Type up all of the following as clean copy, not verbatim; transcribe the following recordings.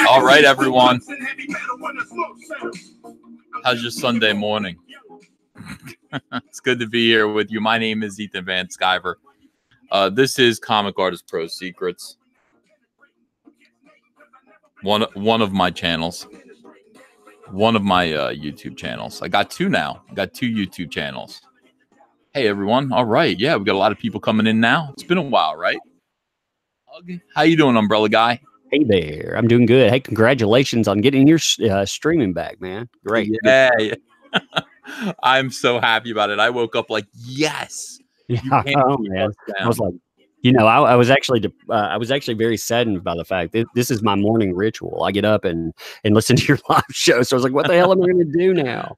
All right, everyone. How's your Sunday morning? It's good to be here with you. My name is Ethan Van Sciver. This is Comic Artist Pro Secrets. One of my channels. One of my YouTube channels. I got two now. I got two YouTube channels. Hey, everyone. All right. Yeah, we got a lot of people coming in now. It's been a while, right? How you doing, Umbrella Guy? Hey there. I'm doing good. Hey, congratulations on getting your streaming back, man. Great. Yeah. I'm so happy about it. I woke up like, yes. Yeah, oh, man. I was like, you know, I was actually very saddened by the fact that this is my morning ritual. I get up and listen to your live show. So I was like, what the hell am I going to do now?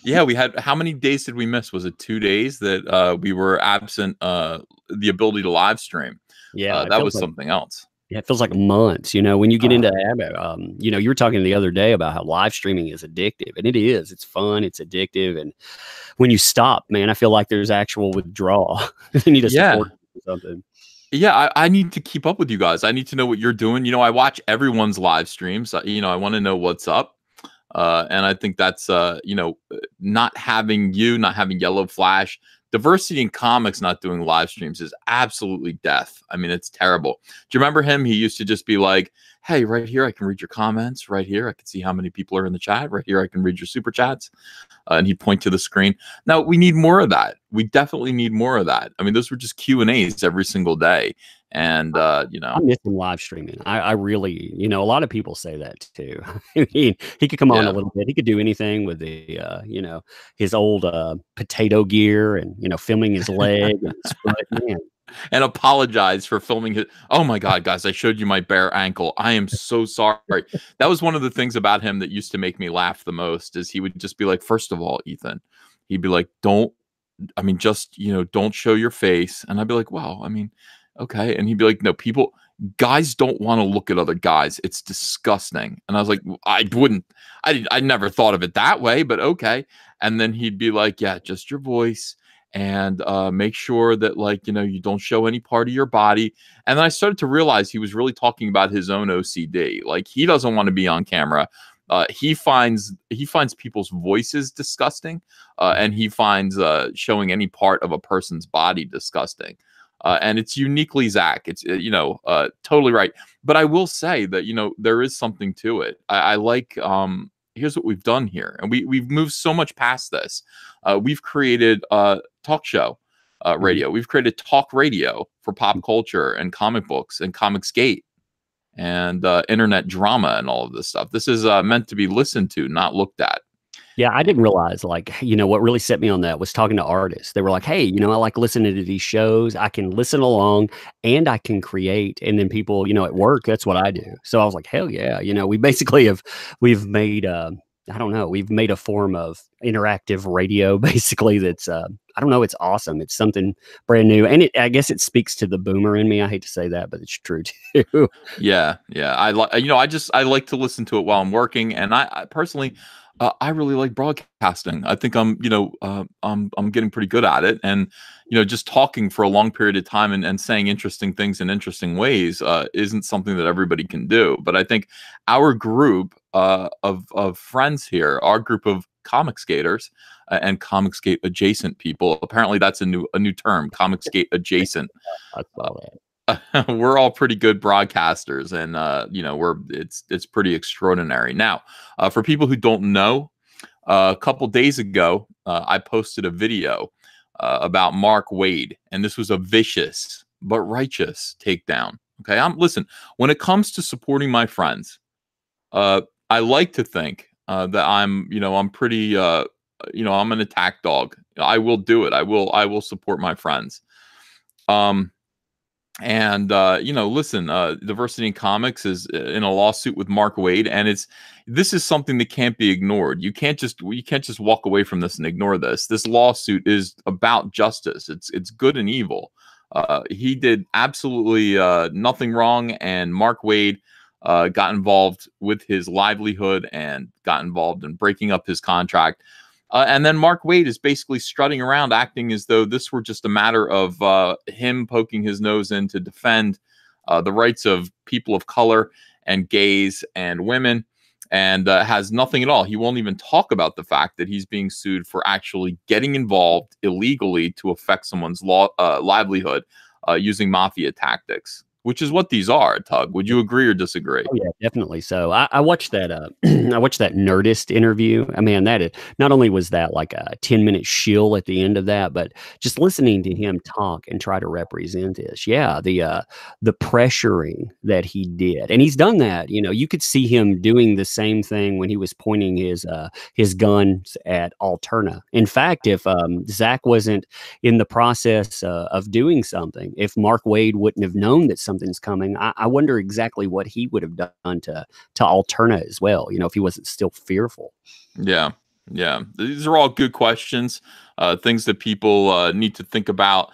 Yeah, we had, how many days did we miss? Was it 2 days that we were absent the ability to live stream? Yeah, that was something else. Yeah, it feels like months, you know, when you get into habit. You know, you were talking the other day about how live streaming is addictive, and it is. It's fun. It's addictive. And when you stop, man, I feel like there's actual withdrawal. You need to support something. Yeah, I need to keep up with you guys. I need to know what you're doing. You know, I watch everyone's live streams. You know, I want to know what's up. And I think that's, you know, not having Yellow Flash, Diversity in Comics not doing live streams is absolutely death. I mean, it's terrible. Do you remember him? He used to just be like, hey, right here, I can read your comments. Right here, I can see how many people are in the chat. Right here, I can read your super chats. And he'd point to the screen. Now, we need more of that. We definitely need more of that. I mean, those were just Q&As every single day. And, you know, I'm missing live streaming. I really, you know, a lot of people say that too. I mean, he could come on a little bit. He could do anything with the, you know, his old potato gear and, you know, filming his leg and his foot, man. And apologize for filming his. Oh my God, guys, I showed you my bare ankle. I am so sorry. That was one of the things about him that used to make me laugh the most is he would just be like, first of all, Ethan, he'd be like, just, you know, don't show your face. And I'd be like, wow, I mean, okay. And he'd be like, no, guys don't want to look at other guys. It's disgusting. And I was like, I never thought of it that way, but okay. And then he'd be like, yeah, just your voice. And make sure that, like, you know, you don't show any part of your body. And then I started to realize he was really talking about his own OCD. Like, he doesn't want to be on camera. He finds people's voices disgusting, and he finds showing any part of a person's body disgusting. And it's uniquely Zach. It's you know, totally right. But I will say that, you know, there is something to it. I like. Here's what we've done here, and we've moved so much past this. We've created talk show radio. We've created talk radio for pop culture and comic books and COMICSGATE and internet drama and all of this stuff. This is meant to be listened to, not looked at. Yeah, I didn't realize, like, you know, what really set me on that was talking to artists. They were like, hey, you know, I like listening to these shows. I can listen along and I can create. And then people, you know, at work, that's what I do. So I was like, hell yeah. You know, we basically we've made, I don't know, we've made a form of interactive radio, basically, that's, I don't know, it's awesome. It's something brand new. And I guess it speaks to the boomer in me. I hate to say that, but it's true too. Yeah. I like to listen to it while I'm working. And I personally, I really like broadcasting. I think I'm getting pretty good at it. And, you know, just talking for a long period of time and saying interesting things in interesting ways isn't something that everybody can do. But I think our group of friends here, our group of COMICSGATers and COMICSGATE adjacent people, apparently that's a new term, COMICSGATE adjacent. I saw that. we're all pretty good broadcasters, and you know, it's pretty extraordinary. Now, for people who don't know, a couple days ago, I posted a video about Mark Wade, and this was a vicious but righteous takedown. Okay, listen. When it comes to supporting my friends, uh, I like to think that I'm pretty, I'm an attack dog. I will do it. I will support my friends. Um, and listen, Diversity in Comics is in a lawsuit with Mark Wade, and this is something that can't be ignored. You can't just walk away from this and ignore this. This lawsuit is about justice. It's good and evil. He did absolutely nothing wrong, and Mark Wade got involved with his livelihood and got involved in breaking up his contract. And then Mark Wade is basically strutting around, acting as though this were just a matter of him poking his nose in to defend the rights of people of color and gays and women, and has nothing at all. He won't even talk about the fact that he's being sued for actually getting involved illegally to affect someone's livelihood using mafia tactics, which is what these are. Tug, would you agree or disagree? Oh, yeah, definitely. So I watched that I watched that Nerdist interview. I mean, not only was that like a 10-minute shill at the end of that, but just listening to him talk and try to represent this. Yeah, the pressuring that he did. And he's done that. You know, you could see him doing the same thing when he was pointing his guns at Alterna. In fact, if Zach wasn't in the process of doing something, if Mark Wade wouldn't have known that something's coming, I wonder exactly what he would have done to Alterna as well, you know, if he wasn't still fearful. Yeah. Yeah. These are all good questions, things that people need to think about.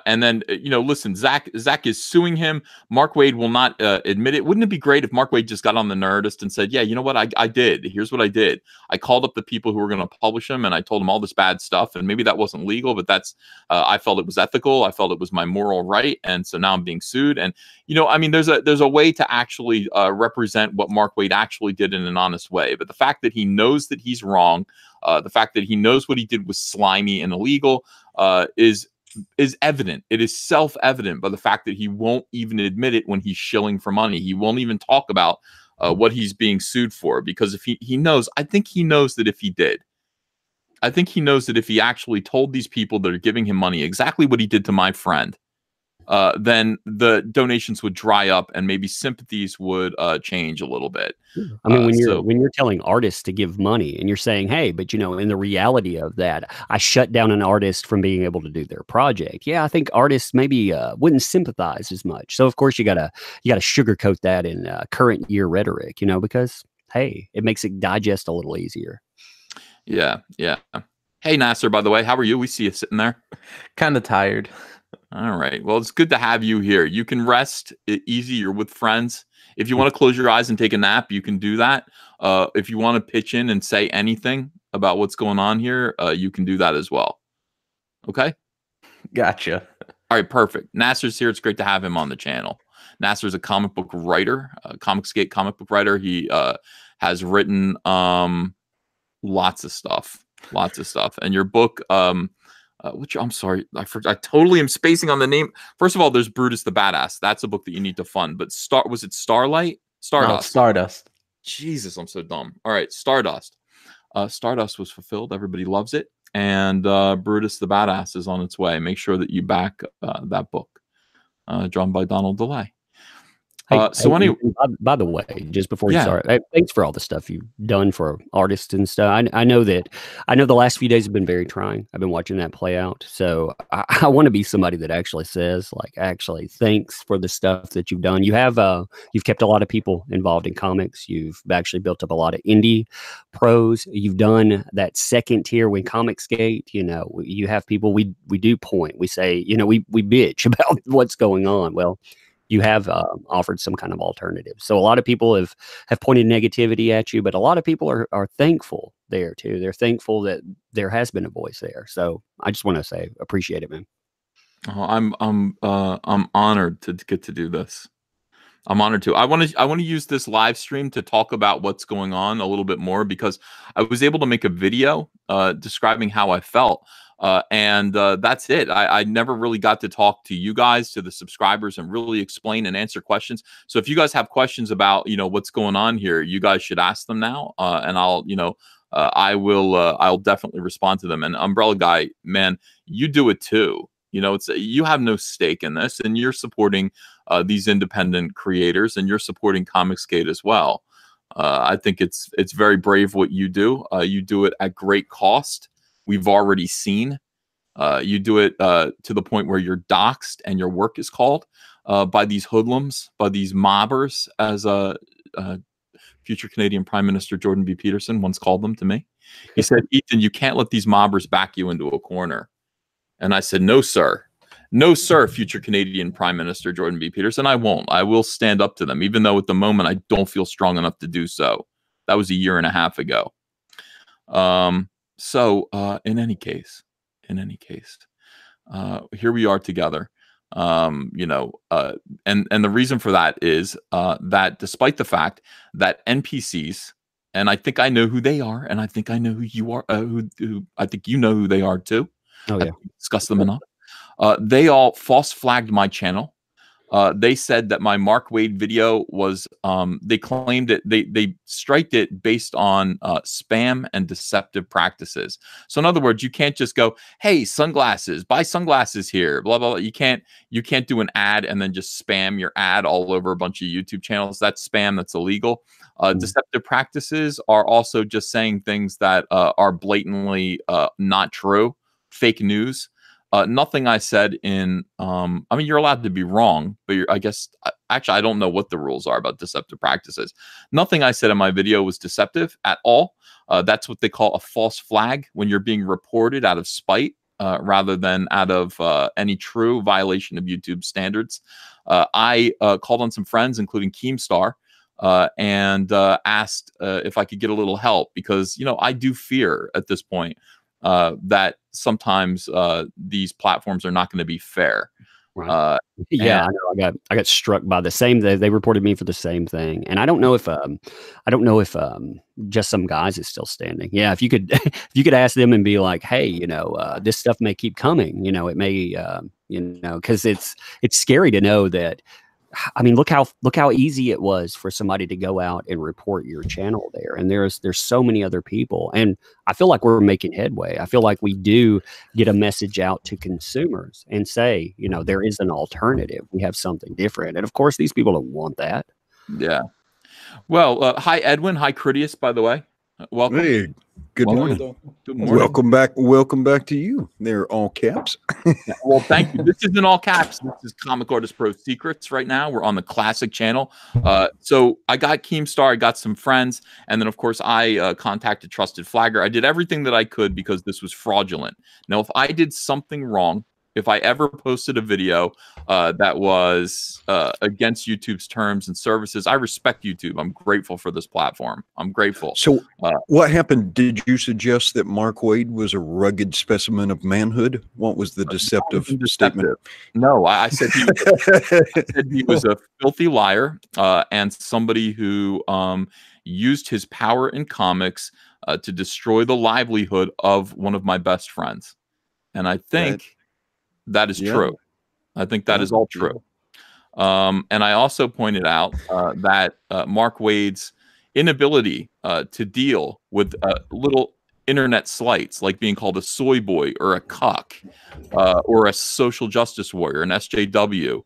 And then, listen, Zach is suing him. Mark Wade will not admit it. Wouldn't it be great if Mark Wade just got on the Nerdist and said, yeah, you know what? I did. Here's what I did. I called up the people who were going to publish him, and I told them all this bad stuff. And maybe that wasn't legal, but I felt it was ethical. I felt it was my moral right. And so now I'm being sued. And, I mean, there's a way to actually represent what Mark Wade actually did in an honest way. But the fact that he knows that he's wrong, the fact that he knows what he did was slimy and illegal, is evident. It is self-evident by the fact that he won't even admit it when he's shilling for money. He won't even talk about what he's being sued for, because if he knows, I think he knows that if he did, I think he knows that if he actually told these people that are giving him money exactly what he did to my friend, then the donations would dry up and maybe sympathies would change a little bit. I mean, when you're telling artists to give money and you're saying, hey, but in the reality of that, I shut down an artist from being able to do their project. Yeah, I think artists maybe wouldn't sympathize as much. So of course you gotta sugarcoat that in current year rhetoric, because hey, it makes it digest a little easier. Yeah, yeah. Hey, Nasser, by the way, how are you? We see you sitting there. Kind of tired. All right. Well, it's good to have you here. You can rest easy. You're with friends. If you want to close your eyes and take a nap, you can do that. If you want to pitch in and say anything about what's going on here, you can do that as well. Okay? Gotcha. All right, perfect. Nasser's here. It's great to have him on the channel. Nasser's a comic book writer, COMICSGATE comic book writer. He has written lots of stuff. And your book, which I'm sorry, I forgot. I totally am spacing on the name. First of all, there's Brutus the Badass. That's a book that you need to fund. But was it Starlight? Stardust. No, Stardust. Jesus, I'm so dumb. All right, Stardust. Stardust was fulfilled. Everybody loves it. And Brutus the Badass is on its way. Make sure that you back that book, drawn by Donald DeLay. Anyway, by the way, just before you start, thanks for all the stuff you've done for artists and stuff. I know the last few days have been very trying. I've been watching that play out. So I want to be somebody that actually says, actually thanks for the stuff that you've done. You've kept a lot of people involved in comics. You've actually built up a lot of indie pros. You've done that second tier when COMICSGATE, you have people, we do point, we say, we bitch about what's going on. Well, you have offered some kind of alternative. So a lot of people have pointed negativity at you, but a lot of people are thankful there too. They're thankful that there has been a voice there. So I just want to say, appreciate it, man. Oh, I'm honored to get to do this. I'm honored to. I want to use this live stream to talk about what's going on a little bit more, because I was able to make a video describing how I felt And that's it. I never really got to talk to you guys, to the subscribers, and really explain and answer questions. So if you guys have questions about, what's going on here, you guys should ask them now. And I'll, I'll definitely respond to them. And Umbrella Guy, man, you do it too. You have no stake in this, and you're supporting these independent creators, and you're supporting COMICSGATE as well. I think it's very brave what you do. You do it at great cost. We've already seen. You do it to the point where you're doxxed and your work is called by these hoodlums, by these mobbers, as future Canadian Prime Minister Jordan B. Peterson once called them to me. He said, "Ethan, you can't let these mobbers back you into a corner." And I said, "No, sir. No, sir, future Canadian Prime Minister Jordan B. Peterson, I won't. I will stand up to them, even though at the moment I don't feel strong enough to do so." That was a year and a half ago. So in any case, here we are together. And the reason for that is that despite the fact that NPCs, and I think I know who they are, and I think I know who you are, who I think you know who they are too. Oh yeah, discuss them enough. They all false flagged my channel. They said that my Mark Wade video was, they claimed it, they striked it based on spam and deceptive practices. So in other words, you can't just go, "Hey, sunglasses, buy sunglasses here, blah, blah, blah." You can't do an ad and then just spam your ad all over a bunch of YouTube channels. That's spam, that's illegal. Deceptive practices are also just saying things that are blatantly not true, fake news. Nothing I said in, I mean, you're allowed to be wrong, but I guess, actually, I don't know what the rules are about deceptive practices. Nothing I said in my video was deceptive at all. That's what they call a false flag, when you're being reported out of spite rather than out of any true violation of YouTube standards. I called on some friends, including Keemstar, and asked if I could get a little help, because, I do fear at this point that sometimes these platforms are not going to be fair. Right. Yeah, I know. I got struck by the same. They reported me for the same thing, and I don't know if just some guys is still standing. Yeah, if you could if you could ask them and be like, "Hey, this stuff may keep coming. It may because it's scary to know that." I mean, look how easy it was for somebody to go out and report your channel there. And there's so many other people. And I feel like we're making headway. I feel like we do get a message out to consumers and say, there is an alternative. We have something different. And of course, these people don't want that. Yeah. Well, hi, Edwin. Hi, Critias, by the way. Welcome. Hey, good morning. Good morning. Welcome back to you. They're all caps. Well, thank you. This isn't all caps. This is Comic Artist Pro Secrets right now. We're on the classic channel. So I got Keemstar, I got some friends, and then of course I contacted Trusted Flagger. I did everything that I could because this was fraudulent. Now, if I did something wrong, if I ever posted a video that was against YouTube's terms and services, I respect YouTube. I'm grateful for this platform. I'm grateful. So what happened? Did you suggest that Mark Wade was a rugged specimen of manhood? What was the deceptive statement? No, I said he was a filthy liar and somebody who used his power in comics to destroy the livelihood of one of my best friends. And I think that is true. I think that is all true. And I also pointed out that Mark Wade's inability to deal with little internet slights, like being called a soy boy or a cuck or a social justice warrior, an SJW,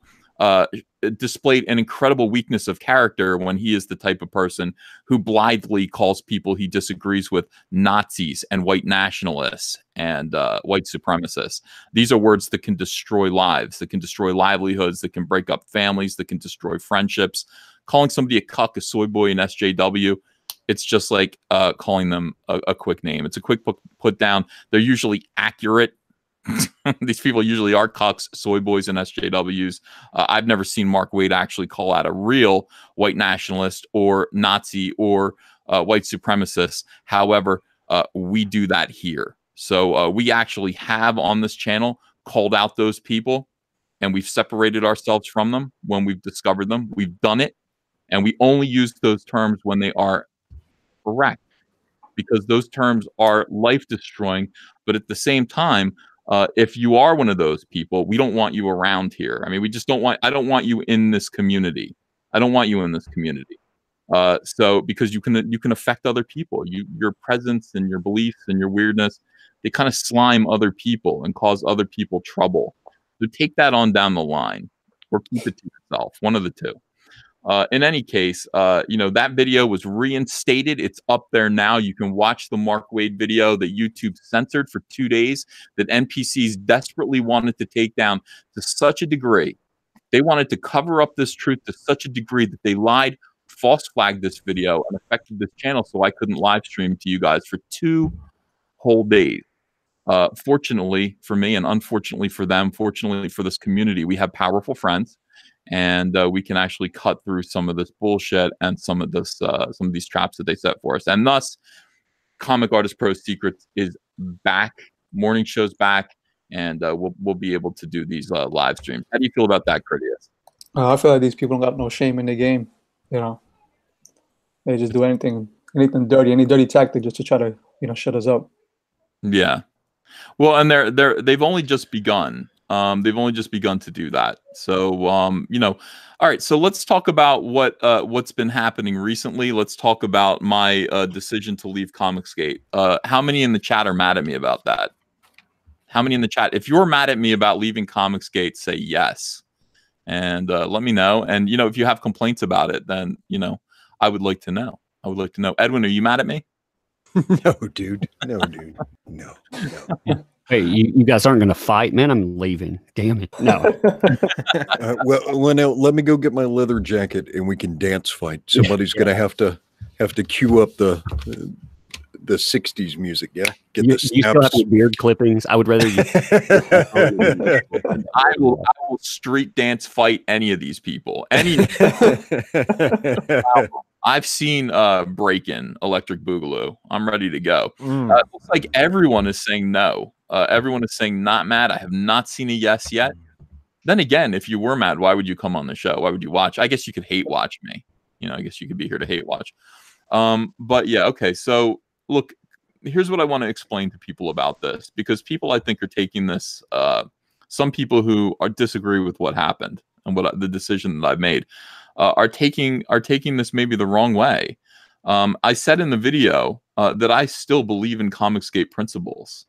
displayed an incredible weakness of character when he is the type of person who blithely calls people he disagrees with Nazis and white nationalists and white supremacists. These are words that can destroy lives, that can destroy livelihoods, that can break up families, that can destroy friendships. Calling somebody a cuck, a soy boy, an SJW, it's just like calling them a quick name. It's a quick put down. They're usually accurate. These people usually are cucks, soy boys, and SJWs. I've never seen Mark Wade actually call out a real white nationalist or Nazi or white supremacist. However, we do that here. So we actually have on this channel called out those people, and we've separated ourselves from them when we've discovered them. We've done it, and we only use those terms when they are correct. because those terms are life destroying. But at the same time, if you are one of those people, we don't want you around here. I mean, we just don't want, I don't want you in this community. I don't want you in this community. So because you can affect other people, your presence and your beliefs and your weirdness, they kind of slime other people and cause other people trouble. So take that on down the line, or keep it to yourself. One of the two. In any case, that video was reinstated. It's up there now. You can watch the Mark Wade video that YouTube censored for 2 days, that NPCs desperately wanted to take down to such a degree. They wanted to cover up this truth to such a degree that they lied, false flagged this video, and affected this channel so I couldn't live stream to you guys for 2 whole days. Fortunately for me, and unfortunately for them, fortunately for this community, we have powerful friends, and we can actually cut through some of this bullshit and some of these traps that they set for us. And thus, Comic Artist Pro Secrets is back. Morning show's back, and we'll be able to do these live streams. How do you feel about that, Critias? I feel like these people don't got no shame in the game. They just do anything dirty, any dirty tactic just to try to shut us up. Yeah. Well, and they've only just begun. They've only just begun to do that. So, all right. So let's talk about what's been happening recently. Let's talk about my decision to leave COMICSGATE. How many in the chat are mad at me about that? How many in the chat? If you're mad at me about leaving COMICSGATE, say yes, and let me know. And if you have complaints about it, then I would like to know. I would like to know. Edwin, are you mad at me? No, dude. No, dude. No. Hey, you guys aren't going to fight, man. I'm leaving. Damn it. No. Well, now let me go get my leather jacket and we can dance fight. Somebody's going to have to cue up the 60s music. Yeah. Get you still have your beard clippings. I would rather you. I will street dance fight any of these people. I've seen Break-In, Electric Boogaloo. I'm ready to go. It looks like everyone is saying no. Everyone is saying not mad. I have not seen a yes yet. Then again, if you were mad, why would you come on the show? Why would you watch? I guess you could hate watch me. I guess you could be here to hate watch. But yeah, okay. So look, here's what I want to explain to people about this, because people, I think, are taking this. Some people who disagree with what happened and the decision that I've made are taking this maybe the wrong way. I said in the video that I still believe in COMICSGATE principles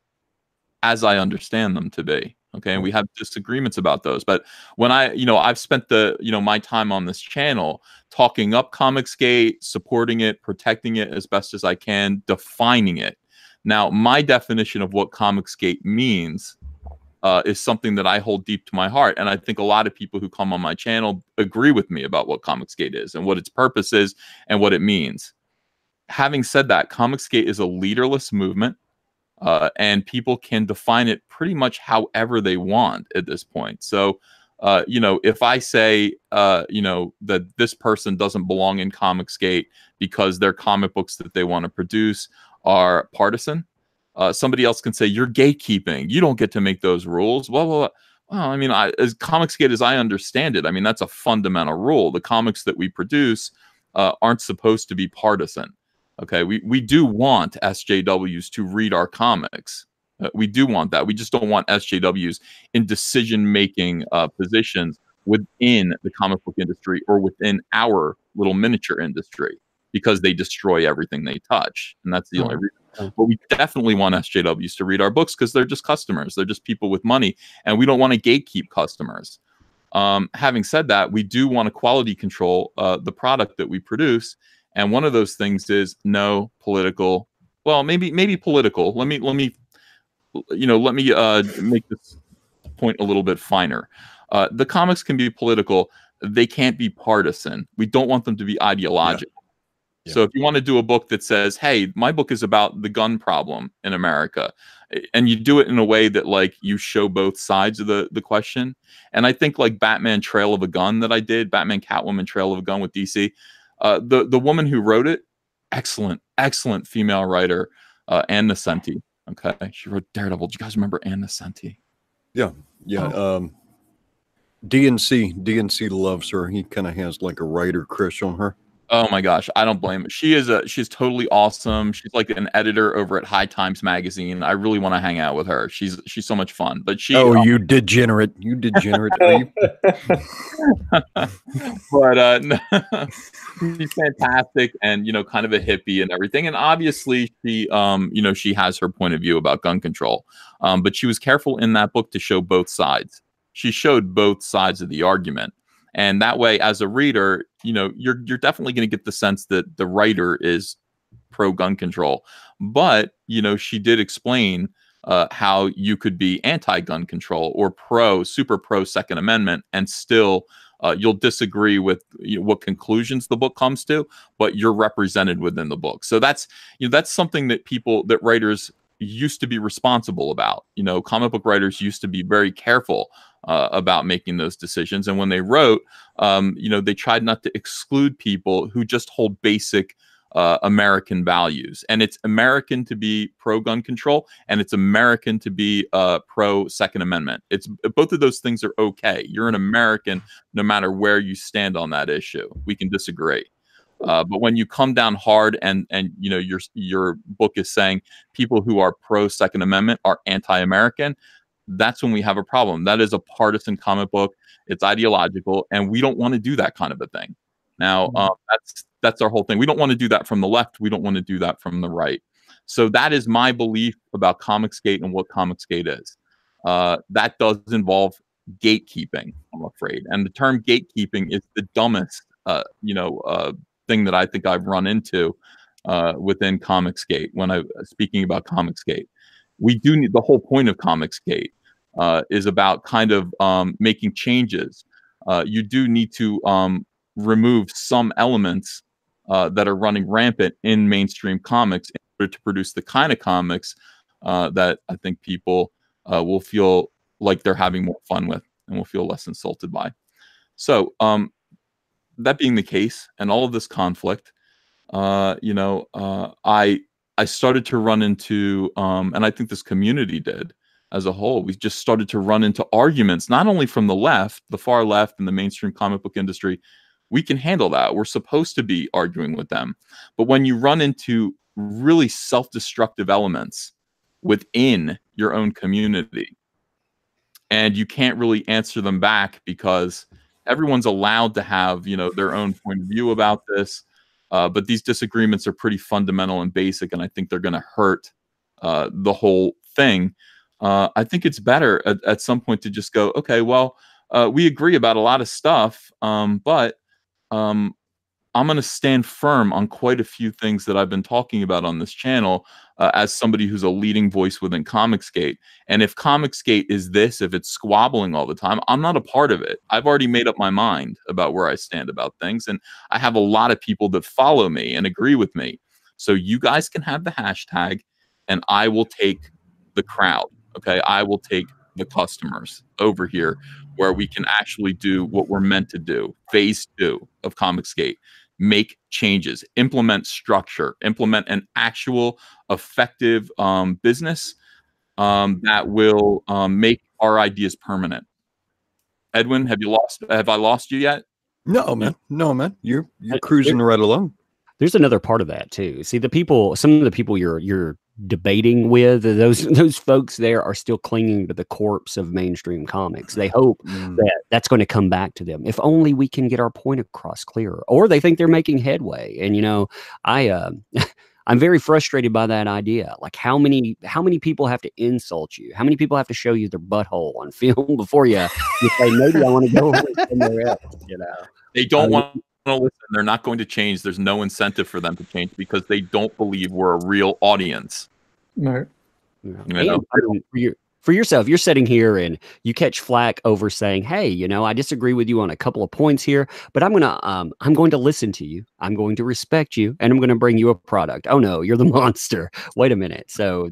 as I understand them to be. Okay, and we have disagreements about those. But when I've spent my time on this channel talking up COMICSGATE, supporting it, protecting it as best as I can, defining it. Now, my definition of what COMICSGATE means is something that I hold deep to my heart. And I think a lot of people who come on my channel agree with me about what COMICSGATE is and what its purpose is and what it means. Having said that, COMICSGATE is a leaderless movement, and people can define it pretty much however they want at this point. So, if I say, that this person doesn't belong in COMICSGATE because their comic books that they want to produce are partisan, somebody else can say, you're gatekeeping. You don't get to make those rules. Well, I mean, as COMICSGATE, as I understand it, I mean, that's a fundamental rule. The comics that we produce aren't supposed to be partisan. Okay, we do want SJWs to read our comics. We do want that. We just don't want SJWs in decision-making positions within the comic book industry or within our little miniature industry, because they destroy everything they touch. And that's the only reason. But we definitely want SJWs to read our books because they're just customers. They're just people with money. And we don't want to gatekeep customers. Having said that, we do want to quality control the product that we produce. And one of those things is no political. Well, maybe political. Let me make this point a little bit finer. The comics can be political. They can't be partisan. We don't want them to be ideological. Yeah. So if you want to do a book that says, hey, my book is about the gun problem in America, and you do it in a way that like you show both sides of the question. And I think like Batman Trail of a Gun that I did, Batman Catwoman Trail of a Gun with DC, the woman who wrote it, excellent female writer, Ann Nesenti. Okay, she wrote Daredevil. Do you guys remember Ann Nesenti? Yeah. DNC loves her. He kind of has like a writer crush on her. Oh my gosh, I don't blame her. She's totally awesome. She's like an editor over at High Times magazine. I really want to hang out with her. She's so much fun. But she Oh, you degenerate. You degenerate. Are you? but no, she's fantastic and kind of a hippie and everything. And obviously she she has her point of view about gun control. But she was careful in that book to show both sides. She showed both sides of the argument. And that way, as a reader, you're definitely going to get the sense that the writer is pro gun control. But she did explain how you could be anti-gun control or super pro Second Amendment, and still you'll disagree with what conclusions the book comes to, but you're represented within the book. So that's something that writers used to be responsible about. Comic book writers used to be very careful about making those decisions, and when they wrote, they tried not to exclude people who just hold basic American values. And it's American to be pro gun control, and it's American to be pro Second Amendment. It's both of those things are okay. You're an American no matter where you stand on that issue. We can disagree. But when you come down hard and your book is saying people who are pro Second Amendment are anti-American, that's when we have a problem. That is a partisan comic book. It's ideological, and we don't want to do that kind of a thing. Now, that's our whole thing. We don't want to do that from the left. We don't want to do that from the right. So that is my belief about COMICSGATE and what COMICSGATE is. That does involve gatekeeping, I'm afraid. And the term gatekeeping is the dumbest, thing that I think I've run into within COMICSGATE when I'm speaking about COMICSGATE. We do need, the whole point of COMICSGATE is about kind of making changes. You do need to remove some elements that are running rampant in mainstream comics in order to produce the kind of comics that I think people will feel like they're having more fun with and will feel less insulted by. So that being the case, and all of this conflict, I started to run into, and I think this community did as a whole, we just started to run into arguments, not only from the left, the far left, and the mainstream comic book industry. We can handle that. We're supposed to be arguing with them. But when you run into really self-destructive elements within your own community, and you can't really answer them back because everyone's allowed to have, their own point of view about this. But these disagreements are pretty fundamental and basic, and I think they're going to hurt the whole thing. I think it's better at some point to just go, okay, well, we agree about a lot of stuff, but I'm going to stand firm on quite a few things that I've been talking about on this channel as somebody who's a leading voice within COMICSGATE. And if COMICSGATE is this, if it's squabbling all the time, I'm not a part of it. I've already made up my mind about where I stand about things. And I have a lot of people that follow me and agree with me. So you guys can have the hashtag, and I will take the crowd. Okay. I will take the customers over here where we can actually do what we're meant to do. Phase 2 of COMICSGATE. Make changes, implement structure, implement an actual effective business that will make our ideas permanent. Edwin, have I lost you yet? No, man. No, man. You're cruising right along. There's another part of that too. See, some of the people you're debating with, those folks there are still clinging to the corpse of mainstream comics. They hope that that's going to come back to them. If only we can get our point across clearer, or they think they're making headway. And I'm very frustrated by that idea. Like how many people have to insult you? How many people have to show you their butthole on film before you say, maybe I want to go somewhere else, They don't want to listen. They're not going to change. There's no incentive for them to change because they don't believe we're a real audience. Right. For yourself, you're sitting here and you catch flack over saying, hey, I disagree with you on a couple of points here, but I'm going to listen to you. I'm going to respect you, and I'm going to bring you a product. Oh no, you're the monster. Wait a minute. So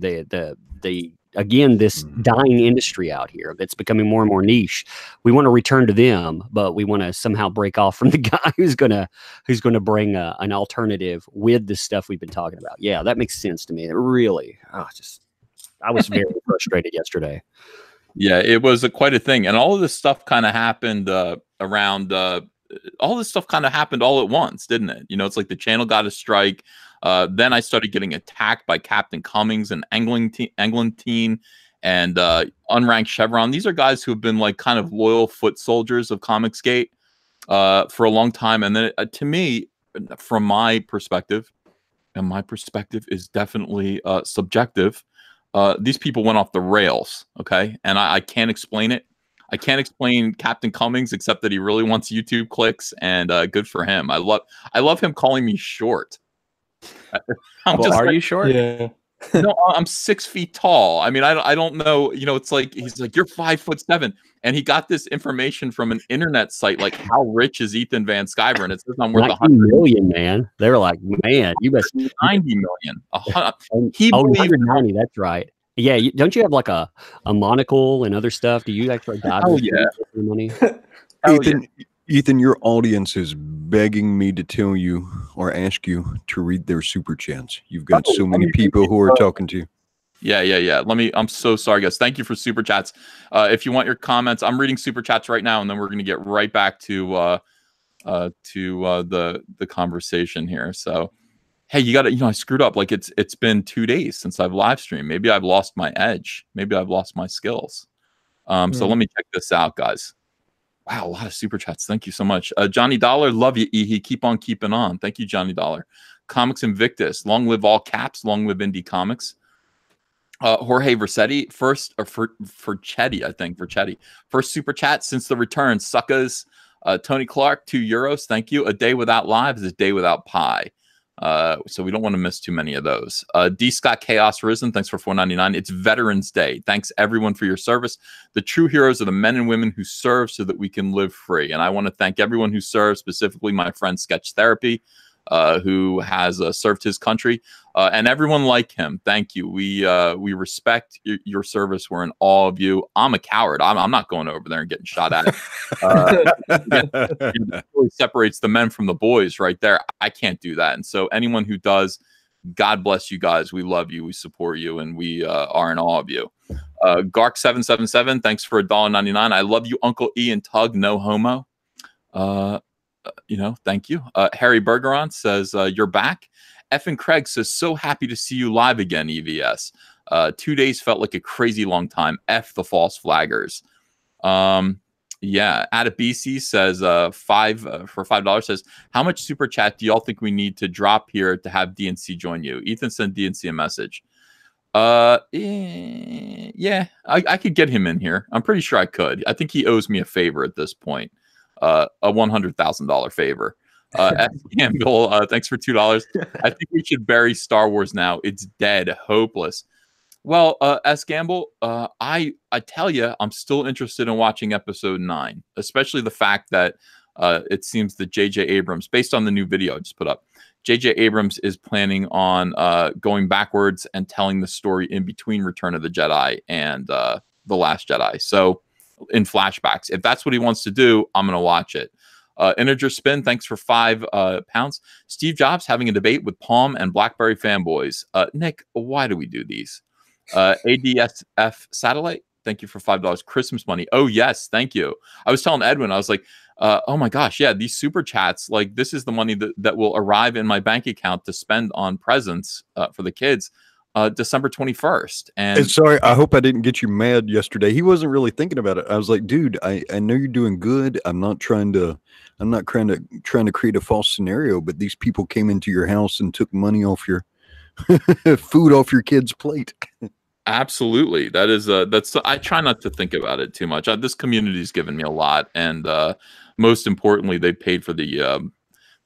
again, this dying industry out here that's becoming more and more niche, we want to return to them, but we want to somehow break off from the guy who's gonna bring an alternative with the stuff we've been talking about. Yeah, that makes sense to me. It really, I was very frustrated yesterday. Yeah, it was quite a thing, and all of this stuff kind of happened around all this stuff kind of happened all at once, didn't it? You know, it's like the channel got a strike. Then I started getting attacked by Captain Cummings and Englentine and Unranked Chevron. These are guys who have been like kind of loyal foot soldiers of COMICSGATE for a long time. And then to me, from my perspective, and my perspective is definitely subjective, these people went off the rails, okay? And I can't explain it. I can't explain Captain Cummings except that he really wants YouTube clicks, and good for him. I love him calling me short. Are you short? Yeah. No, I'm 6 feet tall. I mean, I don't know. You know, it's like he's like, you're 5'7", and he got this information from an internet site like, how rich is Ethan Van Sciver? And it says I'm worth 100 million, man. They were like, man, you must 90 million. He 190. That's right. Yeah, don't you have like a monocle and other stuff? Do you actually dive into money? Ethan, your audience is begging me to tell you or ask you to read their super chats. You've got so many people who are talking to you. Yeah. I'm so sorry, guys. Thank you for super chats. If you want your comments, I'm reading super chats right now, and then we're going to get right back to the conversation here. So, hey, you got to, I screwed up. Like it's been 2 days since I've live streamed. Maybe I've lost my edge. Maybe I've lost my skills. So let me check this out, guys. Wow, a lot of super chats. Thank you so much. Johnny Dollar, love you, Ehe. Keep on keeping on. Thank you, Johnny Dollar. Comics Invictus, long live all caps, long live indie comics. Jorge Versetti, first, or for Chetty, I think, for Chetty. First super chat since the return, suckers. Tony Clark, €2. Thank you. A day without live is a day without pie. So we don't want to miss too many of those. D Scott Chaos Risen, thanks for $4.99. It's Veterans Day. Thanks everyone for your service. The true heroes are the men and women who serve so that we can live free. And I want to thank everyone who serves, specifically my friend Sketch Therapy, who has served his country, and everyone like him. Thank you. We respect your service. We're in awe of you. I'm a coward. I'm not going over there and getting shot at. It really separates the men from the boys right there. I can't do that. And so anyone who does, God bless you guys. We love you. We support you, and we are in awe of you. Gark777, thanks for $1.99. I love you, Uncle E and Tug. No homo. Thank you. Harry Bergeron says, you're back. Effin Craig says, so happy to see you live again, EVS. 2 days felt like a crazy long time. F the false flaggers. Adabisi says, for $5 says, how much super chat do y'all think we need to drop here to have DNC join you? Ethan sent DNC a message. I could get him in here. I'm pretty sure I could. I think he owes me a favor at this point. A $100,000 favor. S. Gamble, thanks for $2. I think we should bury Star Wars now. It's dead, hopeless. Well, S. Gamble, I tell you, I'm still interested in watching episode 9, especially the fact that it seems that J.J. Abrams, based on the new video I just put up, J.J. Abrams is planning on going backwards and telling the story in between Return of the Jedi and The Last Jedi. So, in flashbacks. If that's what he wants to do, I'm going to watch it. Integer Spin, thanks for £5. Steve Jobs having a debate with Palm and BlackBerry fanboys. Nick, why do we do these? ADSF Satellite, thank you for $5. Christmas money. Oh, yes, thank you. I was telling Edwin, I was like, oh my gosh, yeah, these super chats, like this is the money that will arrive in my bank account to spend on presents for the kids. December 21st. And sorry, I hope I didn't get you mad yesterday. He wasn't really thinking about it. I was like, dude, I know you're doing good. I'm not trying to create a false scenario, but these people came into your house and took money off your food off your kid's plate. Absolutely. I try not to think about it too much. This community's given me a lot. And most importantly, they paid for the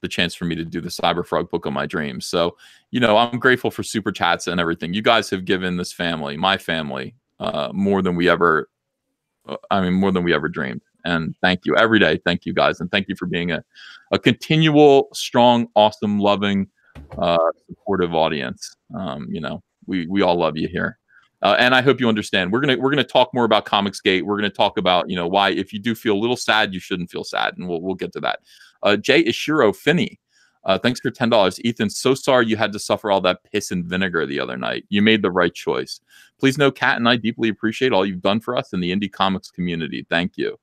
chance for me to do the Cyberfrog book of my dreams. So, I'm grateful for super chats and everything. You guys have given this family, my family, more than we ever dreamed. And thank you every day. Thank you guys. And thank you for being a continual, strong, awesome, loving, supportive audience. We all love you here. And I hope you understand. We're gonna talk more about COMICSGATE. We're gonna talk about why if you do feel a little sad, you shouldn't feel sad, and we'll get to that. Jay Ishiro Finney, thanks for $10. Ethan, so sorry you had to suffer all that piss and vinegar the other night. You made the right choice. Please know Kat and I deeply appreciate all you've done for us in the indie comics community. Thank you.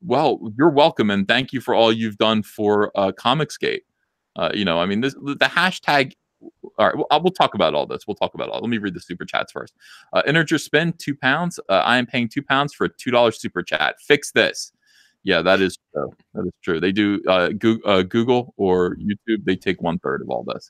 Well, you're welcome, and thank you for all you've done for COMICSGATE. You know, I mean, the hashtag. All right, we'll talk about all this. We'll talk about all. Let me read the super chats first. Integer spin £2. I am paying £2 for a $2 super chat. Fix this. Yeah, that is true. That is true. They do Google or YouTube. They take 1/3 of all this.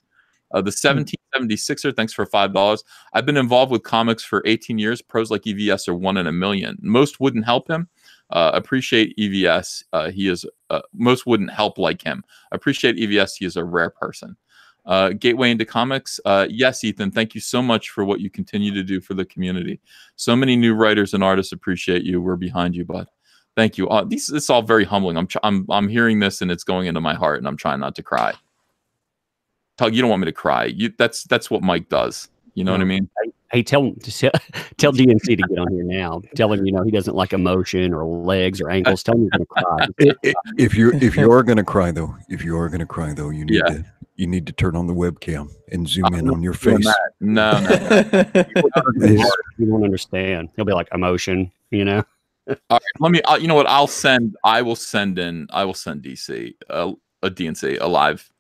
The 1776er, thanks for $5. I've been involved with comics for 18 years. Pros like EVS are 1 in a million. Most wouldn't help him. Appreciate EVS. He is most wouldn't help like him. Appreciate EVS. He is a rare person. Gateway into comics. Yes, Ethan, thank you so much for what you continue to do for the community. So many new writers and artists appreciate you. We're behind you, bud. Thank you. It's all very humbling. I'm hearing this and it's going into my heart, and I'm trying not to cry. Tug, you don't want me to cry. That's what Mike does. You know what I mean? Hey, tell DNC to get on here now. Tell him, he doesn't like emotion or legs or ankles. Tell him he's going to cry. If you are going to cry though, you need to turn on the webcam and zoom in on your face. No. He won't understand. He'll be like, emotion, All right, let me. You know what? I will send DC a DNC a live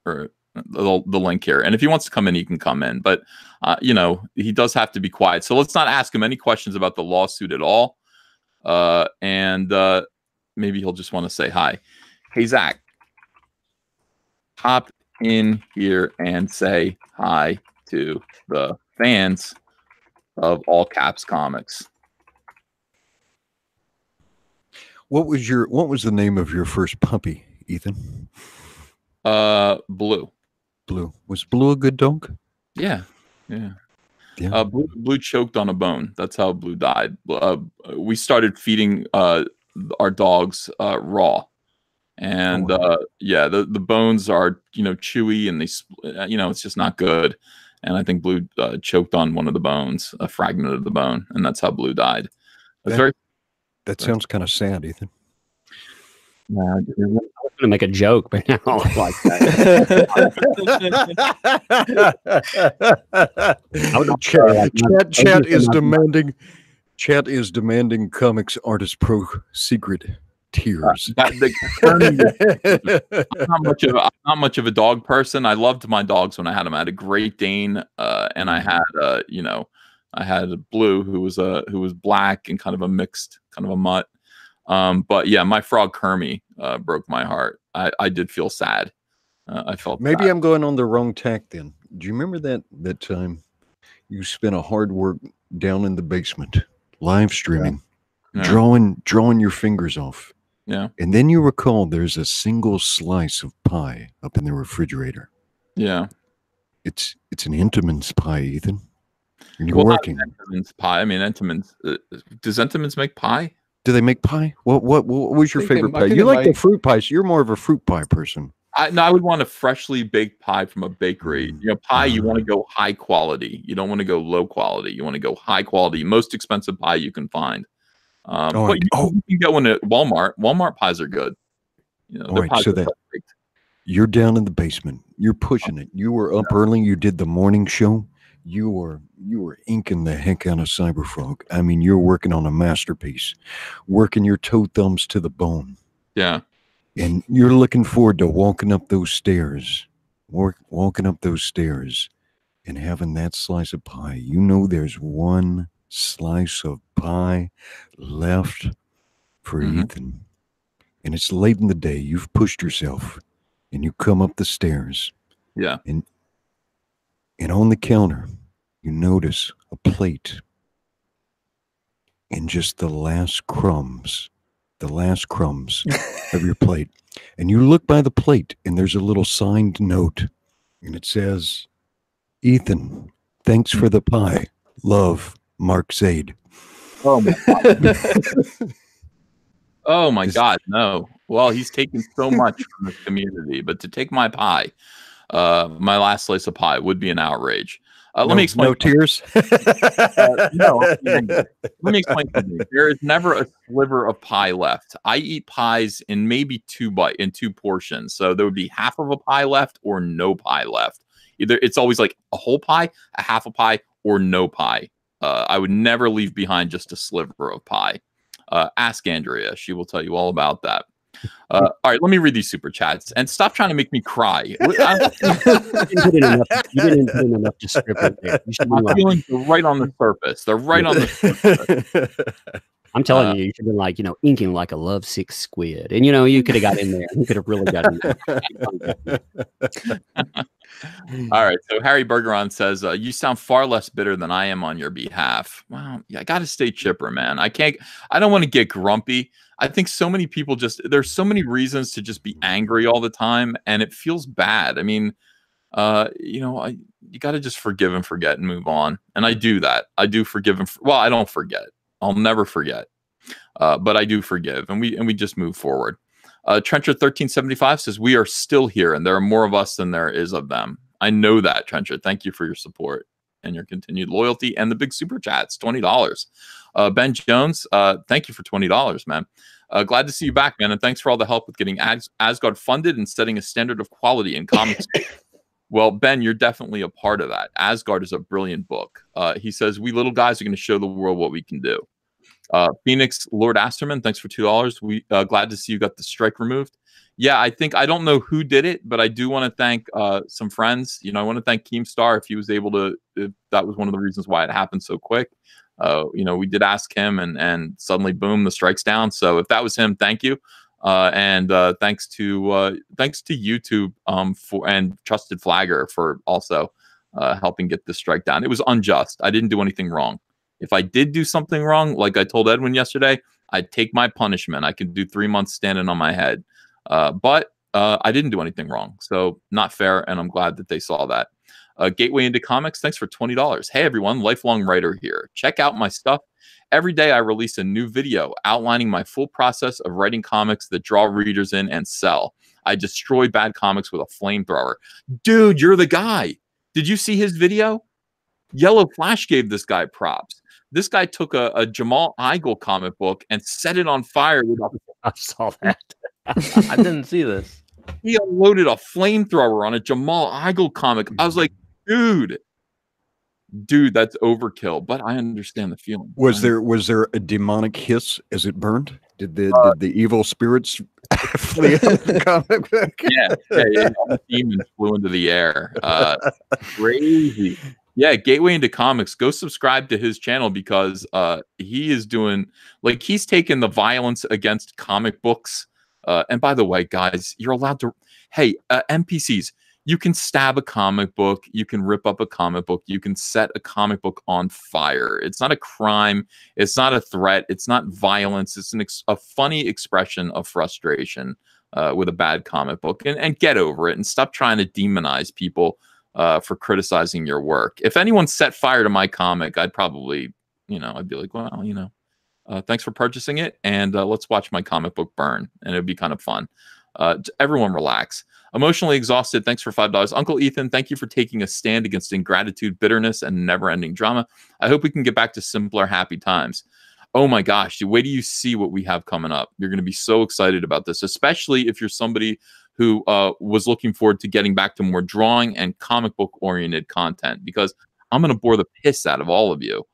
or the link here, and if he wants to come in, he can come in. But he does have to be quiet. So let's not ask him any questions about the lawsuit at all. And maybe he'll just want to say hi. Hey, Zach, hop in here and say hi to the fans of All Caps Comics. What was the name of your first puppy, Ethan? Blue. Was Blue a good dog? Yeah. Blue choked on a bone. That's how Blue died. We started feeding our dogs raw, and the bones are chewy, and they it's just not good. And I think Blue choked on one of the bones, a fragment of the bone, and that's how Blue died. That sounds kind of sad, Ethan. I was going to make a joke, but now I don't like that. Chat is demanding Comics Artist Pro secret tears. I'm not much of a dog person. I loved my dogs when I had them. I had a Great Dane, and I had I had Blue, who was black and kind of a mixed, kind of a mutt. But yeah, my frog Kermie broke my heart. I did feel sad. I felt maybe sad. I'm going on the wrong tack then. Do you remember that time you spent a hard work down in the basement, live streaming, drawing your fingers off? Yeah. And then you recall there's a single slice of pie up in the refrigerator. Yeah. It's an Entenmann's pie, Ethan. And you're working. Entenmann's pie. I mean, Entenmann's. Does Entenmann's make pie? Do they make pie? What was your favorite pie? You like the fruit pies. You're more of a fruit pie person. I would want a freshly baked pie from a bakery. Pie, you want to go high quality. You don't want to go low quality. You want to go high quality. Most expensive pie you can find. But you can go into Walmart. Walmart pies are good. All right, so that you're down in the basement. You're pushing it. You were up early. You did the morning show. You were inking the heck out of Cyberfrog. I mean, you're working on a masterpiece, working your toe thumbs to the bone. Yeah. And you're looking forward to walking up those stairs and having that slice of pie. There's one slice of pie left for Ethan. And it's late in the day. You've pushed yourself and you come up the stairs. Yeah. And on the counter, you notice a plate and just the last crumbs of your plate. And you look by the plate and there's a little signed note and it says, Ethan, thanks for the pie. Love, Mark Zaid. Oh my God. Oh my God, no. Well, he's taken so much from the community, but to take my pie, my last slice of pie would be an outrage. Let me explain. No tears? No. Let me explain something. There is never a sliver of pie left. I eat pies in maybe two portions. So there would be half of a pie left or no pie left. Either it's always like a whole pie, a half a pie, or no pie. I would never leave behind just a sliver of pie. Ask Andrea. She will tell you all about that. All right, let me read these super chats and stop trying to make me cry. You didn't put in enough descriptive there. My feelings are right on the surface. They're right on the surface. I'm telling you, you should have been like, inking like a lovesick squid. And, you could have got in there. You could have really got in there. All right. So Harry Bergeron says, you sound far less bitter than I am on your behalf. Well, yeah, I got to stay chipper, man. I don't want to get grumpy. I think so many people there's so many reasons to just be angry all the time. And it feels bad. I mean, you got to just forgive and forget and move on. And I do that. I do forgive well, I don't forget. I'll never forget. But I do forgive, and we just move forward. Trencher 1375 says, we are still here, and there are more of us than there is of them. I know that, Trencher. Thank you for your support and your continued loyalty and the big super chats, $20. Ben Jones, thank you for $20, man. Glad to see you back, man, and thanks for all the help with getting Asgard funded and setting a standard of quality in comics. Well, Ben, you're definitely a part of that. Asgard is a brilliant book. He says, we little guys are going to show the world what we can do. Phoenix Lord Asterman, thanks for $2. We glad to see you got the strike removed. Yeah, I don't know who did it, but I do want to thank some friends. I want to thank Keemstar if he was able to. That was one of the reasons why it happened so quick. We did ask him, and suddenly, boom, the strike's down. So if that was him, thank you. And thanks to YouTube and Trusted Flagger for also helping get the strike down. It was unjust. I didn't do anything wrong. If I did do something wrong, like I told Edwin yesterday, I'd take my punishment. I could do 3 months standing on my head. But I didn't do anything wrong. So not fair. And I'm glad that they saw that. Gateway into Comics, thanks for $20. Hey, everyone, lifelong writer here. Check out my stuff. Every day I release a new video outlining my full process of writing comics that draw readers in and sell. I destroy bad comics with a flamethrower. Dude, you're the guy. Did you see his video? Yellow Flash gave this guy props. This guy took a Jamal Igle comic book and set it on fire. I saw that. I didn't see this. He unloaded a flamethrower on a Jamal Igle comic. I was like, dude, that's overkill. But I understand the feeling. Was there a demonic hiss as it burned? Did the evil spirits flee out the comic book? Yeah, the demons flew into the air. Crazy. Yeah, Gateway into Comics. Go subscribe to his channel because he is doing he's taken the violence against comic books. And by the way, guys, you're allowed to. Hey, NPCs, you can stab a comic book, you can rip up a comic book, you can set a comic book on fire. It's not a crime. It's not a threat. It's not violence. It's a funny expression of frustration with a bad comic book. And get over it and stop trying to demonize people for criticizing your work. If anyone set fire to my comic, I'd probably, I'd be like, well, thanks for purchasing it, and let's watch my comic book burn, and it'd be kind of fun. Everyone relax. Emotionally exhausted, thanks for $5. Uncle Ethan, thank you for taking a stand against ingratitude, bitterness, and never-ending drama. I hope we can get back to simpler, happy times. Oh my gosh, wait till you see what we have coming up. You're going to be so excited about this, especially if you're somebody who was looking forward to getting back to more drawing and comic book oriented content, because I'm going to bore the piss out of all of you.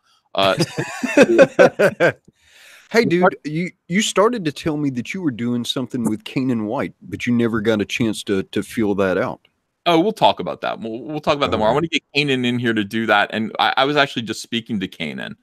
Hey, dude, you started to tell me that you were doing something with Kanan White, but you never got a chance to feel that out. Oh, we'll talk about that. We'll talk about that more. I want to get Kanan in here to do that. And I was actually just speaking to Kanan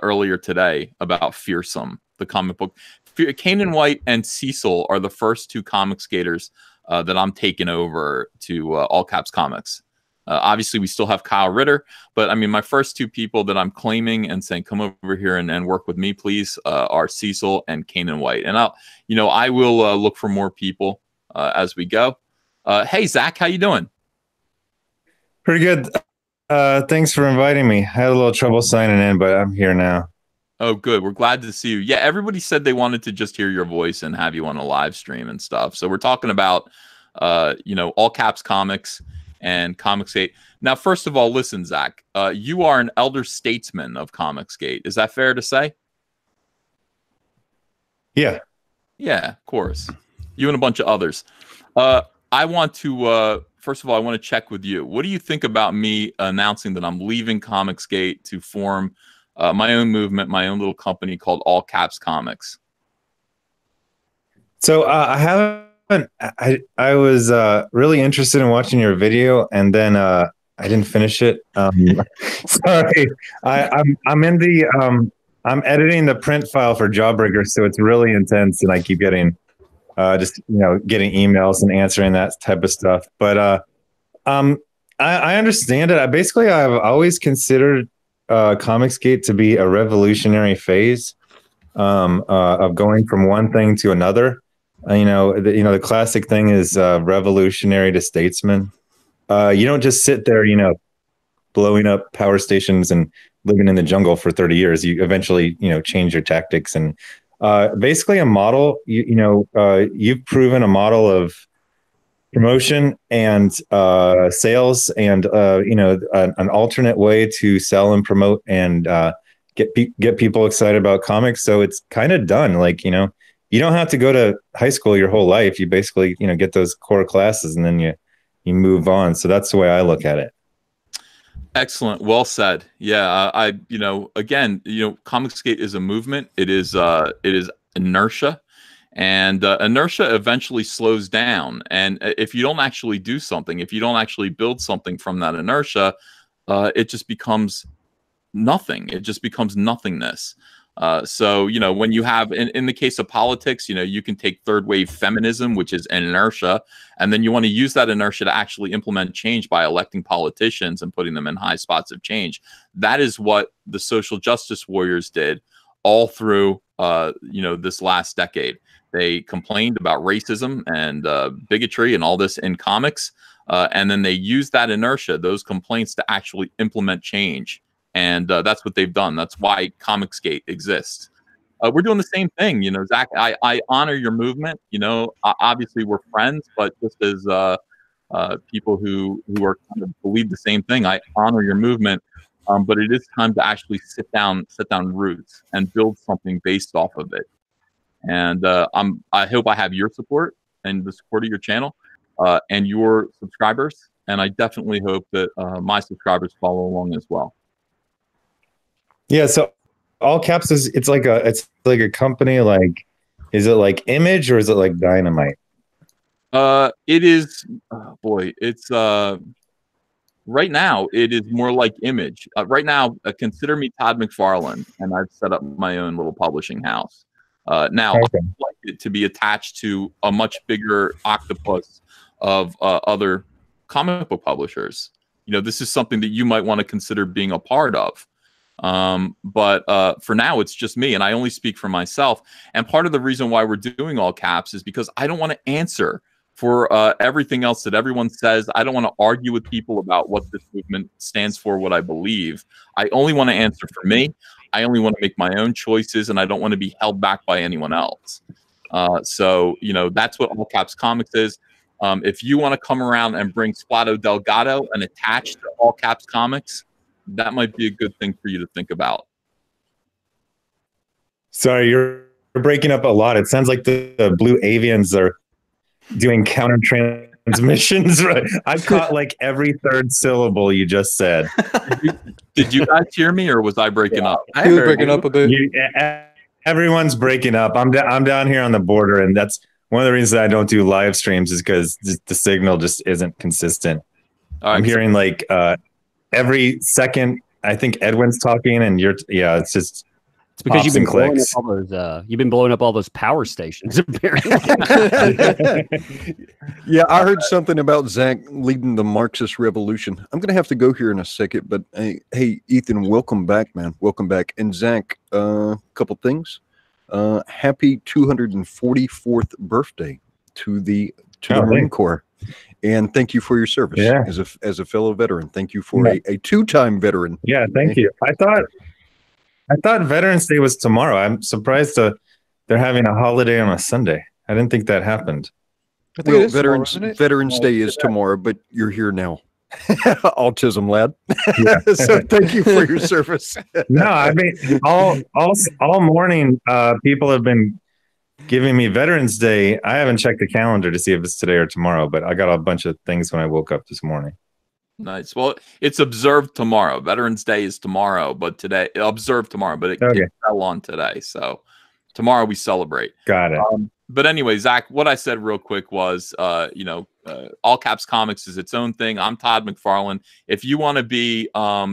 earlier today about Fearsome, the comic book. Kanan White and Cecil are the first two COMICSGATers that I'm taking over to All Caps Comics. Obviously, we still have Kyle Ritter, but I mean, my first two people that I'm claiming and saying, come over here and work with me, please, are Cecil and Kanan White. And I will look for more people as we go. Hey, Zach, how you doing? Pretty good. Thanks for inviting me. I had a little trouble signing in, but I'm here now. Oh, good. We're glad to see you. Yeah, everybody said they wanted to just hear your voice and have you on a live stream and stuff. So we're talking about, All Caps Comics and COMICSGATE. Now, first of all, listen, Zach, you are an elder statesman of COMICSGATE. Is that fair to say? Yeah. Yeah, of course. You and a bunch of others. I want to, first of all, I want to check with you. What do you think about me announcing that I'm leaving COMICSGATE to form my own movement, my own little company called All Caps Comics. So I haven't. I was really interested in watching your video, and then I didn't finish it. Sorry, I'm in the I'm editing the print file for Jawbreaker, so it's really intense, and I keep getting just getting emails and answering that type of stuff. But I understand it. I've always considered COMICSGATE to be a revolutionary phase of going from one thing to another. The classic thing is revolutionary to statesman. You don't just sit there, blowing up power stations and living in the jungle for 30 years. You eventually, change your tactics and basically a model. You've proven a model of promotion and sales and an alternate way to sell and promote and get people excited about comics. So it's kind of done. You don't have to go to high school your whole life. You basically, get those core classes and then you move on. So that's the way I look at it. Excellent. Well said. Yeah. Again, COMICSGATE is a movement. It is inertia, and inertia eventually slows down. And if you don't actually do something, if you don't actually build something from that inertia, it just becomes nothing. It just becomes nothingness. So, when you have, in the case of politics, you can take third wave feminism, which is an inertia, and then you want to use that inertia to actually implement change by electing politicians and putting them in high spots of change. That is what the social justice warriors did all through, this last decade. They complained about racism and bigotry and all this in comics. And then they used that inertia, those complaints, to actually implement change. And that's what they've done. That's why COMICSGATE exists. We're doing the same thing. Zach, I honor your movement. Obviously we're friends, but just as people who are kind of believe the same thing, I honor your movement. But it is time to actually set down roots and build something based off of it. And I hope I have your support and the support of your channel and your subscribers. And I definitely hope that my subscribers follow along as well. Yeah, so All Caps it's like a company. Is it like Image or is it like Dynamite? It is it's right now it is more like Image. Right now, consider me Todd McFarlane, and I've set up my own little publishing house. Now Okay. I'd like it to be attached to a much bigger octopus of other comic book publishers. This is something that you might want to consider being a part of. But for now, it's just me, and I only speak for myself. And part of the reason why we're doing All Caps is because I don't want to answer for everything else that everyone says. I don't want to argue with people about what this movement stands for, what I believe. I only want to answer for me. I only want to make my own choices, and I don't want to be held back by anyone else. So that's what All Caps Comics is. If you want to come around and bring Splato Delgado and attach to All Caps Comics, that might be a good thing for you to think about. Sorry, you're breaking up a lot. It sounds like the Blue Avians are doing counter transmissions. Right? I caught like every third syllable you just said. Did you guys hear me, or was I breaking up? He was breaking up a bit. Everyone's breaking up. I'm down here on the border, and that's one of the reasons I don't do live streams is because the signal just isn't consistent. I'm hearing like every second. I think Edwin's talking, and it's just. It's because you've been blowing up all those power stations. Apparently. Yeah, I heard something about Zach leading the Marxist revolution. I'm gonna have to go here in a second, but hey, Ethan, welcome back, man. Welcome back. And Zach, couple things. Happy 244th birthday to the Marine Corps, and thank you for your service as a fellow veteran. Thank you for a two-time veteran. Yeah, thank you. I thought Veterans Day was tomorrow. I'm surprised they're having a holiday on a Sunday. I didn't think that happened. Well, Veterans Day is tomorrow, but you're here now. Autism lad. Yeah. So thank you for your service. No, I mean all morning people have been giving me Veterans Day. I haven't checked the calendar to see if it's today or tomorrow, but I got a bunch of things when I woke up this morning. Nice. Well, it's observed tomorrow. Veterans Day is tomorrow, but today observed tomorrow, but it fell on today. So tomorrow we celebrate. Got it. But anyway, Zach, what I said real quick was, All Caps Comics is its own thing. I'm Todd McFarlane. If you want to be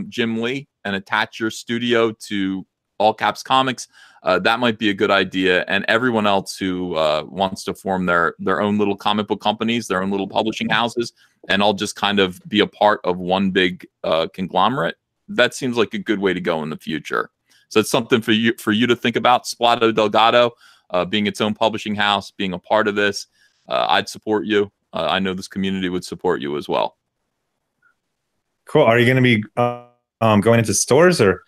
Jim Lee and attach your studio to All Caps Comics, that might be a good idea. And everyone else who wants to form their own little comic book companies, their own little publishing houses, and I'll just kind of be a part of one big conglomerate, that seems like a good way to go in the future. So it's something for you to think about. Splato Delgado being its own publishing house, being a part of this, I'd support you. I know this community would support you as well. Cool. Are you going to be going into stores, or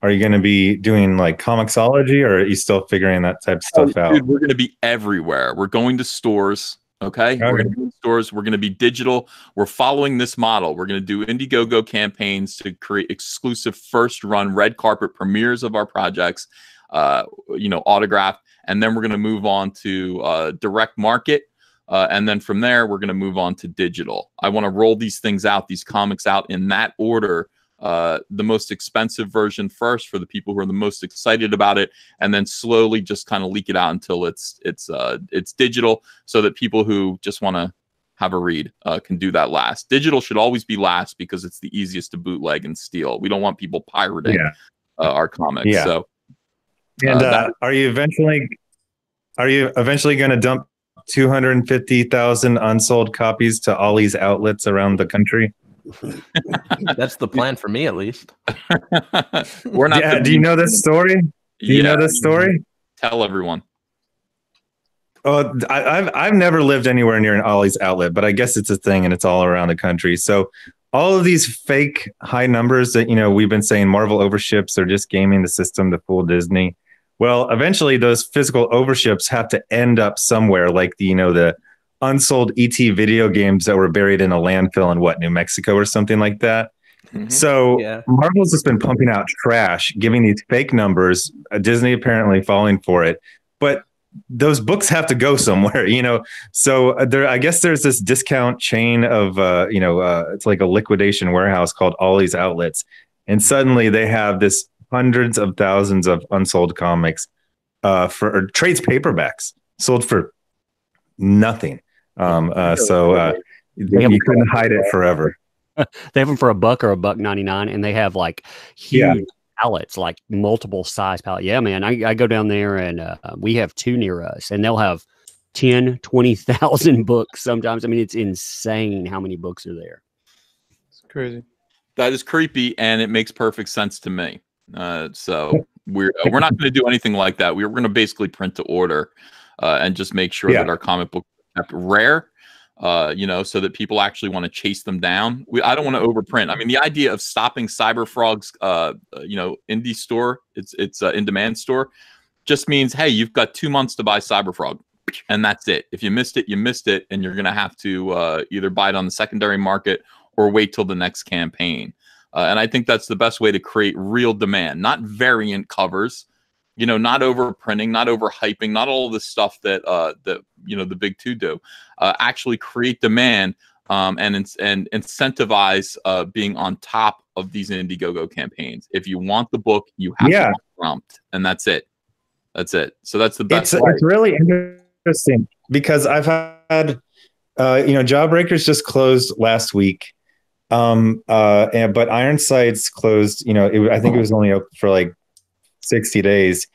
are you going to be doing like Comixology, or are you still figuring that type of stuff out? Dude, we're going to be everywhere. We're going to stores. Okay. We're going to be stores. We're going to be digital. We're following this model. We're going to do Indiegogo campaigns to create exclusive first run red carpet premieres of our projects, autographed. And then we're going to move on to direct market. And then from there, we're going to move on to digital. I want to roll these things out, these comics out in that order. The most expensive version first for the people who are the most excited about it, and then slowly just kind of leak it out until it's digital, so that people who just want to have a read can do that last. Digital should always be last because it's the easiest to bootleg and steal. We don't want people pirating our comics. Yeah. So, and are you eventually going to dump 250,000 unsold copies to Ollie's outlets around the country? That's the plan for me, at least. We're not. Do you know this story? Do you know this story? Tell everyone. Oh, I've never lived anywhere near an Ollie's outlet, but I guess it's a thing, and it's all around the country. So all of these fake high numbers that we've been saying Marvel overships, they're just gaming the system to fool Disney. Well, eventually those physical overships have to end up somewhere, like the unsold ET video games that were buried in a landfill in New Mexico or something like that. Mm-hmm. So Marvel's just been pumping out trash, giving these fake numbers, Disney apparently falling for it. But those books have to go somewhere, So I guess there's this discount chain of, it's like a liquidation warehouse called Ollie's Outlets. And suddenly they have this hundreds of thousands of unsold comics for trades paperbacks sold for nothing. So you couldn't hide it forever. They have them for $1 or $1.99, and they have like huge pallets, like multiple size pallets. Yeah, man, I go down there, and we have 2 near us, and they'll have 10, 20,000 books sometimes. I mean, it's insane how many books are there. It's crazy. That is creepy, and it makes perfect sense to me. So we're not going to do anything like that. We're going to basically print to order, and just make sure that our comic book kept rare, so that people actually want to chase them down. I don't want to overprint. I mean, the idea of stopping Cyberfrog's, indie store, it's in-demand store, just means, hey, you've got 2 months to buy Cyberfrog, and that's it. If you missed it, you missed it, and you're going to have to either buy it on the secondary market or wait till the nenext campaign. And I think that's the best way to create real demand, not variant covers, not overprinting, not overhyping, not all of the stuff that the big two do. Actually create demand and incentivize being on top of these Indiegogo campaigns. If you want the book, you have to be prompt, and that's it. That's it. So that's the best. It's really interesting because I've had Jawbreakers just closed last week. But Ironsides closed, I think it was only open for like 60 days.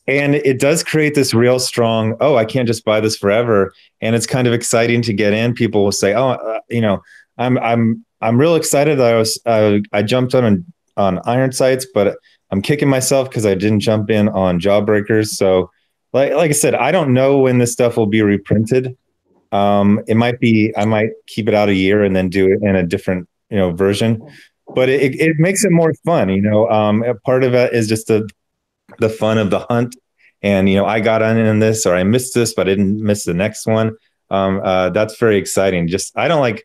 And it does create this real strong, I can't just buy this forever. And it's kind of exciting to get in. People will say, I'm real excited that I jumped on Ironsides, but I'm kicking myself because I didn't jump in on Jawbreakers. So like I said, I don't know when this stuff will be reprinted. It might be, I might keep it out a year and then do it in a different, version, but it makes it more fun. A part of it is just the fun of the hunt. And, I got in this, or I missed this, but I didn't miss the next one. That's very exciting. I don't like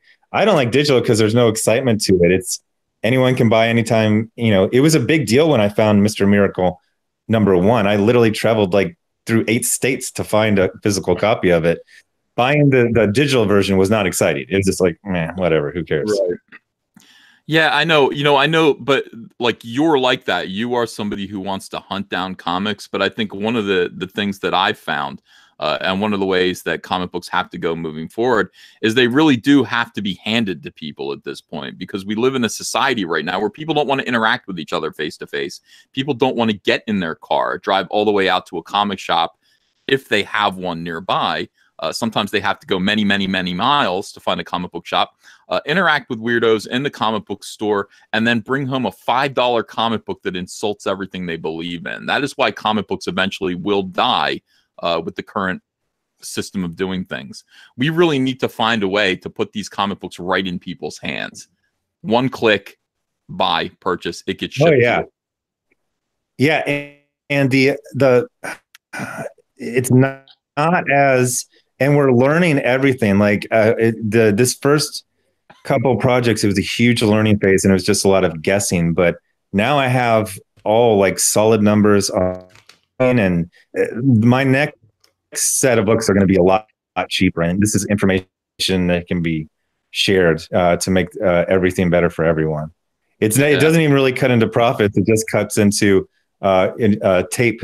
digital because there's no excitement to it. It's anyone can buy anytime. It was a big deal when I found Mr. Miracle #1. I literally traveled like through 8 states to find a physical copy of it. Buying the digital version was not exciting. It was just like, man, whatever, who cares? Right. Yeah, I know. I know, but like you're like that. You are somebody who wants to hunt down comics. But I think one of the things that I've found, and one of the ways that comic books have to go moving forward, is they really do have to be handed to people at this point, because we live in a society right now where people don't want to interact with each other face to face. People don't want to get in their car, drive all the way out to a comic shop if they have one nearby. Sometimes they have to go many, many, many miles to find a comic book shop, interact with weirdos in the comic book store, and then bring home a $5 comic book that insults everything they believe in. That is why comic books eventually will die with the current system of doing things. We really need to find a way to put these comic books right in people's hands. One click, buy, purchase, it gets shipped. Oh yeah, yeah, and the it's not as, and we're learning everything. Like this first couple of projects, it was a huge learning phase, and it was just a lot of guessing. But now I have all like solid numbers on, and my next set of books are going to be a lot cheaper. And this is information that can be shared to make everything better for everyone. It doesn't even really cut into profits. It just cuts into tape.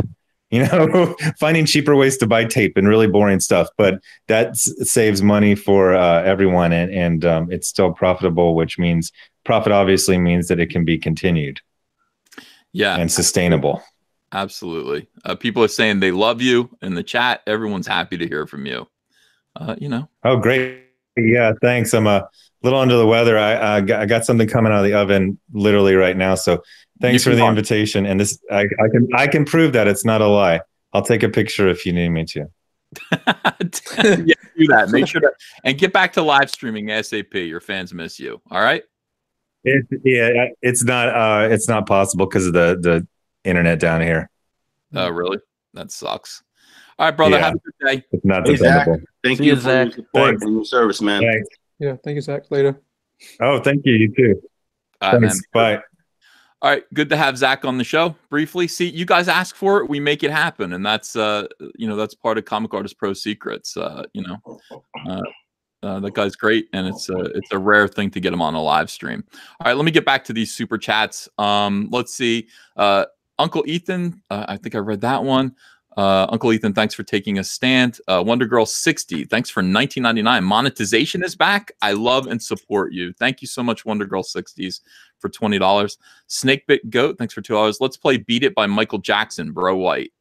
Finding cheaper ways to buy tape and really boring stuff, but that saves money for everyone, and it's still profitable, which means profit obviously means that it can be continued, and sustainable. Absolutely. People are saying they love you in the chat. Everyone's happy to hear from you. Oh, great. Yeah, thanks. I'm a little under the weather. I got something coming out of the oven literally right now, so thanks for the invitation. And this, I can prove that it's not a lie. I'll take a picture if you need me to. Yeah, do that. Make sure and get back to live streaming ASAP. Your fans miss you. All right. It's not possible because of the internet down here. Oh, really? That sucks. All right, brother. Yeah. Have a good day. It's not dependable. Thank you for your support and your service, man. Thanks. Yeah, thank you, Zach. Later. Oh, thank you. You too. All right, Thanks. man. Bye. All right, good to have Zach on the show. Briefly, see, you guys ask for it, we make it happen, and that's that's part of Comic Artist Pro secrets. That guy's great, and it's a rare thing to get him on a live stream. All right, let me get back to these super chats. Let's see, Uncle Ethan. I think I read that one. Uncle Ethan, thanks for taking a stand. Wonder Girl 60, thanks for $19.99. Monetization is back. I love and support you. Thank you so much, Wonder Girl 60s, for $20. Snakebit Goat, thanks for $2. Let's play Beat It by Michael Jackson, Bro White.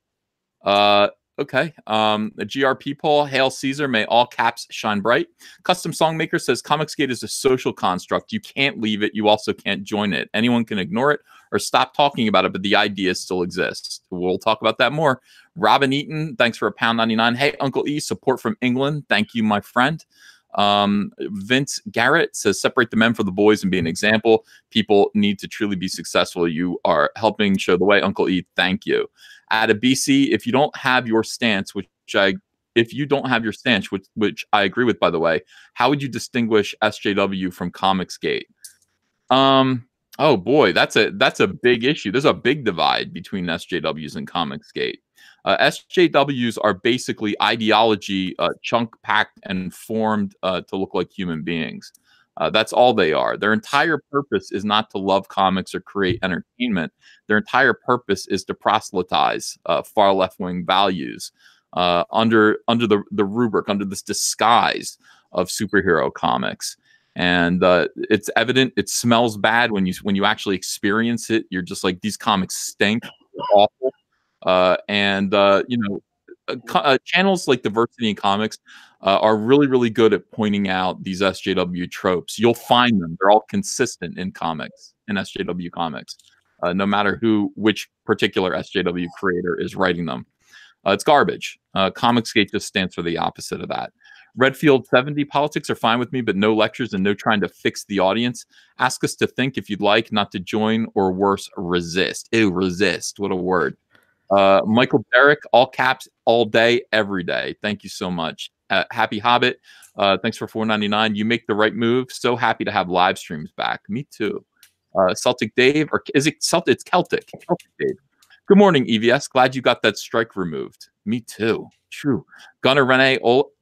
Okay. The GRP poll, Hail Caesar, may all caps shine bright. Custom Songmaker says COMICSGATE is a social construct. You can't leave it. You also can't join it. Anyone can ignore it or stop talking about it, but the idea still exists. We'll talk about that more. Robin Eaton, thanks for £1.99. Hey, Uncle E, support from England. Thank you, my friend. Vince Garrett says, separate the men for the boys and be an example. People need to truly be successful. You are helping show the way. Uncle E, thank you. At a BC, if you don't have your stance, which I agree with, by the way, how would you distinguish SJW from COMICSGATE? Oh boy, that's a big issue. There's a big divide between SJWs and COMICSGATE. SJWs are basically ideology chunk packed and formed to look like human beings. That's all they are. Their entire purpose is not to love comics or create entertainment. Their entire purpose is to proselytize far left-wing values under the rubric, under this disguise of superhero comics. And it's evident. It smells bad when you actually experience it. You're just like, these comics stink. They're awful. Channels like Diversity in Comics are really, really good at pointing out these SJW tropes. You'll find them. They're all consistent in comics, in SJW comics, no matter which particular SJW creator is writing them. It's garbage. COMICSGATE just stands for the opposite of that. Redfield 70, politics are fine with me, but no lectures and no trying to fix the audience. Ask us to think if you'd like, not to join, or worse, resist. Ew, resist. What a word. Michael Derrick, all caps, all day, every day. Thank you so much. Happy Hobbit, thanks for $4.99. You make the right move. So happy to have live streams back. Me too. Celtic Dave, or is it Celtic? It's Celtic. Celtic Dave. Good morning, EVS. Glad you got that strike removed. Me too. True. Gunnar Rene Owe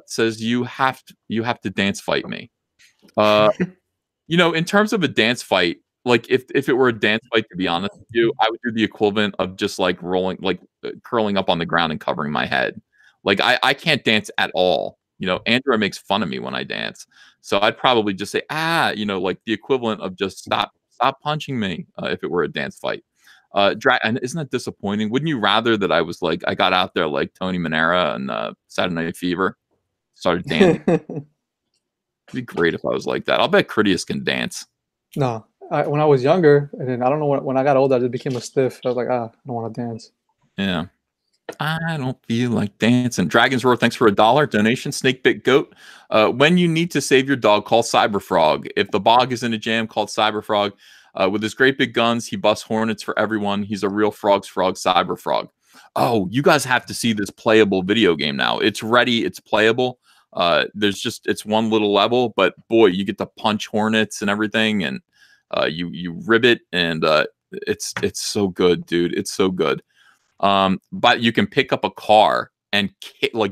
says you have to dance fight me. You know, in terms of a dance fight, like if it were a dance fight, to be honest with you, I would do the equivalent of just like rolling, like curling up on the ground and covering my head. Like I can't dance at all. You know, Andrea makes fun of me when I dance, so I'd probably just say you know, like the equivalent of just stop punching me if it were a dance fight. And isn't that disappointing? Wouldn't you rather that I was like I got out there like Tony Manera and Saturday Night Fever, started dancing? It'd be great if I was like that. I'll bet Critias can dance. No, when I was younger, and then I don't know when I got older, I just became a stiff. I was like, I don't want to dance. Yeah. I don't feel like dancing. Dragon's Roar, thanks for $1 donation. Snake Bit Goat. When you need to save your dog, call Cyberfrog. If the bog is in a jam, call Cyberfrog. With his great big guns, he busts hornets for everyone. He's a real frog's frog, Cyberfrog. Oh, you guys have to see this playable video game now. It's ready. It's playable. It's one little level, but boy, you get to punch hornets and everything, and you ribbit, and it's so good, dude. It's so good. But you can pick up a car and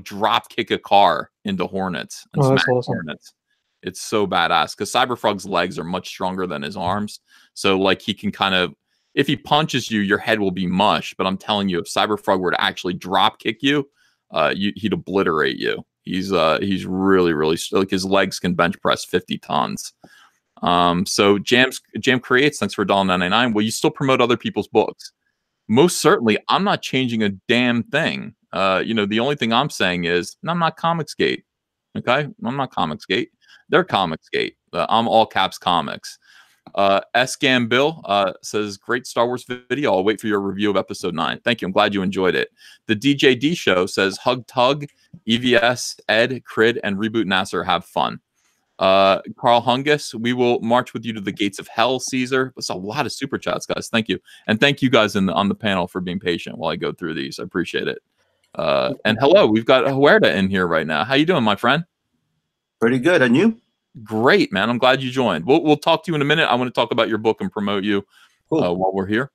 drop kick a car into hornets and smack awesome. hornets. It's so badass because Cyberfrog's legs are much stronger than his arms. So like he can kind of, if he punches you, your head will be mush. But I'm telling you, if Cyberfrog were to actually drop kick you, he'd obliterate you. He's really, really, like his legs can bench press 50 tons. So Jam Creates, thanks for $1.99. Will you still promote other people's books? Most certainly. I'm not changing a damn thing. You know, the only thing I'm saying is I'm not COMICSGATE. Okay, I'm not COMICSGATE. They're COMICSGATE. I'm all caps comics. S-Gam Bill says, great Star Wars video. I'll wait for your review of episode 9. Thank you. I'm glad you enjoyed it. The DJD show says, hug tug, EVS, Ed, Crid, and Reboot Nasser have fun. Carl Hungus, we will march with you to the gates of hell, Caesar. That's a lot of super chats, guys. Thank you. And thank you guys on the panel for being patient while I go through these. I appreciate it. And hello, we've got Huerta in here right now. How you doing, my friend? Pretty good. And you? Great, man. I'm glad you joined. We'll talk to you in a minute. I want to talk about your book and promote you while we're here.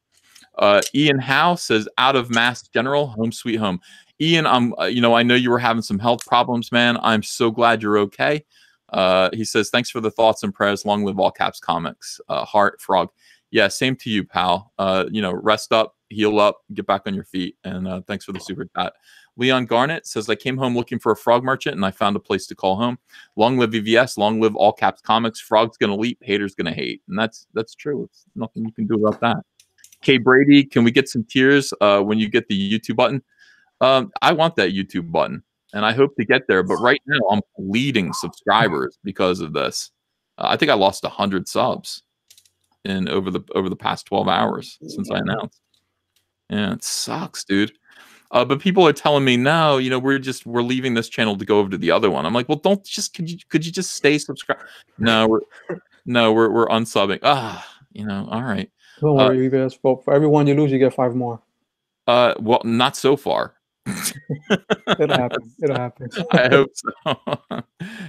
Ian Howe says, out of Mass General, home sweet home. Ian, I know you were having some health problems, man. I'm so glad you're okay. He says, thanks for the thoughts and prayers. Long live all caps comics. Heart Frog. Yeah, same to you, pal. Rest up, heal up, get back on your feet. And thanks for the super chat. Leon Garnett says, I came home looking for a frog merchant and I found a place to call home. Long live EVS, long live all caps comics. Frog's gonna leap, haters gonna hate. And that's true. It's nothing you can do about that. Kay Brady, can we get some tears when you get the YouTube button? I want that YouTube button. And I hope to get there, but right now I'm bleeding subscribers because of this. I think I lost 100 subs over the past 12 hours since I announced. Yeah, it sucks, dude. But people are telling me now, we're leaving this channel to go over to the other one. I'm like, well, don't just could you just stay subscribed? No, we're unsubbing. All right. Don't worry, you guys. For every one you lose, you get 5 more. Well, not so far. It'll happen. I hope so.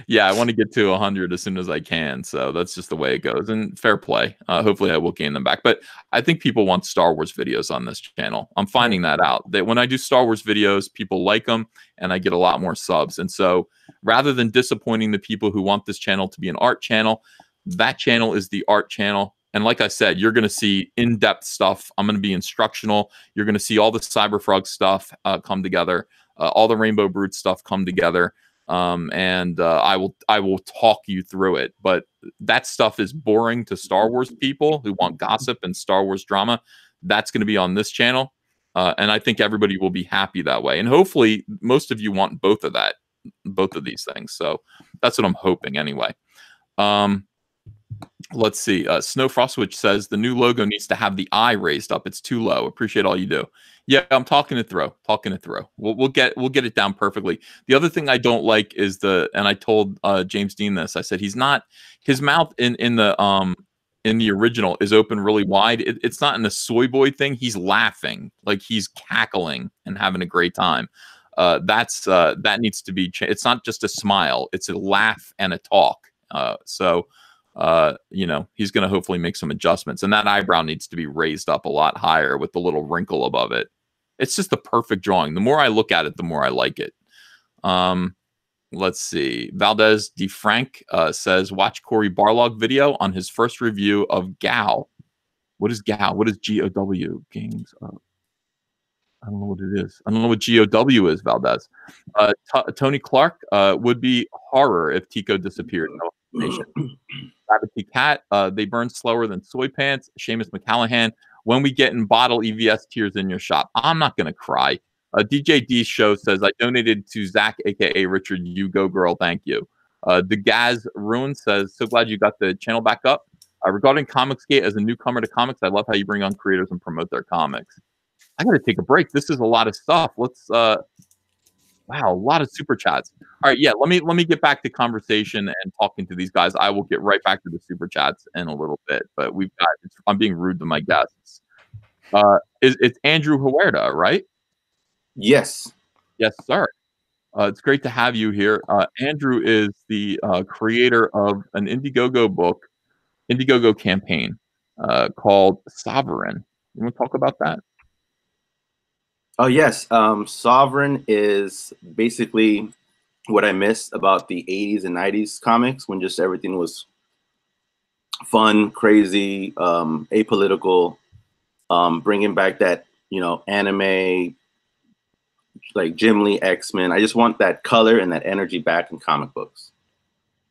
Yeah, I want to get to 100 as soon as I can. So that's just the way it goes. And fair play. Hopefully I will gain them back. But I think people want Star Wars videos on this channel. I'm finding that out. That when I do Star Wars videos, people like them and I get a lot more subs. And so rather than disappointing the people who want this channel to be an art channel, that channel is the art channel. And like I said, you're going to see in-depth stuff. I'm going to be instructional. You're going to see all the Cyberfrog stuff come together, all the Rainbow Brute stuff come together, and I will talk you through it. But that stuff is boring to Star Wars people who want gossip and Star Wars drama. That's going to be on this channel, and I think everybody will be happy that way. And hopefully, most of you want both of these things. So that's what I'm hoping anyway. Let's see. Snow Frostwitch says the new logo needs to have the eye raised up. It's too low. Appreciate all you do. Yeah, I'm talking it through. We'll get it down perfectly. The other thing I don't like is and I told James Dean this. I said his mouth in the original is open really wide. It's not in the soy boy thing. He's laughing, like he's cackling and having a great time. That needs to be changed. It's not just a smile. It's a laugh and a talk. He's going to hopefully make some adjustments, and that eyebrow needs to be raised up a lot higher with the little wrinkle above it. It's just the perfect drawing. The more I look at it, the more I like it. Let's see. Valdez DeFrank says, watch Corey Barlog video on his first review of GOW. What is GOW? What is GOW? Gangs of... I don't know what it is. I don't know what GOW is, Valdez. Tony Clark would be horror if Tico disappeared. No explanation. Gravity Cat, they burn slower than soy pants. Seamus McCallahan, when we get in bottle EVS tears in your shop. I'm not going to cry. DJ D Show says, I donated to Zach, a.k.a. Richard. You go, girl. Thank you. The Gaz Ruin says, so glad you got the channel back up. Regarding COMICSGATE, as a newcomer to comics, I love how you bring on creators and promote their comics. I got to take a break. This is a lot of stuff. Let's, wow, a lot of super chats. All right, yeah, let me get back to conversation and talking to these guys. I will get right back to the super chats in a little bit, but we've got, I'm being rude to my guests. It's Andrew Huerta, right? Yes. Yes, sir. It's great to have you here. Andrew is the creator of an Indiegogo campaign called Sovereign. You want to talk about that? Oh, yes. Sovereign is basically what I missed about the 80s and 90s comics, when just everything was fun, crazy, apolitical, bringing back that, anime, like Jim Lee, X-Men. I just want that color and that energy back in comic books.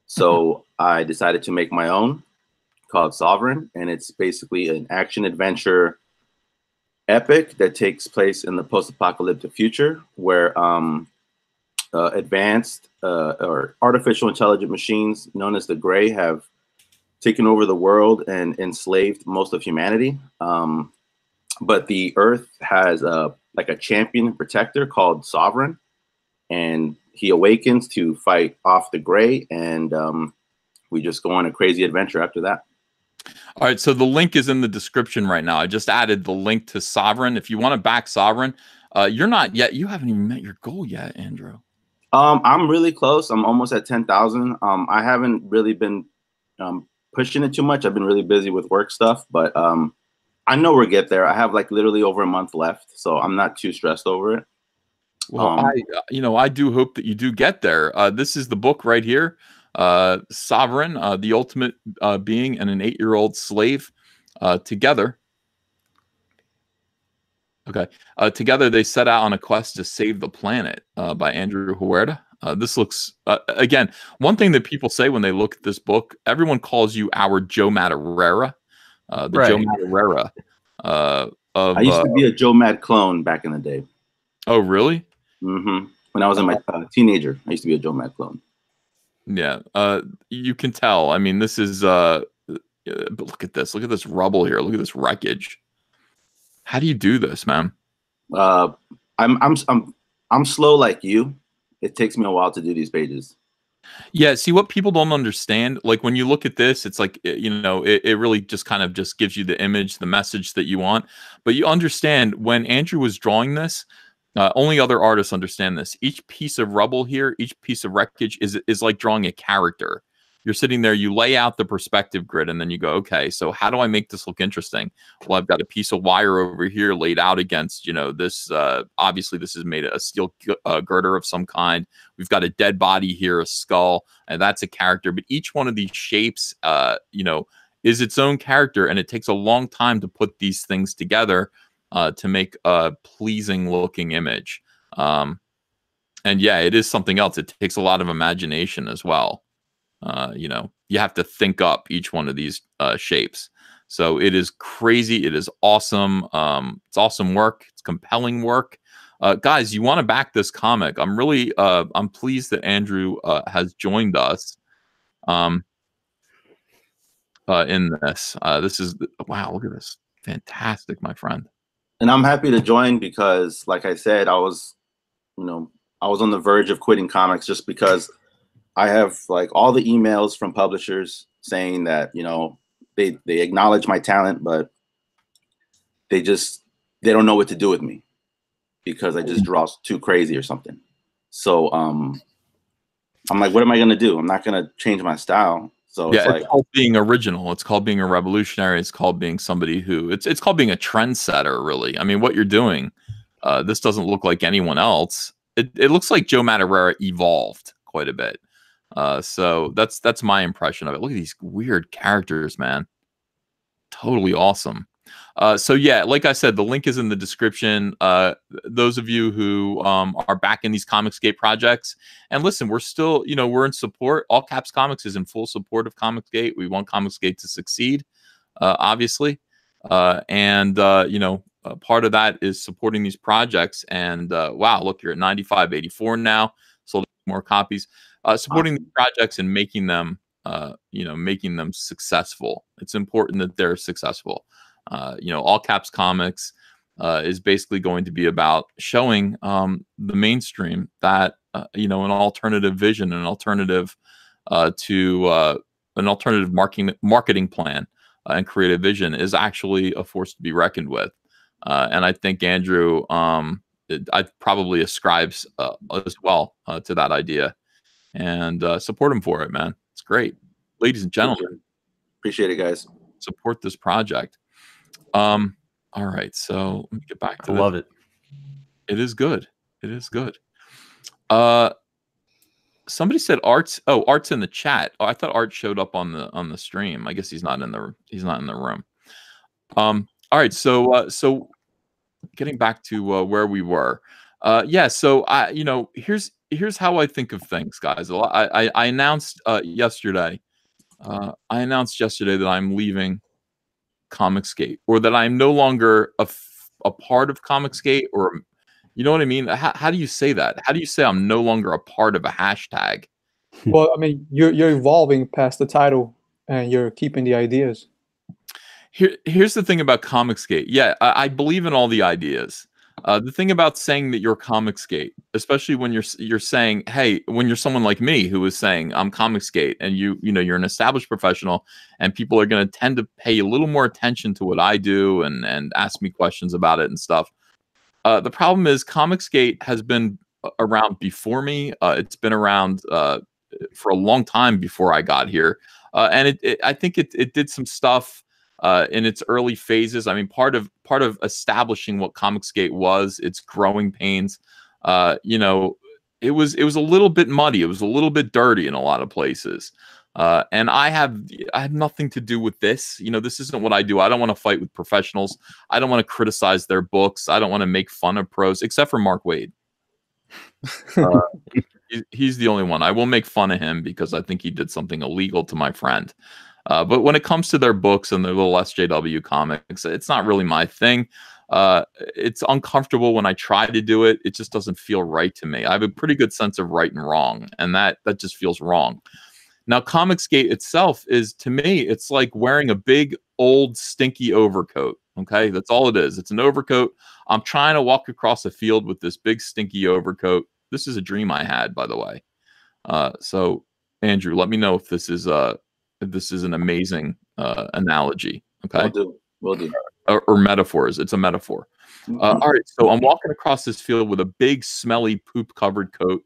So I decided to make my own called Sovereign, and it's basically an action adventure epic that takes place in the post-apocalyptic future, where advanced or artificial intelligent machines known as the Gray have taken over the world and enslaved most of humanity. But the Earth has like a champion and protector called Sovereign, and he awakens to fight off the Gray, and we just go on a crazy adventure after that. All right, so the link is in the description right now. I just added the link to Sovereign. If you want to back Sovereign, you're not yet. You haven't even met your goal yet, Andrew. I'm really close. I'm almost at 10,000. I haven't really been pushing it too much. I've been really busy with work stuff, but I know we'll get there. I have like literally over a month left, so I'm not too stressed over it. Well, I do hope that you do get there. This is the book right here. Sovereign, the ultimate being and an 8-year-old slave together. Okay. Together they set out on a quest to save the planet by Andrew Huerta. This looks, again, one thing that people say when they look at this book, everyone calls you our Joe Madureira. Right. Joe Madureira. I used to be a Joe Mad clone back in the day. Oh, really? Mm-hmm. When I was in my teenager, I used to be a Joe Mad clone. Yeah, you can tell. I mean, this is but look at this. Look at this rubble here. Look at this wreckage. How do you do this, man? I'm slow like you. It takes me a while to do these pages. Yeah, see what people don't understand, like when you look at this, it's like, it really just kind of just gives you the image, the message that you want. But you understand when Andrew was drawing this, only other artists understand this. Each piece of rubble here, each piece of wreckage is like drawing a character. You're sitting there, you lay out the perspective grid, and then you go, okay, so how do I make this look interesting? Well, I've got a piece of wire over here laid out against, this, obviously this is made a steel girder of some kind. We've got a dead body here, a skull, and that's a character. But each one of these shapes, is its own character, and it takes a long time to put these things together to make a pleasing looking image. And yeah, it is something else. It takes a lot of imagination as well. You have to think up each one of these shapes. So it is crazy. It is awesome. It's awesome work. It's compelling work. Guys, you want to back this comic. I'm really, I'm pleased that Andrew has joined us in this. This is, wow, look at this. Fantastic, my friend. And I'm happy to join because, like I said, I was on the verge of quitting comics just because I have like all the emails from publishers saying that, they acknowledge my talent, but they don't know what to do with me because I just draw too crazy or something. So I'm like, what am I going to do? I'm not going to change my style. So yeah, it's like, called being original. It's called being a revolutionary. It's called being somebody who it's called being a trendsetter, really. I mean, what you're doing, this doesn't look like anyone else. It looks like Joe Madureira evolved, quite a bit. So that's my impression of it. Look at these weird characters, man. Totally awesome. So yeah, like I said, the link is in the description. Those of you who are back in these COMICSGATE projects, and listen, we're still, we're in support. All Caps Comics is in full support of COMICSGATE. We want COMICSGATE to succeed, obviously, and part of that is supporting these projects. And wow, look, you're at 9584 now. Sold more copies. Supporting the projects and making them, making them successful. It's important that they're successful. All Caps Comics is basically going to be about showing the mainstream that an alternative vision, an alternative to an alternative marketing plan and creative vision is actually a force to be reckoned with. And I think Andrew, I probably ascribes as well to that idea, and support him for it, man. It's great, ladies and gentlemen. Appreciate it, guys. Support this project. All right, so let me get back to I love it. It is good. It is good. Somebody said Art's in the chat. Oh, I thought Art showed up on the stream. I guess he's not in the room. All right, so getting back to where we were. Yeah, so here's how I think of things, guys. I announced yesterday. I announced yesterday that I'm leaving COMICSGATE, or that I'm no longer a part of COMICSGATE, or you know what I mean? How do you say that? How do you say I'm no longer a part of a hashtag? Well, I mean, you're evolving past the title, and you're keeping the ideas. Here's the thing about COMICSGATE. Yeah, I believe in all the ideas. The thing about saying that you're COMICSGATE, especially when you're saying, hey, when you're someone like me who is saying I'm COMICSGATE, and you're an established professional, and people are going to tend to pay a little more attention to what I do and ask me questions about it and stuff. The problem is COMICSGATE has been around before me. It's been around for a long time before I got here, and I think it did some stuff in its early phases. I mean, part of establishing what COMICSGATE was, its growing pains. It was a little bit muddy. It was a little bit dirty in a lot of places. And I have nothing to do with this. This isn't what I do. I don't want to fight with professionals. I don't want to criticize their books. I don't want to make fun of pros, except for Mark Waid. He's the only one. I will make fun of him because I think he did something illegal to my friend. But when it comes to their books and their little SJW comics, it's not really my thing. It's uncomfortable when I try to do it. It just doesn't feel right to me. I have a pretty good sense of right and wrong, and that just feels wrong. Now, COMICSGATE itself is, to me, it's like wearing a big, old, stinky overcoat. Okay, that's all it is. It's an overcoat. I'm trying to walk across a field with this big, stinky overcoat. This is a dream I had, by the way. So, Andrew, let me know if this is an amazing analogy. Okay, will do. Or metaphors. It's a metaphor. All right, so I'm walking across this field with a big, smelly, poop-covered coat.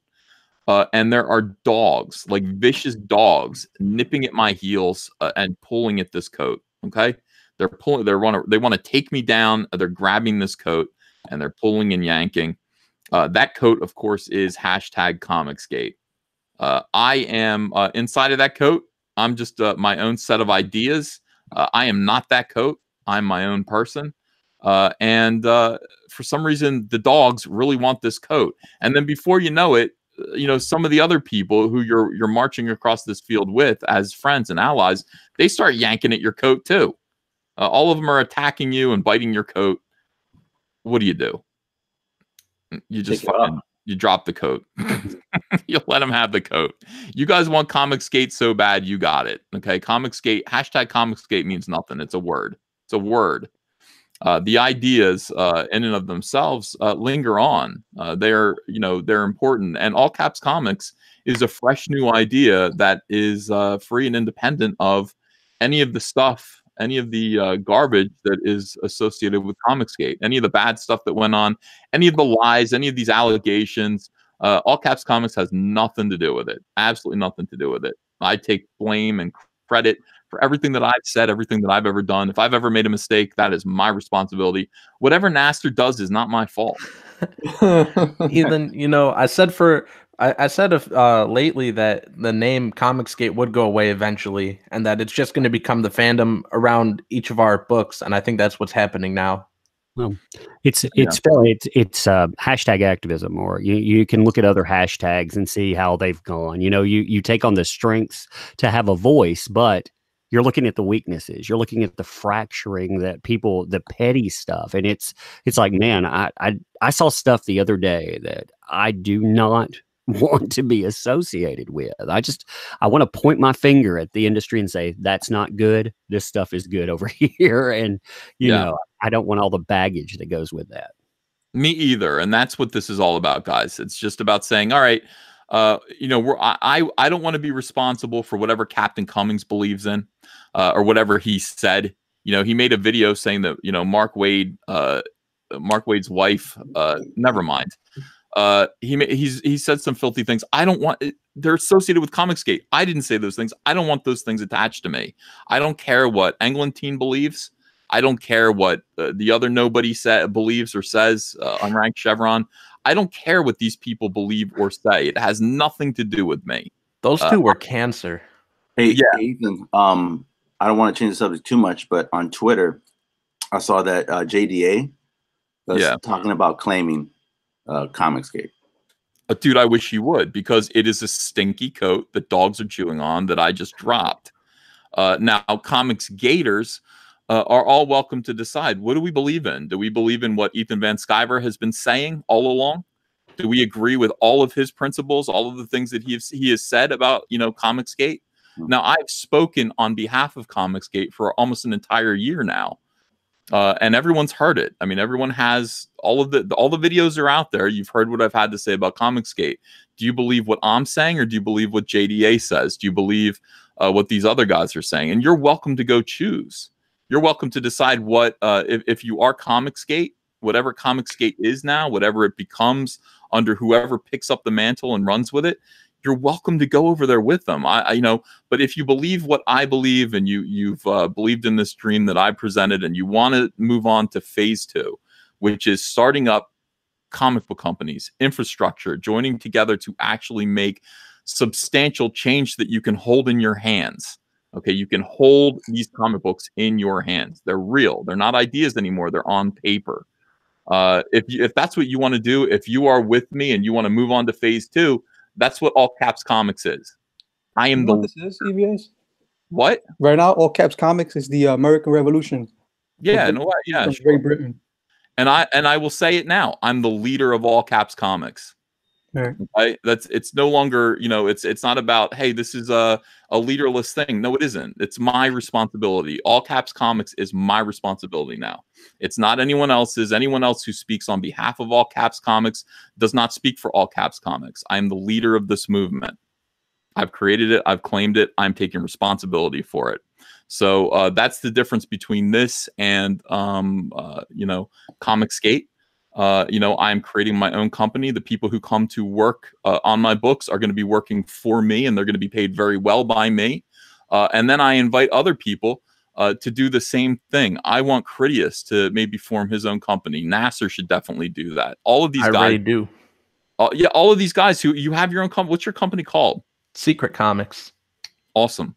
And there are dogs, like vicious dogs, nipping at my heels and pulling at this coat. Okay, they're pulling. They want to take me down. They're grabbing this coat and they're pulling and yanking. That coat, of course, is hashtag COMICSGATE. I am inside of that coat. I'm just my own set of ideas. I am not that coat. I'm my own person. And for some reason, the dogs really want this coat. And then before you know it, some of the other people who you're marching across this field with as friends and allies, they start yanking at your coat too. All of them are attacking you and biting your coat. What do? You just you drop the coat. You let them have the coat. You guys want COMICSGATE so bad, you got it. Okay, COMICSGATE, hashtag COMICSGATE means nothing. It's a word. It's a word. The ideas in and of themselves linger on. They're important, and All Caps Comics is a fresh new idea that is free and independent of any of the stuff, any of the garbage that is associated with COMICSGATE, any of the bad stuff that went on, any of the lies, any of these allegations. All Caps Comics has nothing to do with it. Absolutely nothing to do with it. I take blame and credit for everything that I've said, everything that I've ever done. If I've ever made a mistake, that is my responsibility. Whatever Naster does is not my fault. Ethan, I said for I said if lately that the name COMICSGATE would go away eventually, and that it's just going to become the fandom around each of our books, and I think that's what's happening now. Well, it's hashtag activism, or you can look at other hashtags and see how they've gone. You take on the strengths to have a voice, but you're looking at the weaknesses. You're looking at the fracturing that the petty stuff, and it's like, man, I saw stuff the other day that I do not want to be associated with. I want to point my finger at the industry and say, that's not good. This stuff is good over here. And, you know, I don't want all the baggage that goes with that. Me either. And that's what this is all about, guys. It's just about saying, all right, you know, I don't want to be responsible for whatever Captain Cummings believes in, or whatever he said. You know, he made a video saying that, you know, Mark Wade's wife, never mind. He said some filthy things. I don't want they're associated with COMICSGATE. I didn't say those things. I don't want those things attached to me. I don't care what Englentine believes. I don't care what the other nobody believes or says, Unranked Chevron. I don't care what these people believe or say. It has nothing to do with me. Those two were cancer. Hey, Ethan, I don't want to change the subject too much, but on Twitter, I saw that JDA was talking about claiming COMICSGATE. Dude, I wish you would, because it is a stinky coat that dogs are chewing on that I just dropped. Now, COMICSGATers are all welcome to decide, what do we believe in? Do we believe in what Ethan Van Sciver has been saying all along? Do we agree with all of his principles, all of the things that he has said about, you know, COMICSGATE? Now, I've spoken on behalf of COMICSGATE for almost an entire year now. And everyone's heard it. I mean, everyone has all the videos are out there. You've heard what I've had to say about COMICSGATE. Do you believe what I'm saying, or do you believe what JDA says? Do you believe what these other guys are saying? And you're welcome to go choose. You're welcome to decide what, if you are COMICSGATE, whatever COMICSGATE is now, whatever it becomes under whoever picks up the mantle and runs with it, you're welcome to go over there with them. You know, but if you believe what I believe, and you've believed in this dream that I presented, and you want to move on to phase 2, which is starting up comic book companies, infrastructure, joining together to actually make substantial change that you can hold in your hands. Okay, you can hold these comic books in your hands. They're real. They're not ideas anymore. They're on paper. If that's what you want to do, if you are with me and you want to move on to phase 2, that's what All Caps Comics is. I am what this is, EVS? What? Right now, All Caps Comics is the American Revolution. Yeah, no, yeah, from Great Britain. And I will say it now. I'm the leader of All Caps Comics. Right? It's no longer, you know, it's not about, hey, this is a leaderless thing. No, it isn't. It's my responsibility. All Caps Comics is my responsibility now. It's not anyone else's. Anyone else who speaks on behalf of All Caps Comics does not speak for All Caps Comics. I am the leader of this movement. I've created it. I've claimed it. I'm taking responsibility for it. So that's the difference between this and, you know, COMICSGATE. You know, I'm creating my own company. The people who come to work on my books are going to be working for me, and they're going to be paid very well by me. And then I invite other people to do the same thing. I want Critias to maybe form his own company. Nasser should definitely do that. All of these guys already do. Yeah, all of these guys who you have your own company. What's your company called? Secret Comics. Awesome.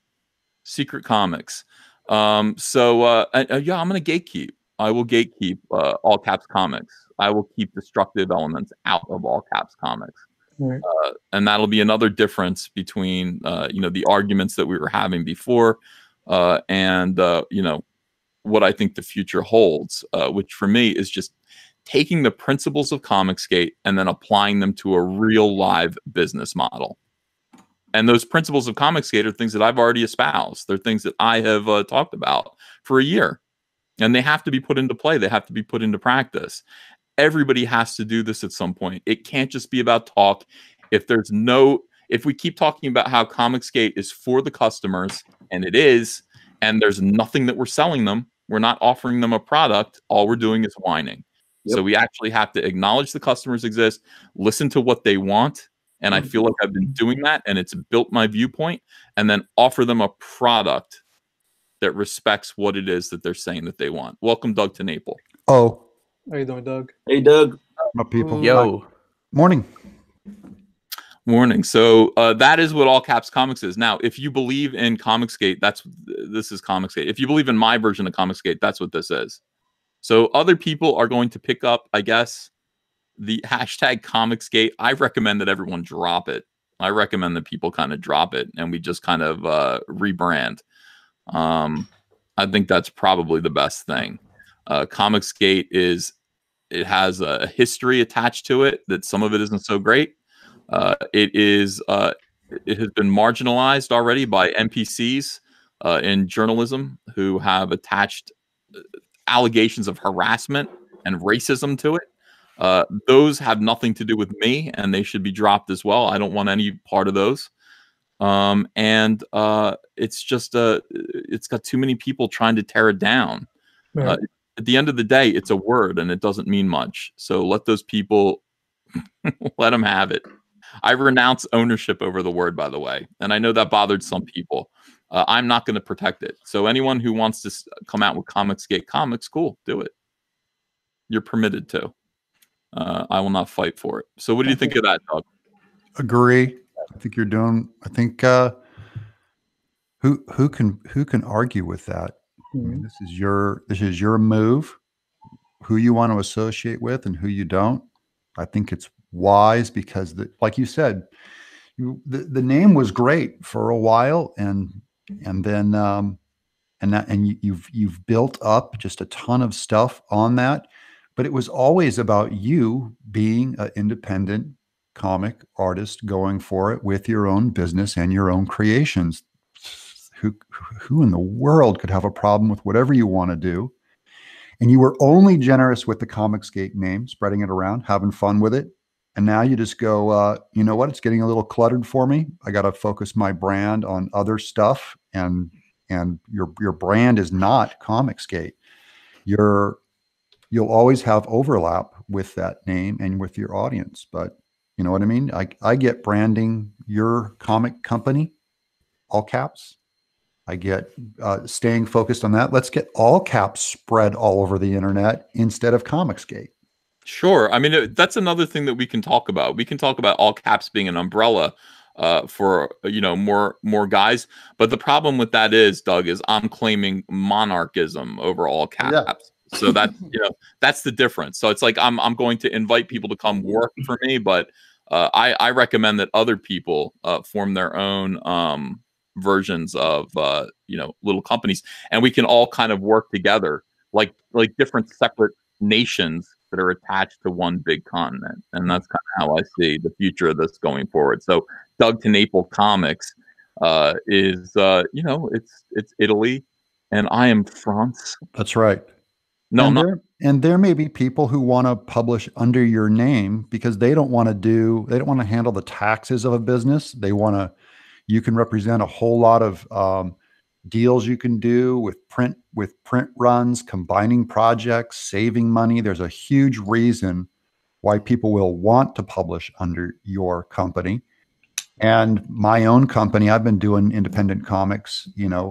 Secret Comics. Yeah, I'm going to gatekeep. I will gatekeep All Caps Comics. I will keep destructive elements out of All Caps Comics. Right. And that'll be another difference between, you know, the arguments that we were having before and, you know, what I think the future holds, which for me is just taking the principles of COMICSGATE and then applying them to a real live business model. And those principles of COMICSGATE are things that I've already espoused. They're things that I have talked about for a year. And they have to be put into play. They have to be put into practice. Everybody has to do this at some point. It can't just be about talk. If we keep talking about how COMICSGATE is for the customers, and it is, and there's nothing that we're selling them, we're not offering them a product, all we're doing is whining. Yep. So we actually have to acknowledge the customers exist, listen to what they want, and I feel like I've been doing that, and it's built my viewpoint, and then offer them a product that respects what it is that they're saying that they want. Welcome, Doug, to Naples. Oh. How you doing, Doug? Hey, Doug. My people. Yo. Morning. Morning. So that is what All Caps Comics is. Now, if you believe in COMICSGATE, this is COMICSGATE. If you believe in my version of COMICSGATE, that's what this is. So other people are going to pick up, I guess, the hashtag COMICSGATE. I recommend that everyone drop it. I recommend that people kind of drop it and we just kind of rebrand. I think that's probably the best thing. COMICSGATE it has a history attached to it that some of it isn't so great. It has been marginalized already by NPCs in journalism who have attached allegations of harassment and racism to it. Those have nothing to do with me, and they should be dropped as well. I don't want any part of those. It's just it's got too many people trying to tear it down. Right. At the end of the day, it's a word, and it doesn't mean much. So let those people let them have it. I renounce ownership over the word, by the way, and I know that bothered some people. I'm not going to protect it. So anyone who wants to come out with COMICSGATE comics, cool, do it. You're permitted to. I will not fight for it. So what do you think of that, Doug? Agree. I think you're doing. I think who can argue with that? I mean, this is your move. Who you want to associate with and who you don't. I think it's wise because, like you said, the name was great for a while, and then you've built up just a ton of stuff on that. But it was always about you being an independent comic artist going for it with your own business and your own creations. Who in the world could have a problem with whatever you want to do? And you were only generous with the COMICSGATE name, spreading it around, having fun with it. And now you just go, you know what? It's getting a little cluttered for me. I got to focus my brand on other stuff. And your brand is not COMICSGATE. You'll always have overlap with that name and with your audience. But you know what I mean? I get branding your comic company, all caps. I get staying focused on that. Let's get all caps spread all over the internet instead of COMICSGATE. Sure. I mean, that's another thing that we can talk about. We can talk about all caps being an umbrella for, more guys. But the problem with that is, Doug, is I'm claiming monarchism over all caps. Yeah. So that, that's the difference. So it's like I'm going to invite people to come work for me, but I recommend that other people form their own versions of little companies, and we can all kind of work together like different separate nations that are attached to one big continent. And that's kind of how I see the future of this going forward. So Doug to Naples Comics is it's Italy and I am France. That's right. No, and there may be people who want to publish under your name because they don't want to handle the taxes of a business. You can represent a whole lot of deals you can do with print runs, combining projects, saving money. There's a huge reason why people will want to publish under your company. And my own company, I've been doing independent comics, in a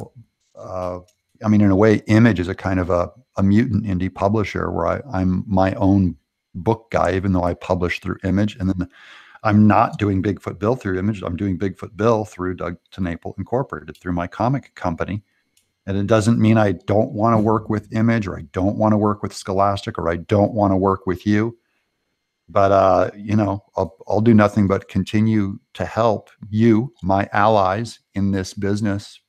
way, Image is a kind of a mutant indie publisher where I'm my own book guy, even though I publish through Image. And then I'm not doing Bigfoot Bill through Image. I'm doing Bigfoot Bill through Doug to Naples Incorporated, through my comic company. And it doesn't mean I don't want to work with Image, or I don't want to work with Scholastic, or I don't want to work with you. But, I'll do nothing but continue to help you, my allies in this business,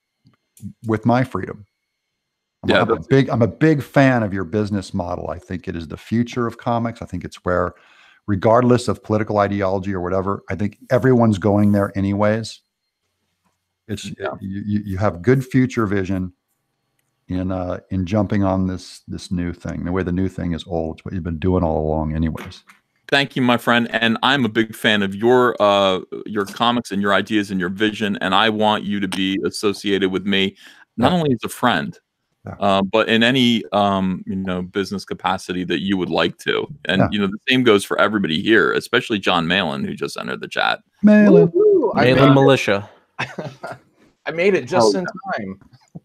with my freedom. I'm a big fan of your business model. I think it is the future of comics. I think it's where, regardless of political ideology or whatever, I think everyone's going there anyways. You have good future vision in jumping on this new thing. The way the new thing is old, it's what you've been doing all along anyways. Thank you, my friend. And I'm a big fan of your comics and your ideas and your vision. And I want you to be associated with me, not only as a friend, but in any business capacity that you would like to. And the same goes for everybody here, especially John Malin, who just entered the chat. Malin Militia. I made it just in time.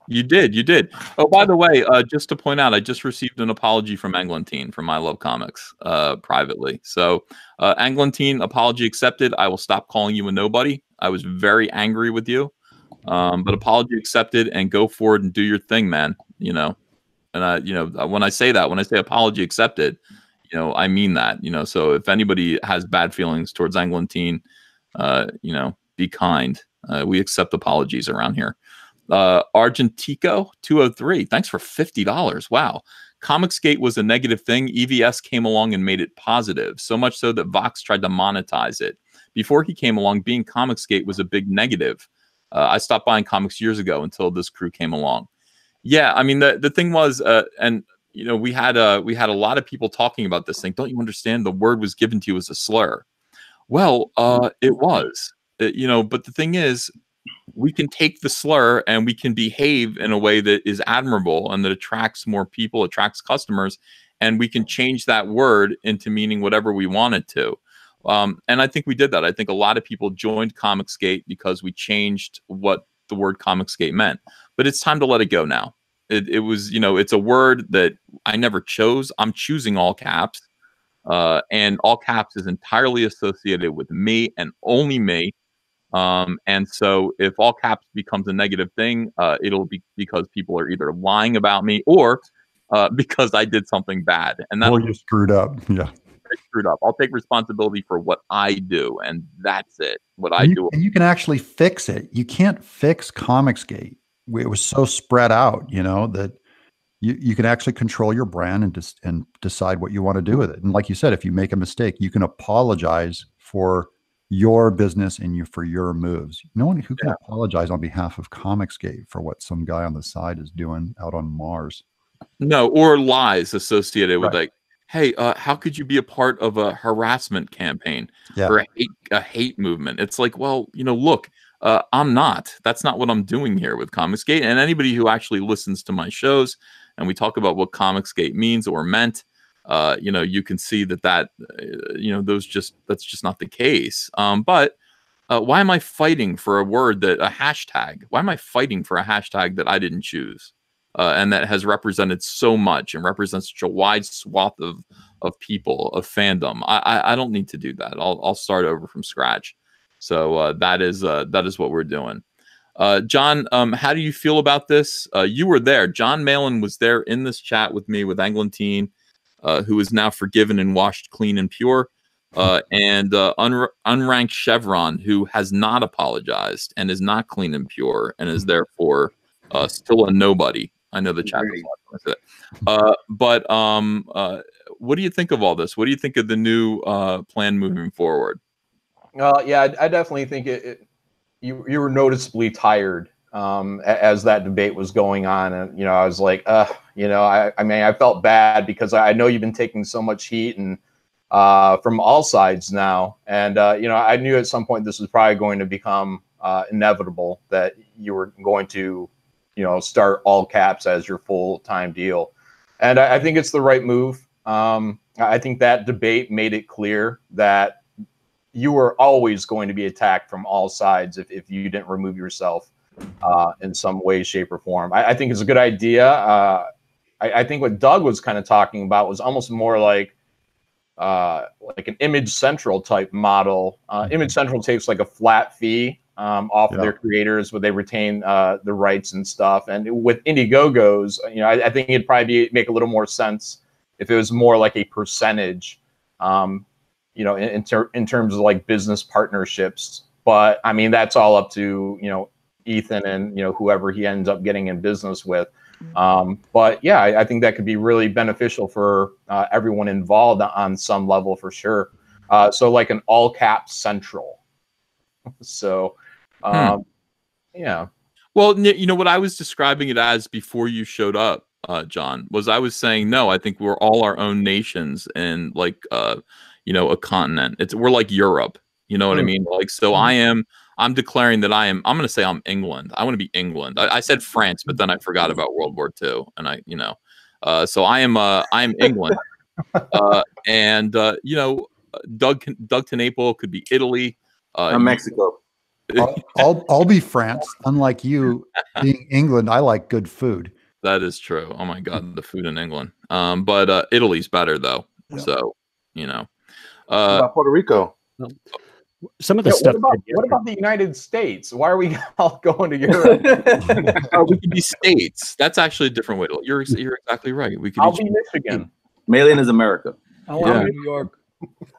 You did. Oh, by the way, just to point out, I just received an apology from Eglantine from I Love Comics privately. So, Eglantine, apology accepted. I will stop calling you a nobody. I was very angry with you, but apology accepted, and go forward and do your thing, man. And when I say that, when I say apology accepted, I mean that. So if anybody has bad feelings towards Eglantine, be kind. We accept apologies around here. Argentico 203, thanks for $50. Wow. COMICSGATE was a negative thing. EVS came along and made it positive, so much so that Vox tried to monetize it. Before he came along, being COMICSGATE was a big negative. I stopped buying comics years ago until this crew came along. Yeah, I mean, the thing was, we had a lot of people talking about this thing. Don't you understand? The word was given to you as a slur. Well, it was, but the thing is, we can take the slur and we can behave in a way that is admirable and that attracts more people, attracts customers, and we can change that word into meaning whatever we want it to. And I think we did that. I think a lot of people joined COMICSGATE because we changed what the word COMICSGATE meant. But it's time to let it go now. It was, it's a word that I never chose. I'm choosing all caps. And all caps is entirely associated with me and only me. And so if all caps becomes a negative thing, it'll be because people are either lying about me or because I did something bad. And or you screwed up. Yeah. I screwed up. I'll take responsibility for what I do, and that's it. What I do. And you can actually fix it. You can't fix COMICSGATE. It was so spread out, that you can actually control your brand and decide what you want to do with it. And like you said, if you make a mistake, you can apologize for your business and for your moves. No one who can apologize on behalf of COMICSGATE for what some guy on the side is doing out on Mars. No, or lies associated with like, hey, how could you be a part of a harassment campaign or a hate movement? It's like, well, look, I'm not. That's not what I'm doing here with COMICSGATE. And anybody who actually listens to my shows and we talk about what COMICSGATE means or meant, you can see that that's just not the case. But why am I fighting for a hashtag? Why am I fighting for a hashtag that I didn't choose? And that has represented so much and represents such a wide swath of people, of fandom. I don't need to do that. I'll start over from scratch. So that is what we're doing. John, how do you feel about this? You were there. John Malin was there in this chat with me with Eglantine, who is now forgiven and washed clean and pure, and unranked Chevron, who has not apologized and is not clean and pure and is therefore still a nobody. I know the chat doesn't like that. But what do you think of all this? What do you think of the new plan moving forward? Yeah, I definitely think you were noticeably tired as that debate was going on, and I was like, I mean, I felt bad because I know you've been taking so much heat and from all sides now, and I knew at some point this was probably going to become inevitable, that you were going to start all caps as your full-time deal. And I think it's the right move. I think that debate made it clear that you were always going to be attacked from all sides if you didn't remove yourself in some way, shape, or form. I think it's a good idea. I think what Doug was kind of talking about was almost more like an Image Central type model. Image Central takes like a flat fee off of their creators, where they retain the rights and stuff. And with Indiegogos, I think it'd probably make a little more sense if it was more like a percentage, in terms of like business partnerships. But I mean, that's all up to Ethan and whoever he ends up getting in business with. But yeah, I think that could be really beneficial for everyone involved on some level, for sure. So like an all caps Central. So, yeah. Well, what I was describing it as before you showed up, John, was I was saying, no, I think we're all our own nations and like, a continent. We're like Europe. You know what I mean? Like, so I'm declaring that I'm going to say I'm England. I want to be England. I said France, but then I forgot about World War II. And so I am England. And Doug Tenaple could be Italy. Mexico. I'll be France. Unlike you being England, I like good food. That is true. Oh my God, the food in England. But Italy's better though. Yeah. So, you know. What about Puerto Rico? Some of the stuff. What about the United States? Why are we all going to Europe? We could be states. That's actually a different way to look. You're exactly right. We could I'll be Michigan. Maryland is America. I want to be New York.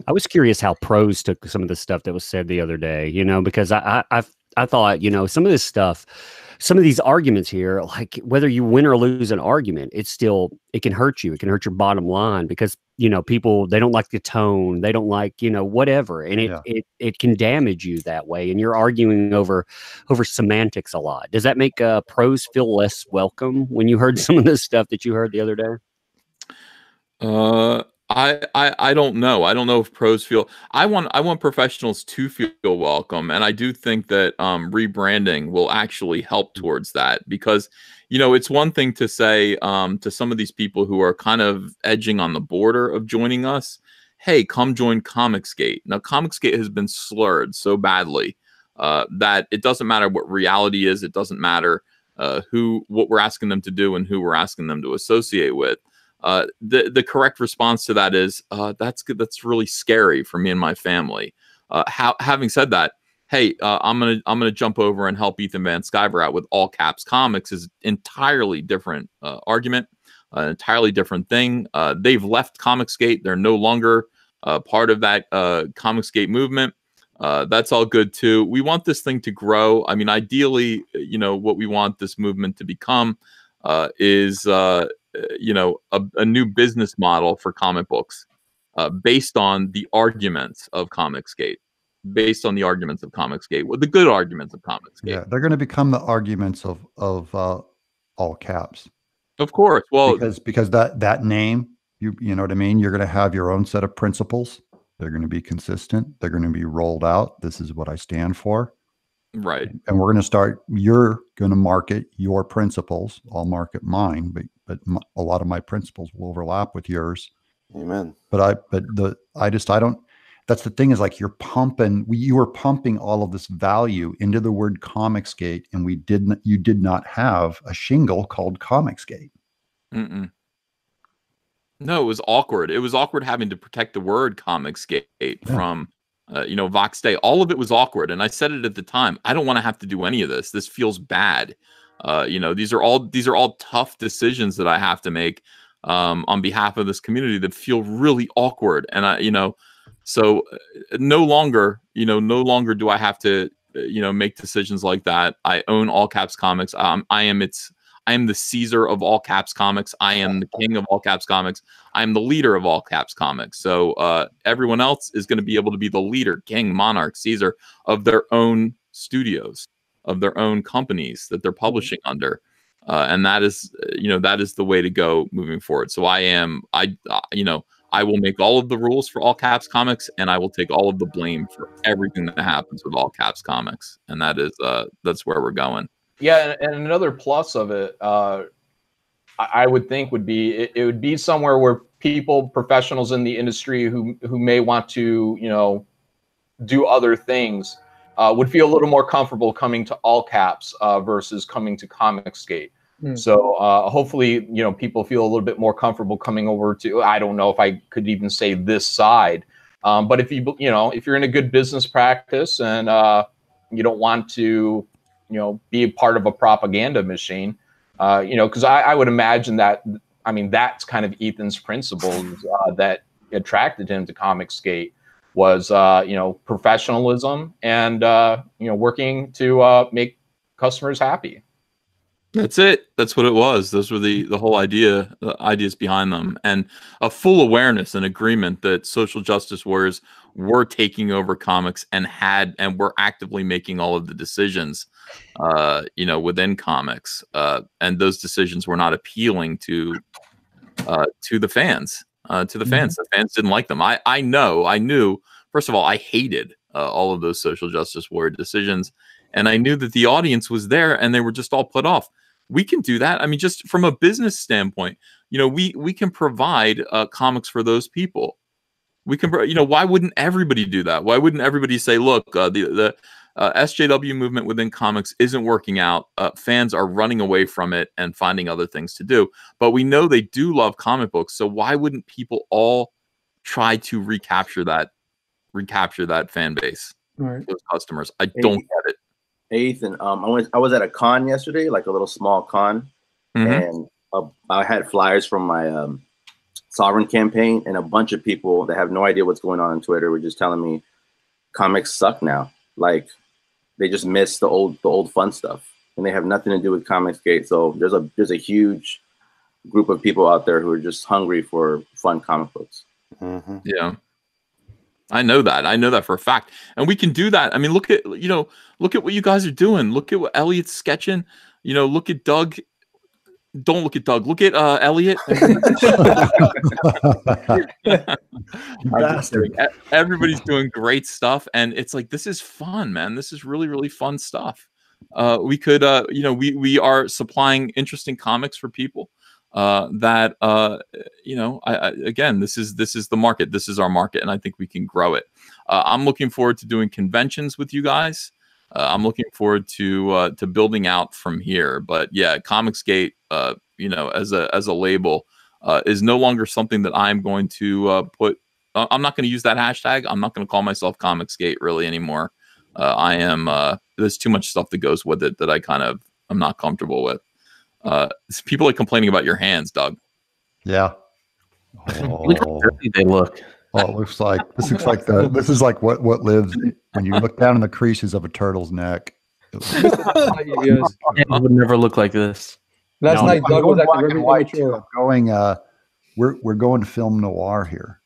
I was curious how pros took some of the stuff that was said the other day, you know, because I thought, you know, some of this stuff, some of these arguments here, like whether you win or lose an argument, it can hurt you. It can hurt your bottom line because, you know, people, they don't like the tone. They don't like, you know, whatever. And it can damage you that way. And you're arguing over semantics a lot. Does that make pros feel less welcome when you heard some of this stuff that you heard the other day? I don't know. I don't know if pros feel. I want professionals to feel welcome, and I do think that rebranding will actually help towards that because, you know, it's one thing to say to some of these people who are kind of edging on the border of joining us, hey, come join COMICSGATE. Now, COMICSGATE has been slurred so badly that it doesn't matter what reality is. It doesn't matter what we're asking them to do and who we're asking them to associate with. The correct response to that is that's good. That's really scary for me and my family. Having said that, hey, I'm gonna jump over and help Ethan Van Sciver out with All Caps Comics is entirely different argument, an entirely different thing. They've left COMICSGATE. They're no longer part of that COMICSGATE movement. That's all good too. We want this thing to grow. I mean, ideally, you know, what we want this movement to become is you know, a new business model for comic books based on the arguments of COMICSGATE, based on the arguments of COMICSGATE, with the good arguments of COMICSGATE. Yeah, they're going to become the arguments of all caps. Of course. Well, because that name, you know what I mean? You're going to have your own set of principles. They're going to be consistent. They're going to be rolled out. This is what I stand for. Right. And we're going to start, you're going to market your principles. I'll market mine, but a lot of my principles will overlap with yours. Amen. But I don't, that's the thing is like you were pumping all of this value into the word COMICSGATE and you did not have a shingle called COMICSGATE. Mm-mm. No, it was awkward. It was awkward having to protect the word COMICSGATE from, you know, Vox Day. All of it was awkward. And I said it at the time, I don't want to have to do any of this. This feels bad. You know, these are all tough decisions that I have to make on behalf of this community that feel really awkward. And you know, so no longer do I have to, you know, make decisions like that. I own All Caps Comics. I am the Caesar of All Caps Comics. I am the king of All Caps Comics. I am the leader of All Caps Comics. So everyone else is going to be able to be the leader, king, monarch, Caesar of their own studios, of their own companies that they're publishing under. And that is, you know, that is the way to go moving forward. So I will make all of the rules for All Caps Comics, and I will take all of the blame for everything that happens with All Caps Comics. And that is, that's where we're going. Yeah, and another plus of it, I would think would be it would be somewhere where people, professionals in the industry who may want to, you know, do other things, would feel a little more comfortable coming to All Caps versus coming to COMICSGATE. So hopefully, you know, people feel a little bit more comfortable coming over to, I don't know if I could even say this side, but if you're in a good business practice and you don't want to, you know, be a part of a propaganda machine, you know, because I would imagine that, I mean, that's kind of Ethan's principles that attracted him to COMICSGATE was, you know, professionalism and, you know, working to make customers happy. That's it. That's what it was. Those were the whole ideas behind them, and a full awareness and agreement that social justice warriors were taking over comics and were actively making all of the decisions, you know, within comics, and those decisions were not appealing to the fans. The fans didn't like them. I knew. First of all, I hated all of those social justice warrior decisions, and I knew that the audience was there, and they were just all put off. We can do that. I mean, just from a business standpoint, you know, we can provide comics for those people. We can, you know, why wouldn't everybody do that? Why wouldn't everybody say, look, SJW movement within comics isn't working out. Fans are running away from it and finding other things to do. But we know they do love comic books, so why wouldn't people all try to recapture that fan base, Right. those customers? I don't get it. Hey, Ethan, I was at a con yesterday, like a little small con, and I had flyers from my Sovereign campaign, and a bunch of people that have no idea what's going on Twitter were just telling me comics suck now. Like they just miss the old fun stuff, and they have nothing to do with COMICSGATE. So there's a huge group of people out there who are just hungry for fun comic books. Yeah. I know that for a fact. And we can do that. I mean, look at what you guys are doing. Look at what Elliot's sketching. Look at Doug. Don't look at Doug. Look at Elliot. Everybody's doing great stuff, and it's like, this is fun, man. This is really, really fun stuff. We could, we are supplying interesting comics for people. That again, this is the market. This is our market, and I think we can grow it. I'm looking forward to doing conventions with you guys. I'm looking forward to building out from here. But yeah, COMICSGATE, as a label, is no longer something that I'm going to put. I'm not going to use that hashtag. I'm not going to call myself COMICSGATE really anymore. There's too much stuff that goes with it that I'm not comfortable with. People are complaining about your hands, Doug. Yeah. Look how dirty they look. Oh, it looks like this is like what lives when you look down in the creases of a turtle's neck. It would never look like this. Last night, Doug was black actually and very white. immature. We're going to film noir here.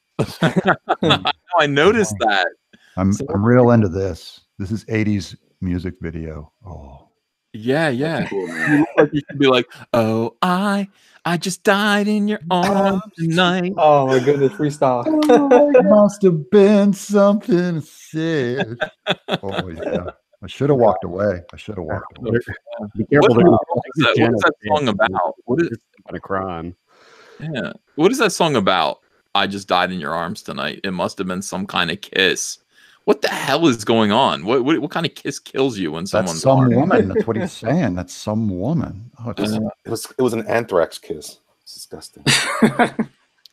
I noticed that. I'm real into this. This is 80s music video. Oh. Yeah. Cool, you look like you should be like, oh, I just died in your arms tonight. Oh my goodness, freestyle. It must have been something said. Oh yeah. I should have walked away. Be careful. What is that song about? What is a crime? Yeah. What is that song about? I just died in your arms tonight. It must have been some kind of kiss. What the hell is going on? What kind of kiss kills you when someone's some woman? That's what he's saying. That's some woman. Oh, it was an anthrax kiss. It's disgusting.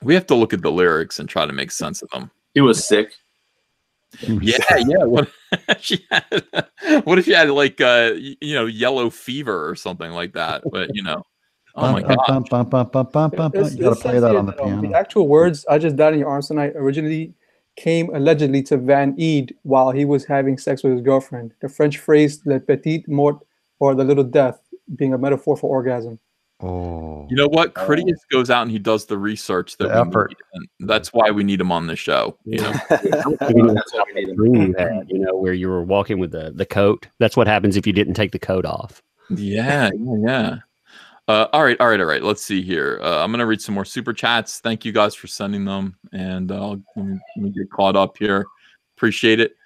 We have to look at the lyrics and try to make sense of them. He was sick. Yeah. What if you had like yellow fever or something like that? But oh my god, you gotta play that on the piano. The actual words "I just died in your arms tonight" originally came allegedly to Van Eed while he was having sex with his girlfriend. The French phrase "le petit mort" or "the little death" being a metaphor for orgasm. Oh, you know what? Critias goes out and he does the research that we need, and that's why we need him on the show. That's why we need him. Where you were walking with the coat. That's what happens if you didn't take the coat off. Yeah. All right. Let's see here. I'm going to read some more super chats. Thank you guys for sending them. And let me get caught up here. Appreciate it.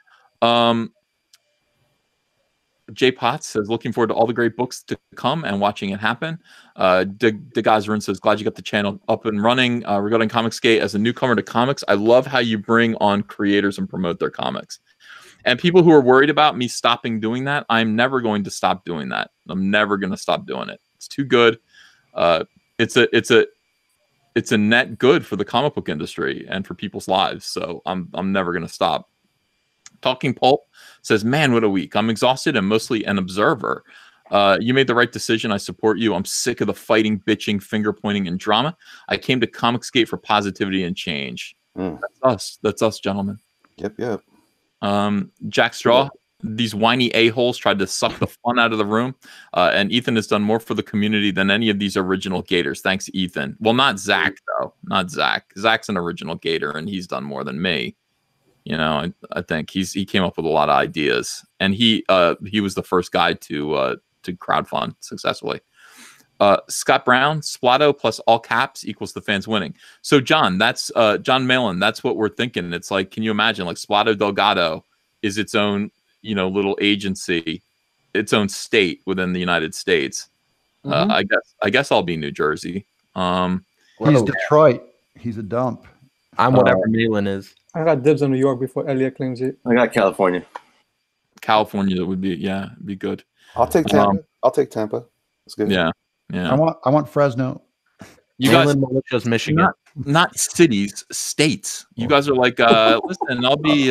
Jay Potts says, looking forward to all the great books to come and watching it happen. DeGazrin says, glad you got the channel up and running. Regarding COMICSGATE, as a newcomer to comics, I love how you bring on creators and promote their comics. And people who are worried about me stopping doing that, I'm never going to stop doing that. I'm never going to stop doing it. It's too good. It's a net good for the comic book industry and for people's lives. So I'm never going to stop. Talking Pulp says, man, what a week. I'm exhausted and mostly an observer. You made the right decision. I support you. I'm sick of the fighting, bitching, finger pointing, and drama. I came to COMICSGATE for positivity and change. That's us, gentlemen. Yep. Jack Straw, these whiny a-holes tried to suck the fun out of the room. And Ethan has done more for the community than any of these original Gators. Thanks, Ethan. Well, not Zach, though. Not Zach. Zach's an original Gator, and he's done more than me. I think he came up with a lot of ideas, and he was the first guy to crowdfund successfully. Scott Brown, Splato plus all caps equals the fans winning. So John, that's John Malin. That's what we're thinking. It's like, can you imagine, like, Splato Delgado is its own, little agency, its own state within the United States. I guess I'll be New Jersey. He's Detroit. He's a dump. I'm whatever Malin is. I got dibs on New York before Elliot claims it. I got California. California would be, yeah, it'd be good. I'll take Tampa. I'll take Tampa. That's good. Yeah, I yeah. want Fresno. You guys, Maryland Militia's Michigan. not cities, states. You guys are like, listen, I'll be.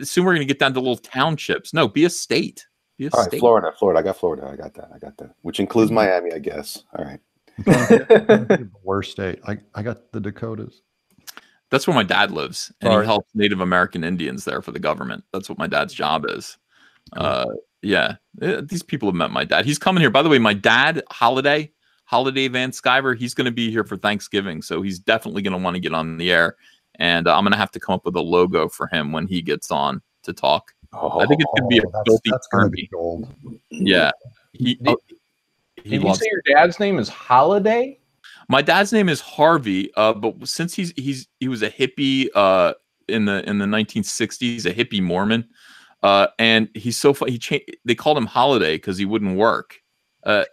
Soon we're gonna get down to little townships. No, be a state. Be a All right, state. Florida. I got Florida. I got that. Which includes Miami, I guess. All right. The worst state. I got the Dakotas. That's where my dad lives, and Sorry. he helps Native American Indians there for the government. That's what my dad's job is. Yeah, these people have met my dad. He's coming here. By the way, my dad, Holiday Van Sciver, he's going to be here for Thanksgiving, so he's definitely going to want to get on the air. And I'm going to have to come up with a logo for him when he gets on to talk. I think it's going to be a filthy that's going to Furby. be gold. Yeah. Did you say your dad's name is Holiday? My dad's name is Harvey, but since he was a hippie in the 1960s, a hippie Mormon, and he's so funny. They called him Holiday because he wouldn't work. So,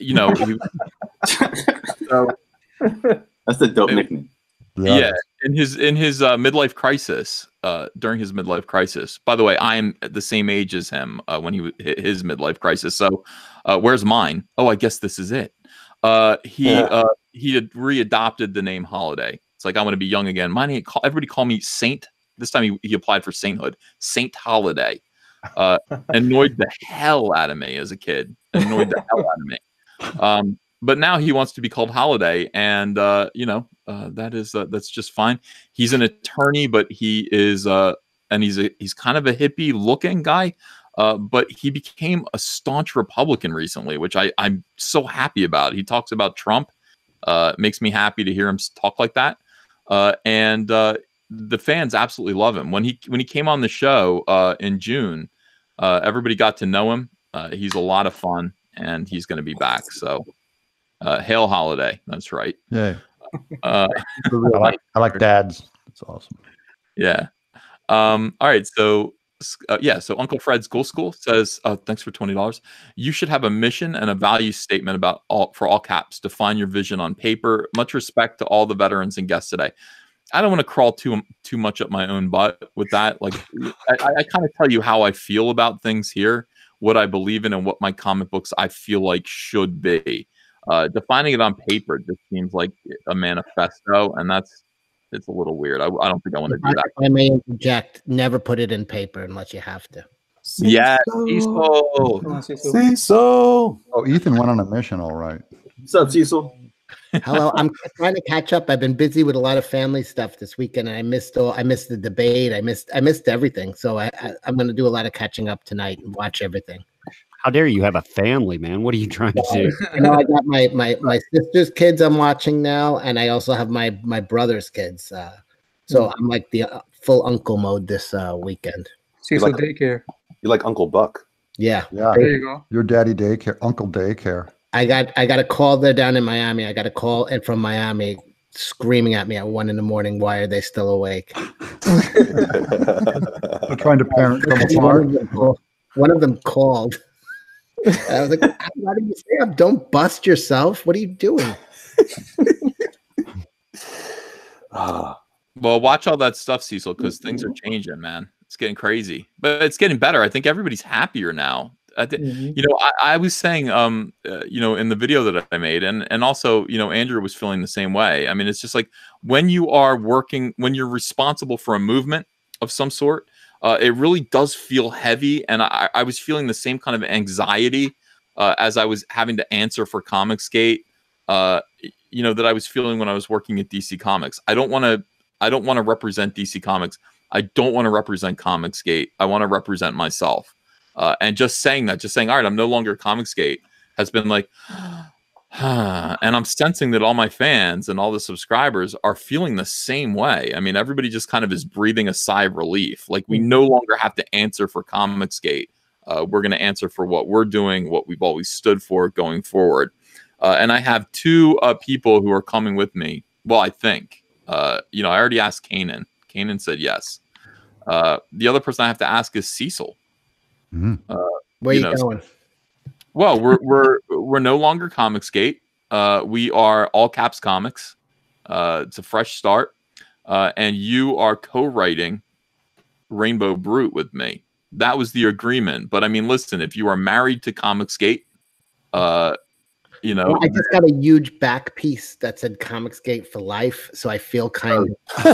That's a dope nickname. Yeah, in his midlife crisis, during his midlife crisis. By the way, I am the same age as him when he hit his midlife crisis. So, where's mine? Oh, I guess this is it. He had readopted the name Holiday. It's like, I want to be young again. My name, everybody call me Saint. This time he applied for sainthood. Saint Holiday. Annoyed the hell out of me as a kid. Annoyed the hell out of me. But now he wants to be called Holiday, and that's just fine. He's an attorney, but he is he's kind of a hippie looking guy. But he became a staunch Republican recently, which I'm so happy about. He talks about Trump. Makes me happy to hear him talk like that. And the fans absolutely love him. When he came on the show in June, everybody got to know him. He's a lot of fun, and he's going to be back. So, hail Holiday. That's right. Yeah. I like dads. That's awesome. Yeah. All right. So Uncle Fred's School says, thanks for $20. You should have a mission and a value statement for all caps. Define your vision on paper. Much respect to all the veterans and guests today. I don't want to crawl too much up my own butt with that. Like, I kind of tell you how I feel about things here, what I believe in, and what my comic books I feel like should be. Defining it on paper just seems like a manifesto, and it's a little weird. I don't think I want to do that. I may interject. Never put it in paper unless you have to. Yeah, Cecil. Cecil. Oh, Ethan went on a mission. All right. What's up, Cecil? Hello, I'm trying to catch up. I've been busy with a lot of family stuff this weekend, and I missed the debate. I missed everything. So I'm going to do a lot of catching up tonight and watch everything. How dare you have a family, man? What are you trying to do? I got my sister's kids I'm watching now, and I also have my brother's kids. So I'm like the full uncle mode this weekend. Cecil daycare. You like Uncle Buck? Yeah. Yeah. There you go. Your daddy daycare, Uncle Daycare. I got a call there down in Miami. I got a call in from Miami screaming at me at 1 a.m. Why are they still awake? They're trying to parent them apart. One of them called. I was like, "Why did you stay up? Don't bust yourself. What are you doing?" Well, watch all that stuff, Cecil, because things are changing, man. It's getting crazy, but it's getting better. I think everybody's happier now. I was saying, in the video that I made, and also, Andrew was feeling the same way. I mean, it's just like when you're responsible for a movement of some sort, it really does feel heavy. And I was feeling the same kind of anxiety as I was having to answer for COMICSGATE, that I was feeling when I was working at DC Comics. I don't want to represent DC Comics. I don't want to represent COMICSGATE. I want to represent myself. And just saying, all right, I'm no longer COMICSGATE, has been like, and I'm sensing that all my fans and all the subscribers are feeling the same way. I mean, everybody just kind of is breathing a sigh of relief. Like, we no longer have to answer for COMICSGATE. We're going to answer for what we're doing, what we've always stood for going forward. And I have two people who are coming with me. Well, I think, I already asked Kanan. Kanan said yes. The other person I have to ask is Cecil. Mm-hmm. Where you going? Well, we're no longer COMICSGATE. We are All Caps Comics. It's a fresh start, and you are co-writing Rainbow Brute with me. That was the agreement. But I mean, listen, if you are married to COMICSGATE, you know, Well, I just got a huge back piece that said COMICSGATE for life, so I feel kind of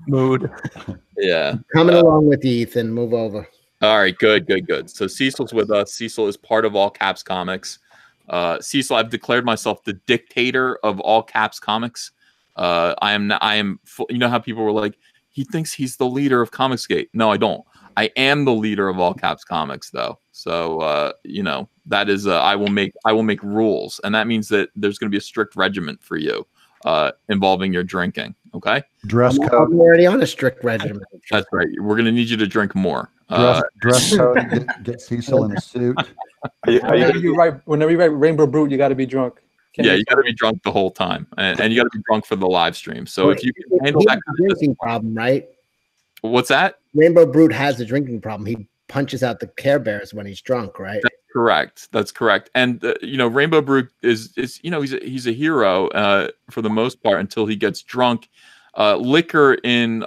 Mood. yeah. coming along with you, Ethan. Move over. All right, good. So Cecil's with us. Cecil is part of All Caps Comics. Cecil, I've declared myself the dictator of All Caps Comics. I am. You know how people were like, he thinks he's the leader of COMICSGATE. No, I don't. I am the leader of All Caps Comics, though. So you know, that is I will make rules, and that means that there's going to be a strict regiment for you involving your drinking. Okay. Dress I'm code. already on a strict regimen. That's right. We're going to need you to drink more. Dress code. Get Cecil in a suit. Whenever you write Rainbow Brute, you got to be drunk. Yeah, you got to be drunk the whole time, and you got to be drunk for the live stream. So if you can handle He that has a drinking problem, right? What's that? Rainbow Brute has a drinking problem. He punches out the Care Bears when he's drunk, right? That's correct. And you know, Rainbow Brute is you know, he's a hero for the most part until he gets drunk. Liquor in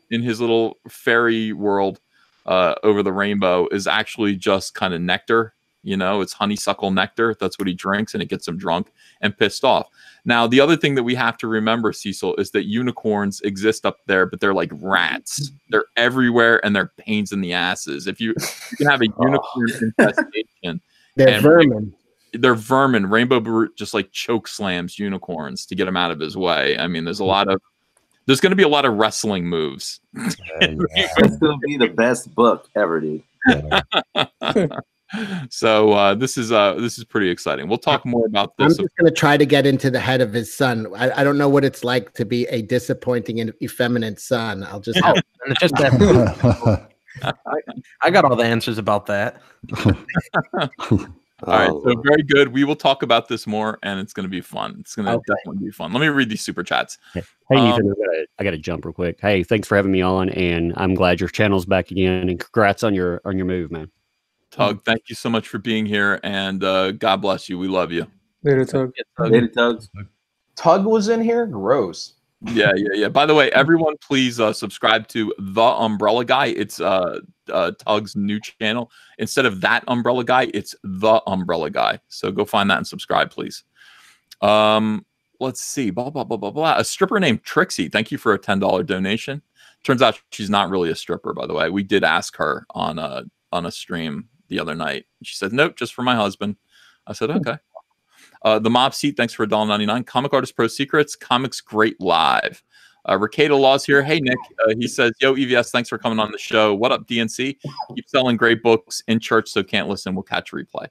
his little fairy world over the rainbow is actually just kind of nectar. You know, it's honeysuckle nectar. That's what he drinks, and it gets him drunk and pissed off. Now, the other thing that we have to remember, Cecil, is that unicorns exist up there, but they're like rats. They're everywhere, and they're pains in the asses. If you can have a unicorn infestation, They're vermin. They're vermin. Rainbow Brute just like choke slams unicorns to get him out of his way. I mean, there's going to be a lot of wrestling moves. It's going to be the best book ever, dude. So this is pretty exciting. We'll talk more about this. I'm just going to try to get into the head of his son. I don't know what it's like to be a disappointing and effeminate son. I'll just. And it's just that I got all the answers about that. All right, so very good. We will talk about this more, and it's going to be fun. It's going to definitely be fun. Let me read these super chats. Hey, Ethan, I got to jump real quick. Hey, thanks for having me on, and I'm glad your channel's back again. And congrats on your move, man. Tug, thank you so much for being here, and God bless you. We love you. Later, Tug. Later, Tug. Tug was in here. Gross. Yeah. By the way, everyone, please subscribe to The Umbrella Guy. It's Tug's new channel. Instead of That Umbrella Guy, it's The Umbrella Guy. So go find that and subscribe, please. Let's see. Blah, blah, blah, blah, blah. A stripper named Trixie. Thank you for a $10 donation. Turns out she's not really a stripper, by the way. We did ask her on a stream the other night. She said, nope, just for my husband. I said, okay. The Mob Seat, thanks for $1.99. Comic Artist Pro Secrets, Comics Great Live. Ricado Laws here. Hey, Nick. He says, yo, EVS, thanks for coming on the show. What up, DNC? Keep selling great books in church, so can't listen. We'll catch a replay.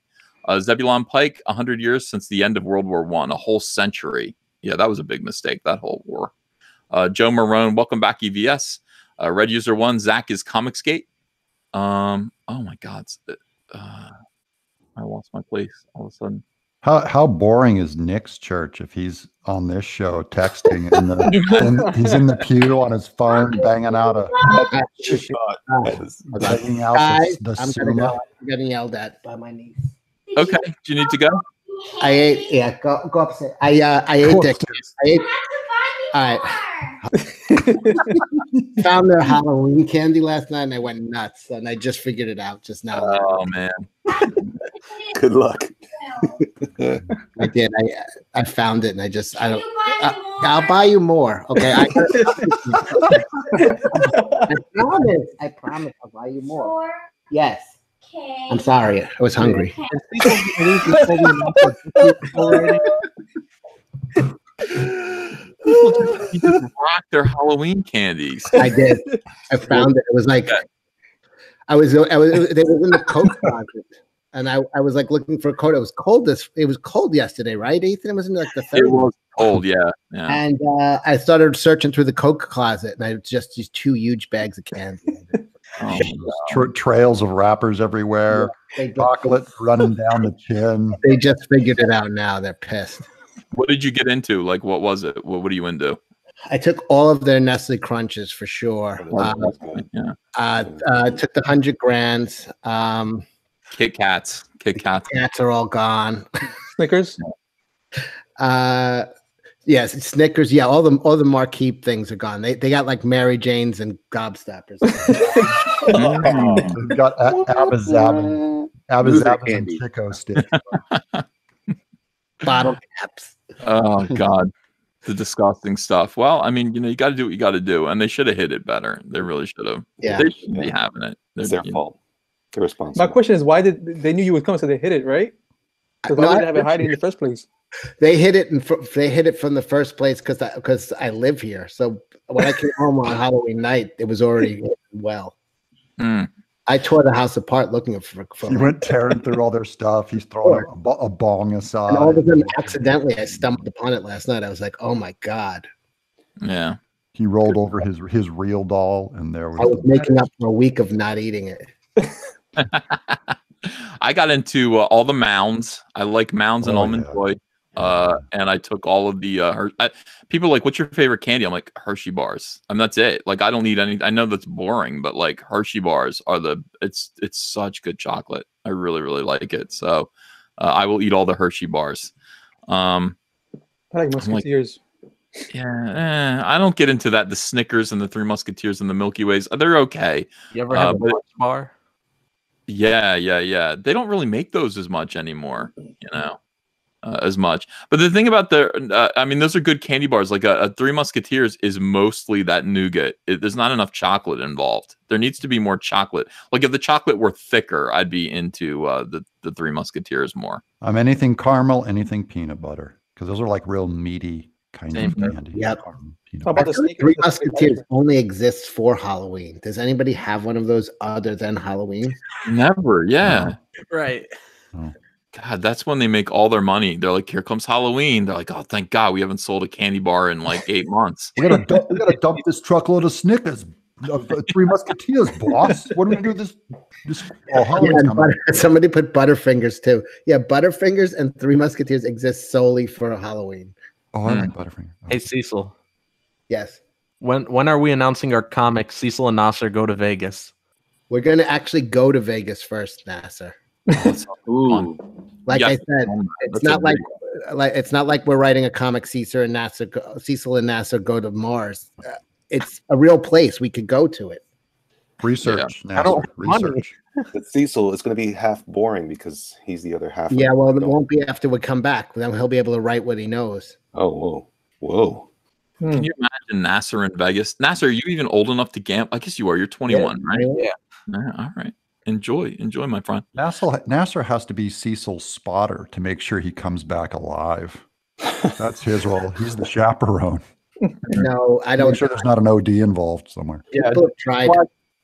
Zebulon Pike, 100 years since the end of World War I, a whole century. Yeah, that was a big mistake, that whole war. Joe Marone, welcome back, EVS. Red User 1, Zach is COMICSGATE. Oh, my God. I lost my place all of a sudden. How boring is Nick's church if he's on this show texting and he's in the pew on his phone banging out banging out the Suma. I'm getting yelled at by my niece. Okay, do you need to go? I ate. Yeah, go upstairs. I ate Dick. I ate. All right. Found their Halloween candy last night and I went nuts, and I just figured it out just now. Oh man. Good luck. I did. I found it, and I'll buy you more. Okay. I promise. I promise. I'll buy you more. Yes. Okay. I'm sorry. I was hungry. People rock their Halloween candies. I did. I found it. It was like they were in the coat closet. And I was like looking for a coat. It was cold. It was cold yesterday, right, Ethan? It was in like the 30s. It was cold, yeah. And I started searching through the Coke closet, and I just used 2 huge bags of candy. Trails of wrappers everywhere. Yeah, chocolate running down the chin. They just figured it out now. They're pissed. What did you get into? Like, what was it? What are you into? I took all of their Nestle Crunches for sure. Took the 100 grands. Kit Kats. Kats are all gone. Snickers. Yes, Snickers. Yeah, all the marquee things are gone. They got like Mary Jane's and Gobstoppers. They've got Abba Loser and candy. Chico sticks. Bottle caps. Oh God, the disgusting stuff. Well, I mean, you got to do what you got to do, and they should have hit it better. They really should have. Yeah. They shouldn't be having it. It's their fault. They're responsible. My question is, why did they knew you would come, so they hit it, right? Because why would they have it hiding in the first place? They hit it they hit it from the first place because I live here. So when I came home on Halloween night, it was already well. Mm. I tore the house apart looking for He went tearing through all their stuff. He's throwing a bong aside. and all of a sudden, accidentally, I stumbled upon it last night. I was like, "Oh my god!" Yeah. He rolled over his real doll, and there I was making up for a week of not eating it. I got into all the mounds. I like mounds and Oh, almond yeah. joy. And I took all of the people are like, what's your favorite candy? I'm like, Hershey bars. And that's it. Like, I don't need any. I know that's boring, but like Hershey bars are it's such good chocolate. I really, really like it. So I will eat all the Hershey bars. I like Musketeers. I don't get into that. The Snickers and the Three Musketeers and the Milky Ways, they're okay. You ever have a Mars bar? Yeah. They don't really make those as much anymore, as much. But the thing about I mean, those are good candy bars. Like a Three Musketeers is mostly that nougat. There's not enough chocolate involved. There needs to be more chocolate. Like if the chocolate were thicker, I'd be into the Three Musketeers more. Anything caramel, anything peanut butter, because those are like real meaty kind of candy. Yep. How about the Snickers? Three Musketeers only exists for Halloween. Does anybody have one of those other than Halloween? Never. Yeah. Right. God, that's when they make all their money. They're like, here comes Halloween. They're like, oh, thank God we haven't sold a candy bar in like 8 months. We gotta dump this truckload of Snickers, Three Musketeers, boss. What are we gonna do this? Oh, Halloween's coming. Somebody put Butterfingers too. Yeah, Butterfingers and Three Musketeers exist solely for Halloween. Oh, I like Butterfinger. Hey, Cecil. Yes. When are we announcing our comic? Cecil and Nasser go to Vegas. We're going to actually go to Vegas first, Nasser. Ooh. Like I said, it's not like we're writing a comic. Cecil and Nasser go to Mars. It's a real place. We could go to it. Research. I don't Research. But Cecil, it's going to be half boring because he's the other half. Yeah, well, it won't be after we come back. Then he'll be able to write what he knows. Oh, whoa. Can you imagine Nasser in Vegas? Nasser, are you even old enough to gamble? I guess you are. You're 21, right? Yeah. All right. Enjoy, my friend. Nasser has to be Cecil's spotter to make sure he comes back alive. That's his role. He's the chaperone. No, I don't. Make sure there's not an OD involved somewhere. Yeah, People have tried.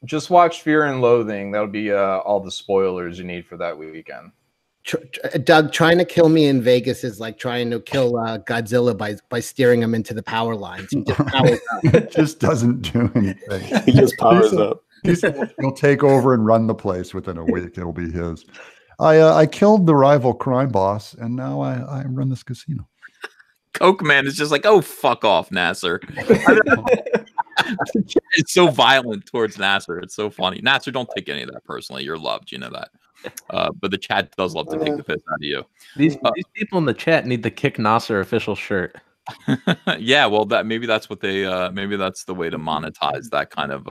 just watch Fear and Loathing. That'll be all the spoilers you need for that weekend. Doug, trying to kill me in Vegas is like trying to kill Godzilla by steering him into the power lines. He just powers up. It just doesn't do anything. He just powers up. He'll take over and run the place within a week. It'll be his. I killed the rival crime boss, and now I run this casino. Coke Man is just like, oh, fuck off, Nasser. It's so violent towards Nasser. It's so funny. Nasser, don't take any of that personally. You're loved. You know that. But the chat does love to take the piss out of you. These people in the chat need the Kick Nasser official shirt. Yeah, well, maybe that's what they. Maybe that's the way to monetize that kind of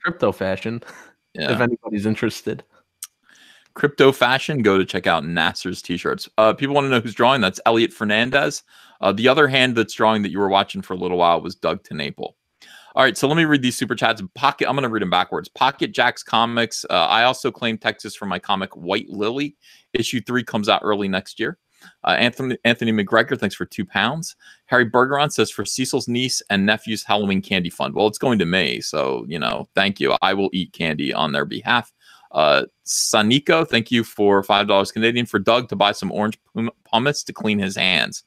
crypto fashion. Yeah. If anybody's interested. Crypto fashion, go to check out Nasser's t-shirts. People want to know who's drawing. That's Elliot Fernandez. The other hand that's drawing that you were watching for a little while was Doug Tenaple. All right, so let me read these super chats. I'm going to read them backwards. Pocket Jacks Comics. I also claim Texas for my comic White Lily. Issue 3 comes out early next year. Anthony McGregor, thanks for £2. Harry Bergeron says for Cecil's niece and nephew's Halloween candy fund. Well, it's going to May, so thank you. I will eat candy on their behalf. Saniko, thank you for $5 Canadian for Doug to buy some orange pumice to clean his hands.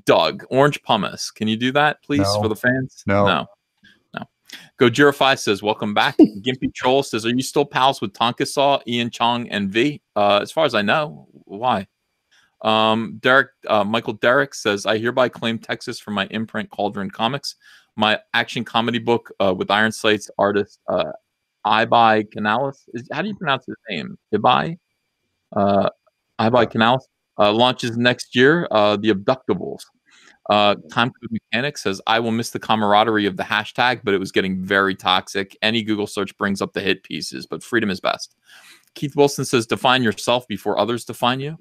Doug, orange pumice. Can you do that, please, for the fans? No. Gojirify says, welcome back. Gimpy Troll says, are you still pals with Tonka Saw, Ian Chong, and V? As far as I know. Why? Michael Derrick says, I hereby claim Texas for my imprint Cauldron Comics. My action comedy book with Iron Sight's artist Ibai Canales. How do you pronounce his name? Ibai Canales launches next year. The Abductables. Time Code Mechanic says, I will miss the camaraderie of the hashtag, but it was getting very toxic. Any Google search brings up the hit pieces, but freedom is best. Keith Wilson says, define yourself before others define you.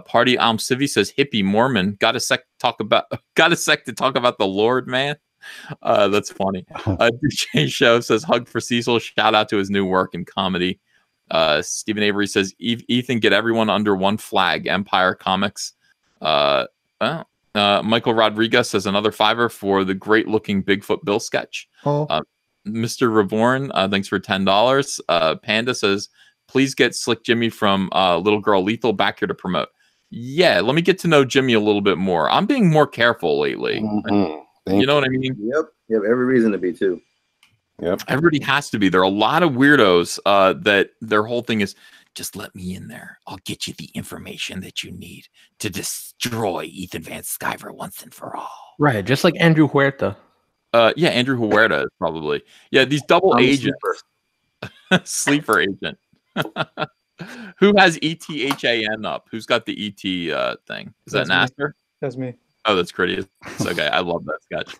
Party Civi says, hippie Mormon, got a sec to talk about the Lord, man. That's funny. DJ Show says, hug for Cecil, shout out to his new work in comedy. Stephen Avery says, Ethan, get everyone under one flag, Empire Comics. Michael Rodriguez says, another $5 for the great looking Bigfoot Bill sketch. Mr. Reborn, thanks for $10. Panda says, please get Slick Jimmy from Little Girl Lethal back here to promote. Yeah, let me get to know Jimmy a little bit more. I'm being more careful lately. You know what I mean? Yep. You have every reason to be too. Yep. Everybody has to be. There are a lot of weirdos that their whole thing is, just let me in there. I'll get you the information that you need to destroy Ethan Van Sciver once and for all. Right, just like Andrew Huerta. Yeah, Andrew Huerta is probably. Yeah, these double agents. Sleeper agent. Who has ETHAN up? Who's got the ET thing? Is that Nasser? That's me. Oh, that's pretty. It's okay. I love that sketch.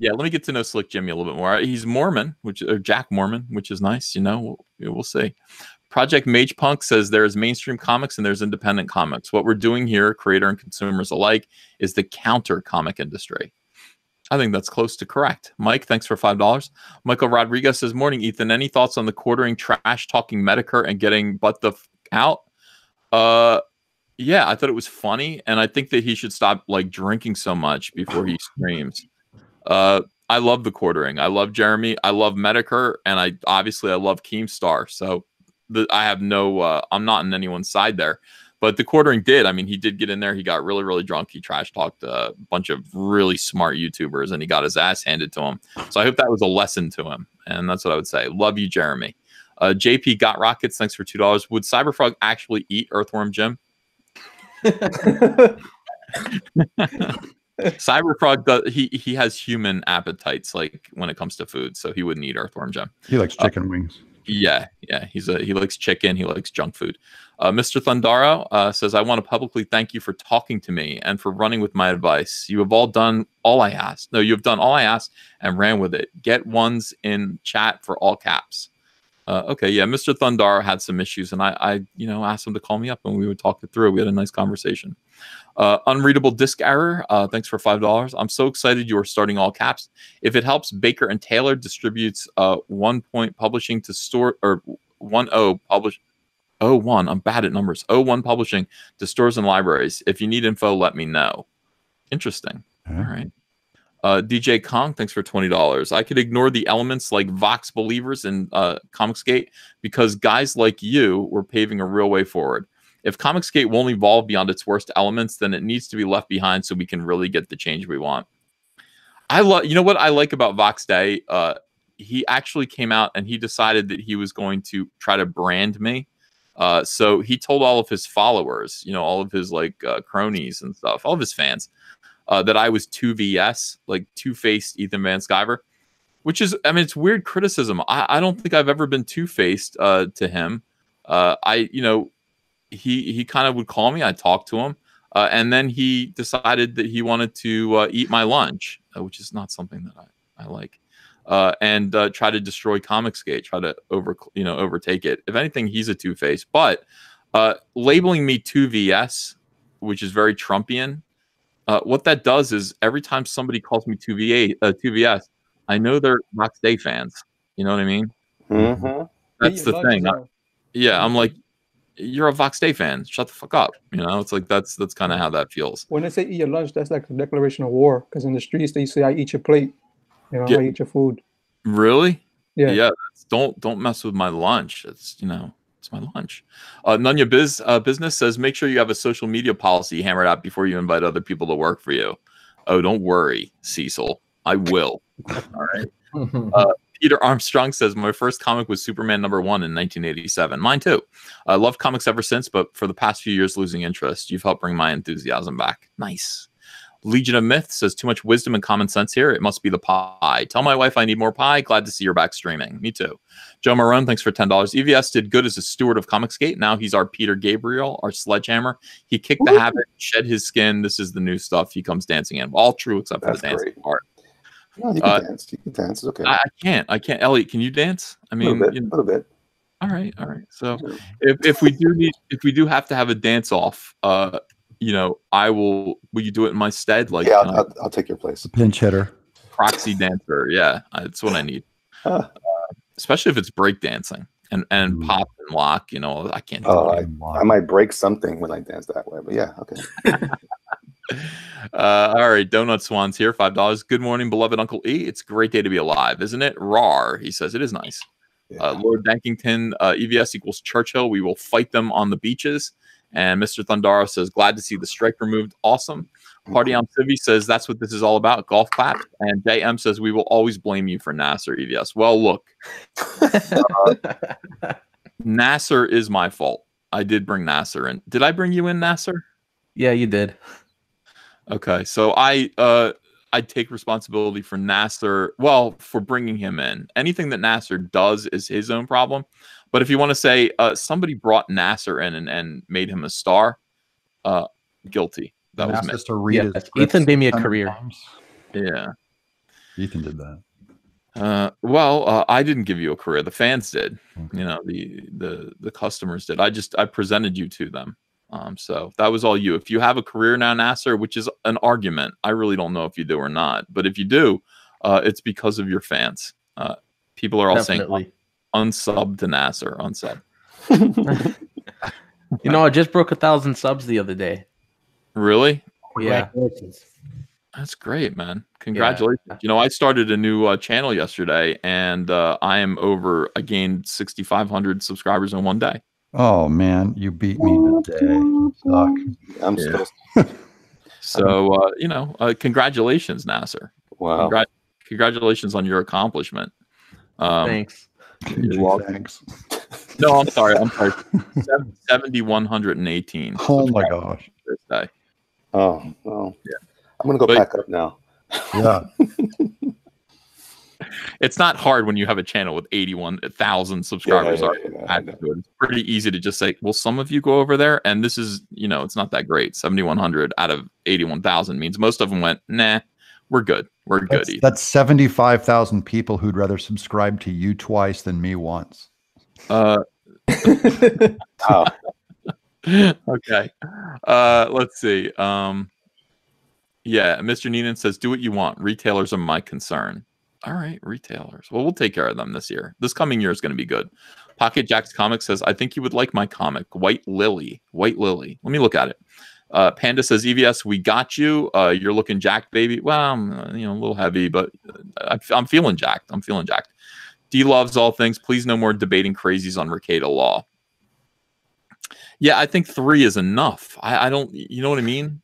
Yeah, let me get to know Slick Jimmy a little bit more. He's Mormon, or Jack Mormon, which is nice. You know, we'll see. Project Mage Punk says there's mainstream comics and there's independent comics. What we're doing here, creator and consumers alike, is the counter comic industry. I think that's close to correct. Mike, thanks for $5. Michael Rodriguez says, morning, Ethan. Any thoughts on the quartering, trash talking Medicare and getting butt the out? Yeah, I thought it was funny, and I think that he should stop like drinking so much before he screams. I love the quartering. I love Jeremy. I love Medicare, and I love Keemstar. So I have no. I'm not on anyone's side there. But the quartering did. I mean, he did get in there. He got really, really drunk. He trash talked a bunch of really smart YouTubers, and he got his ass handed to him. So I hope that was a lesson to him. And that's what I would say. Love you, Jeremy. JP Got Rockets. Thanks for $2. Would Cyberfrog actually eat Earthworm Jim? Cyberfrog does. He has human appetites, like when it comes to food. So he wouldn't eat Earthworm Jim. He likes chicken wings. Yeah. He likes chicken. He likes junk food. Mr. Thundaro says, I want to publicly thank you for talking to me and for running with my advice. You have all done all I asked. No, you have done all I asked and ran with it. Get ones in chat for all caps. Okay, yeah, Mr. Thundaro had some issues, and I asked him to call me up, and we would talk it through. We had a nice conversation. Unreadable Disc Error, thanks for $5. I'm so excited you are starting all caps. If it helps, Baker and Taylor distributes 1 Point Publishing to store, or 1-0 publish. 01, I'm bad at numbers. 01 Publishing to stores and libraries. If you need info, let me know. Interesting. All right. DJ Kong, thanks for $20. I could ignore the elements like Vox Believers and COMICSGATE because guys like you were paving a real way forward. If COMICSGATE won't evolve beyond its worst elements, then it needs to be left behind so we can really get the change we want. You know what I like about Vox Day? He actually came out and he decided that he was going to try to brand me. So he told all of his followers, all of his cronies and stuff, all of his fans, that I was 2VS, like two-faced Ethan Van Sciver, which is, it's weird criticism. I don't think I've ever been two-faced to him. He kind of would call me. I'd talk to him. And then he decided that he wanted to eat my lunch, which is not something that I like. And try to destroy COMICSGATE, try to overtake it. If anything, he's a two-face. But labeling me 2VS, which is very Trumpian, what that does is every time somebody calls me 2VS, I know they're Vox Day fans. You know what I mean? Mm-hmm. That's the thing. I'm like, you're a Vox Day fan. Shut the fuck up. It's like that's kind of how that feels. When they say eat your lunch, that's like a declaration of war. Because in the streets they say, "I eat your plate." I eat your food. Really? Yeah. Yeah. Don't mess with my lunch. It's it's my lunch. Nunya Business says, make sure you have a social media policy hammered out before you invite other people to work for you. Oh, don't worry, Cecil. I will. All right. Peter Armstrong says, my first comic was Superman #1 in 1987. Mine too. I loved comics ever since, but for the past few years, losing interest. You've helped bring my enthusiasm back. Nice. Legion of Myth says, too much wisdom and common sense here. It must be the pie. Tell my wife I need more pie. Glad to see you're back streaming. Me too. Joe Marone, thanks for $10. EVS did good as a steward of COMICSGATE. Now he's our Peter Gabriel, our sledgehammer. He kicked the habit, shed his skin. This is the new stuff. He comes dancing in. All true except for the dancing part. No, you can dance. You can dance. It's okay. I can't. Elliot, can you dance? I mean, a little bit. All right. So if we do have to have a dance off, I will. Will you do it in my stead? Like, yeah, I'll take your place. Pinch hitter, proxy dancer. Yeah, that's what I need. Especially if it's break dancing and pop and lock. I can't. I might break something when I dance that way. But yeah, okay. All right, Donut Swans here, $5. Good morning, beloved Uncle E. It's a great day to be alive, isn't it? Rar, he says. It is nice. Yeah. Lord Dankington, EVS equals Churchill. We will fight them on the beaches. And Mr. Thundara says, glad to see the strike removed. Awesome. Party on Civi says, that's what this is all about. Golf clap. And JM says, we will always blame you for Nasser, EVS. Well, look, Nasser is my fault. I did bring Nasser in. Did I bring you in, Nasser? Yeah, you did. Okay, so I take responsibility for Nasser. Well, for bringing him in. Anything that Nasser does is his own problem. But if you want to say somebody brought Nasser in and made him a star, guilty. That was me. Ethan gave me a career. Yeah, Ethan did that. I didn't give you a career. The fans did. The customers did. I presented you to them. So that was all you. If you have a career now, Nasser, which is an argument, I really don't know if you do or not. But if you do, it's because of your fans. People are all saying unsub to Nasser, unsub. I just broke 1,000 subs the other day. Really? Yeah. That's great, man. Congratulations. Yeah. I started a new channel yesterday, and I am over. I gained 6,500 subscribers in one day. Oh man, you beat me today. I'm still. So congratulations, Nasser. Wow. Congratulations on your accomplishment. Thanks. Thanks. No, I'm sorry. 7,118. Oh my gosh. This day. Oh well. Yeah. I'm gonna go pack up now. Yeah. It's not hard when you have a channel with 81,000 subscribers. It's pretty easy to just say, well, some of you go over there, and this is, it's not that great. 7,100 out of 81,000 means most of them went, nah, we're good. We're good. That's 75,000 people who'd rather subscribe to you twice than me once. Okay. Let's see. Mr. Neenan says, do what you want. Retailers are my concern. All right, retailers. Well, we'll take care of them this year. This coming year is going to be good. Pocket Jack's Comics says, I think you would like my comic, White Lily. White Lily. Let me look at it. Panda says, EVS, we got you. You're looking jacked, baby. Well, I'm, a little heavy, but I'm feeling jacked. D loves all things. Please no more debating crazies on Ricada Law. Yeah, I think 3 is enough. I don't, you know what I mean?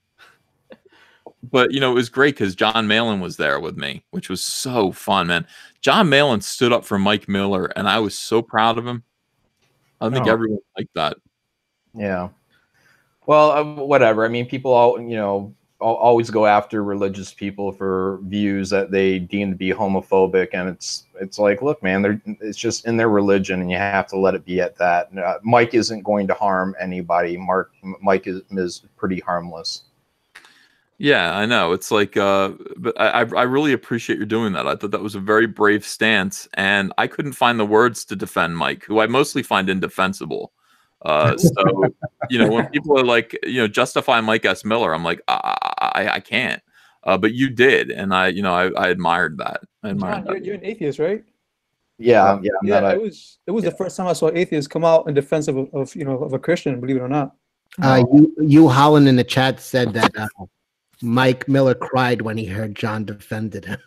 But, it was great because John Malin was there with me, which was so fun, man. John Malin stood up for Mike Miller, and I was so proud of him. I think everyone liked that. Yeah. Well, whatever. I mean, people always go after religious people for views that they deem to be homophobic, and it's like, look, man, it's just in their religion, and you have to let it be at that. Mike isn't going to harm anybody. Mike is pretty harmless. Yeah, I know. It's like, but I really appreciate you doing that. I thought that was a very brave stance, and I couldn't find the words to defend Mike, who I mostly find indefensible. So, when people are like, justify Mike S. Miller, I'm like, I can't. But you did, and I admired that. You're an atheist, right? Yeah. It was the first time I saw atheists come out in defense of a Christian, believe it or not. You Holland in the chat said that Mike Miller cried when he heard John defended him.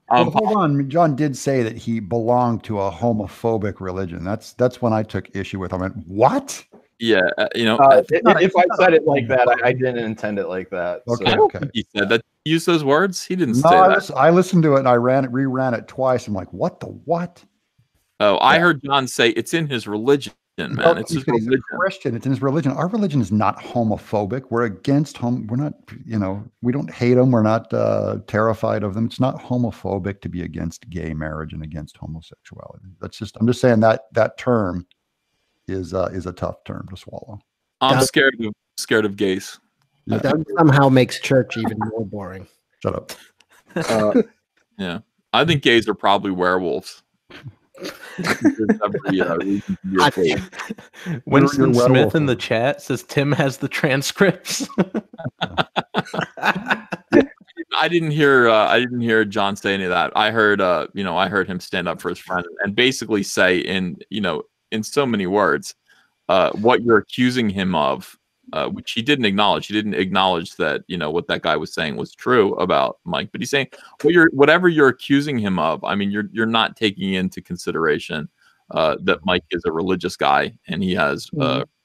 Hold on. John did say that he belonged to a homophobic religion. That's when I took issue with him. I went, what? Yeah, if I said it like that, I didn't intend it like that. Okay, so. okay. He said that. Use those words. He didn't say that. I listened to it and I reran it twice. I'm like, what the what? Oh, I heard John say it's in his religion. man. It's he's his religion. Christian. It's in his religion. Our religion is not homophobic. We're against We're not, we don't hate them. We're not terrified of them. It's not homophobic to be against gay marriage and against homosexuality. I'm just saying that term is a tough term to swallow. I'm scared of gays. Yeah. That somehow makes church even more boring. Shut up. Yeah, I think gays are probably werewolves. Winston Smith in the chat says Tim has the transcripts. I didn't hear John say any of that. I heard I heard him stand up for his friend and basically say in so many words what you're accusing him of, which he didn't acknowledge. He didn't acknowledge that what that guy was saying was true about Mike, but he's saying whatever you're accusing him of. I mean, you're not taking into consideration that Mike is a religious guy and he has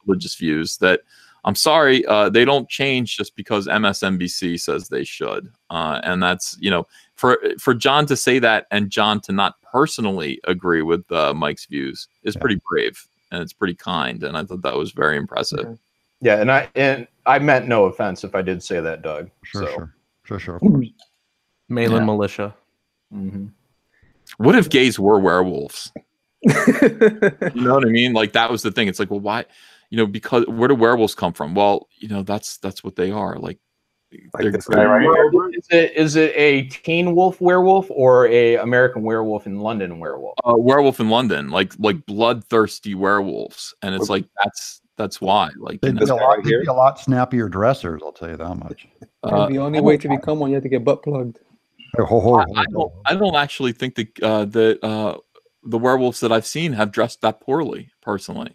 religious views that, I'm sorry, they don't change just because MSNBC says they should. And that's for John to say that and John to not personally agree with Mike's views is pretty brave and it's pretty kind. And I thought that was very impressive. Okay. Yeah, and I meant no offense if I did say that, Doug. Sure. Of course. Malin militia. Mm-hmm. What if gays were werewolves? You know what I mean? Like that was the thing. It's like, well, why? Because where do werewolves come from? Well, that's what they are. Like this guy right here. Is it a teen wolf werewolf or a American Werewolf in London werewolf? Werewolf in London, like bloodthirsty werewolves, and it's like that's why. Like they'd be a lot snappier dressers. I'll tell you that much. The only way to become one, you have to get butt plugged. I don't actually think that the werewolves that I've seen have dressed that poorly. Personally,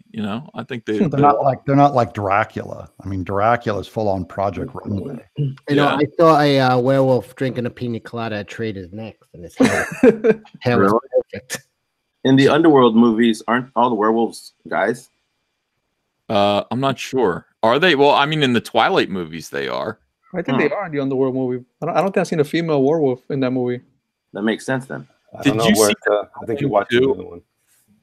I think they're not like Dracula. I mean, Dracula's full on Project Runway. I saw a werewolf drinking a pina colada at Trader's Next, and his hair was perfect. In the Underworld movies, aren't all the werewolves guys? I'm not sure. Are they? Well, I mean, in the Twilight movies, they are. I think they are in the Underworld movie. I don't think I've seen a female werewolf in that movie. That makes sense then. Did you see? I think you watched the other one.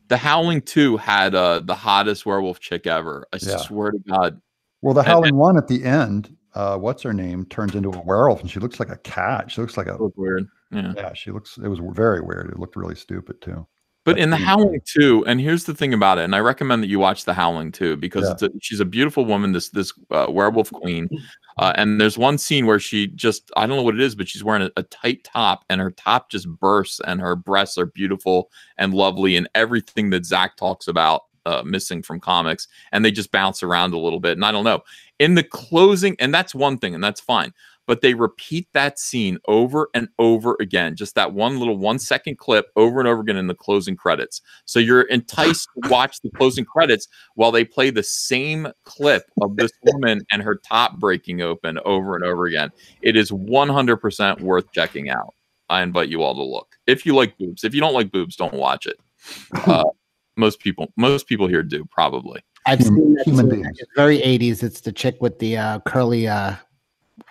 The Howling 2 had the hottest werewolf chick ever. I swear to God. Well, the Howling 1 at the end, what's her name, turns into a werewolf, and she looks like a cat. She looks like a weird. Yeah, it was very weird. It looked really stupid too. But in the Howling 2, and here's the thing about it, and I recommend that you watch the Howling 2 because she's a beautiful woman, this werewolf queen, and there's one scene where she just, I don't know what it is, but she's wearing a tight top, and her top just bursts, and her breasts are beautiful and lovely, and everything that Zach talks about missing from comics, and they just bounce around a little bit, and I don't know. In the closing, and that's one thing, and that's fine. But they repeat that scene over and over again, just that one little 1 second clip over and over again in the closing credits. So you're enticed to watch the closing credits while they play the same clip of this woman and her top breaking open over and over again. It is 100% worth checking out. I invite you all to look. If you like boobs. If you don't like boobs, don't watch it. Most people here do, probably. I've seen that scene. It's very 80s. It's the chick with the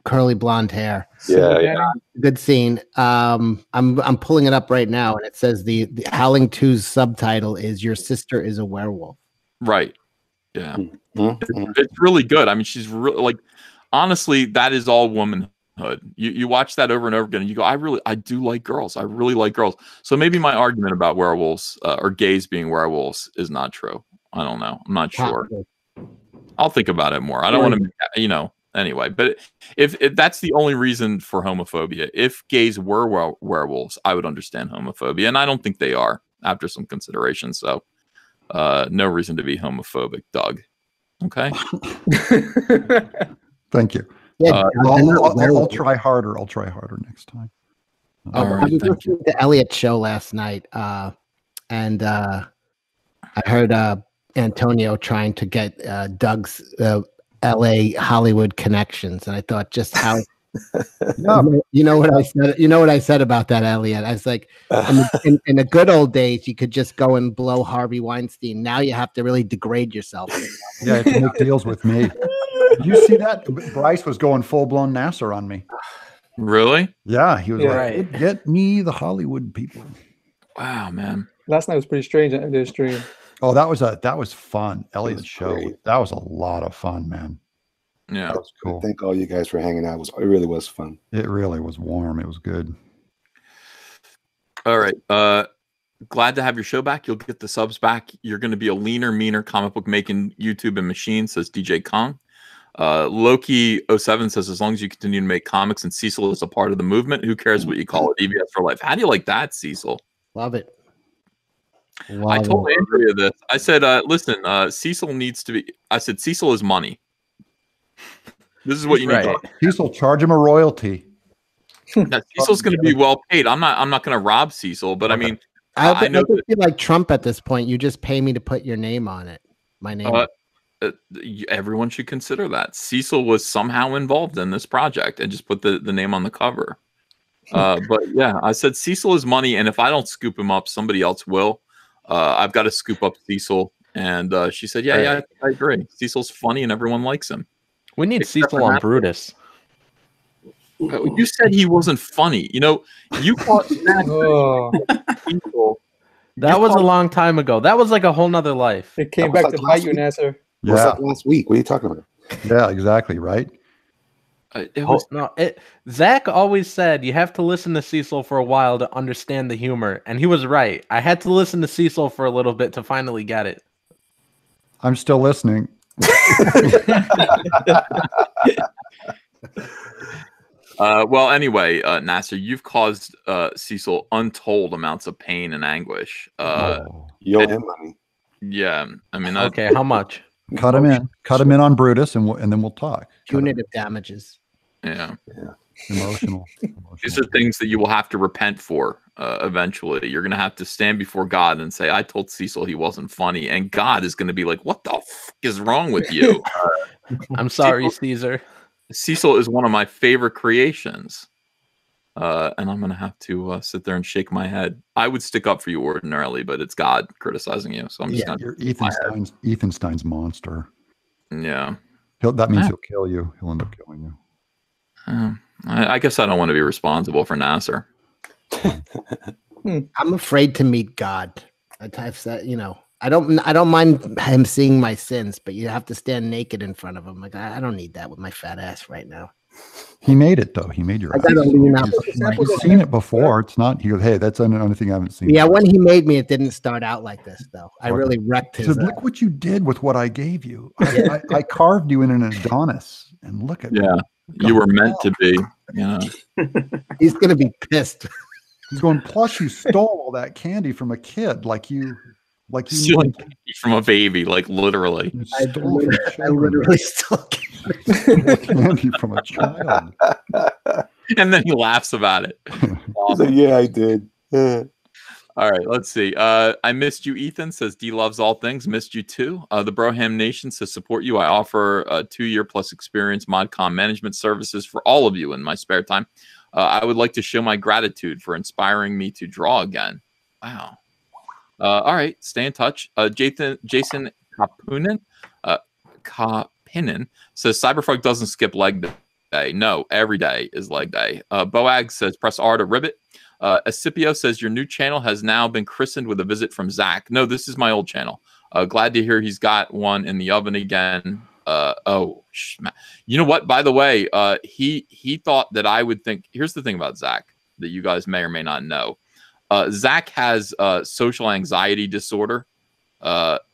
curly blonde hair. Yeah. Good scene. I'm pulling it up right now, and it says the Howling 2's subtitle is "Your Sister is a Werewolf." Right. Yeah. It's really good. I mean, she's really, like, honestly, that is all womanhood. You watch that over and over again, and you go, I do like girls. I really like girls. So maybe my argument about werewolves or gays being werewolves is not true. I don't know. I'm not sure. I'll think about it more. I don't want to, anyway, but if that's the only reason for homophobia, if gays were werewolves, I would understand homophobia, and I don't think they are after some consideration. So no reason to be homophobic, Doug. Okay. Thank you. Yeah, I'll try harder. I'll try harder next time. I was listening to Elliot's show last night, and I heard Antonio trying to get Doug's LA Hollywood connections, and I thought just how you know what I said about that, Elliot. I was like, in the good old days, you could just go and blow Harvey Weinstein. Now you have to really degrade yourself. Yeah, you have to make deals with me. Did you see that? Bryce was going full blown Nasser on me. Really? Yeah, he was like, "Get me the Hollywood people." Wow, man. Last night was pretty strange at the stream. Oh, that was fun. Elliot's was show. great. That was a lot of fun, man. Yeah. That was cool. Thank all you guys for hanging out. It really was fun. It really was warm. It was good. All right. Glad to have your show back. You'll get the subs back. You're going to be a leaner, meaner comic book making YouTube and machine, says DJ Kong. Loki07 says, as long as you continue to make comics and Cecil is a part of the movement, who cares what you call it? EBS for life. How do you like that, Cecil? Love it. I told Andrea this. I said, listen, Cecil needs to be. I said, Cecil is money. This is what you need to do. Cecil, charge him a royalty. Now, Cecil's going to be well paid. I'm not going to rob Cecil, but I mean, I know I feel like Trump at this point. You just pay me to put your name on it. My name. Everyone should consider that Cecil was somehow involved in this project and just put the name on the cover. But yeah, I said Cecil is money, and if I don't scoop him up, somebody else will. I've got to scoop up Cecil, and she said, "Yeah, I agree. Cecil's funny, and everyone likes him." We need Cecil on Brutus. You said he wasn't funny. You know, you caught Cecil. That was a long time ago. That was like a whole nother life. It came back to bite you, Nasser. It was like last week. What are you talking about? Yeah, exactly. Right. Zach always said you have to listen to Cecil for a while to understand the humor, and he was right. I had to listen to Cecil for a little bit to finally get it. I'm still listening. Well, anyway, Nasser, you've caused Cecil untold amounts of pain and anguish. You owe him money. Yeah, I mean, okay, how much? Cut him in on Brutus, and then we'll talk. Punitive damages. Yeah. Emotional. These are things that you will have to repent for eventually. You're going to have to stand before God and say, I told Cecil he wasn't funny. And God is going to be like, what the fuck is wrong with you? I'm sorry, Caesar. Cecil is one of my favorite creations. And I'm going to have to sit there and shake my head. I would stick up for you ordinarily, but it's God criticizing you. So I'm just going to. Ethan Stein's monster. Yeah. That means he'll kill you. He'll end up killing you. I guess I don't want to be responsible for Nasser. I'm afraid to meet God. I've said, I don't mind him seeing my sins, but you have to stand naked in front of him. Like I don't need that with my fat ass right now. He made it though. He made your. I gotta lean out. He's seen it before. It's not. He goes, hey, that's another thing I haven't seen. Yeah, when he made me, it didn't start out like this though. I really wrecked his. He said, look what you did with what I gave you. I carved you in an Adonis, and look at me. You were meant to be. He's gonna be pissed. He's going. Plus, you stole all that candy from a kid, like you from a baby, like literally. I literally stole candy from a child. And then he laughs about it. Awesome. Yeah, I did. All right, let's see. I missed you, Ethan, says D loves all things. Missed you too. The Broham Nation says support you. I offer 2-year plus experience ModCom management services for all of you in my spare time. I would like to show my gratitude for inspiring me to draw again. Wow. All right, stay in touch. Jason Kapunen says Cyberfuck doesn't skip leg day. No, every day is leg day. Boag says press R to ribbit. Ascipio says your new channel has now been christened with a visit from Zach. No, this is my old channel. Glad to hear he's got one in the oven again. You know what? By the way, he thought that I would think. Here's the thing about Zach that you guys may or may not know. Zach has social anxiety disorder.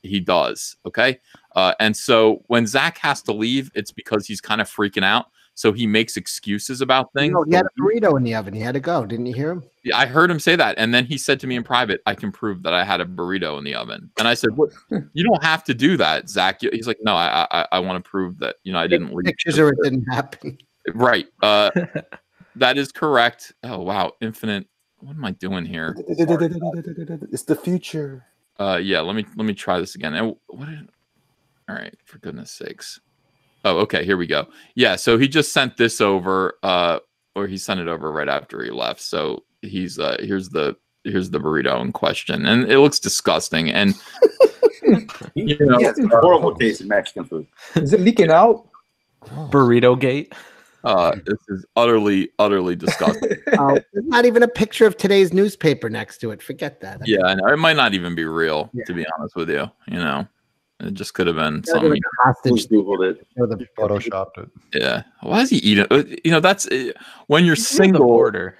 He does. Okay. And so when Zach has to leave, it's because he's kind of freaking out. So he makes excuses about things. He had a burrito in the oven. He had to go. Didn't you hear him? Yeah, I heard him say that. And then he said to me in private, I can prove that I had a burrito in the oven. And I said, what? You don't have to do that, Zach. He's like, no, I want to prove that, I didn't leave. Pictures or it didn't happen. Right. That is correct. Oh, wow. Infinite. What am I doing here? It's the future. Yeah, let me try this again. All right, for goodness sakes. Oh, okay, here we go. Yeah, so he just sent this over, or he sent it over right after he left. So here's the burrito in question, and it looks disgusting. And it's a horrible taste in Mexican food. Is it leaking out? Burrito gate. This is utterly disgusting. There's not even a picture of today's newspaper next to it. Forget that. Yeah, I know. It might not even be real, to be honest with you. You know, it just could have been They're doing something. hostage. Googled it. He photoshopped it. Yeah. Why is he eating? You know, that's when you're The single. border.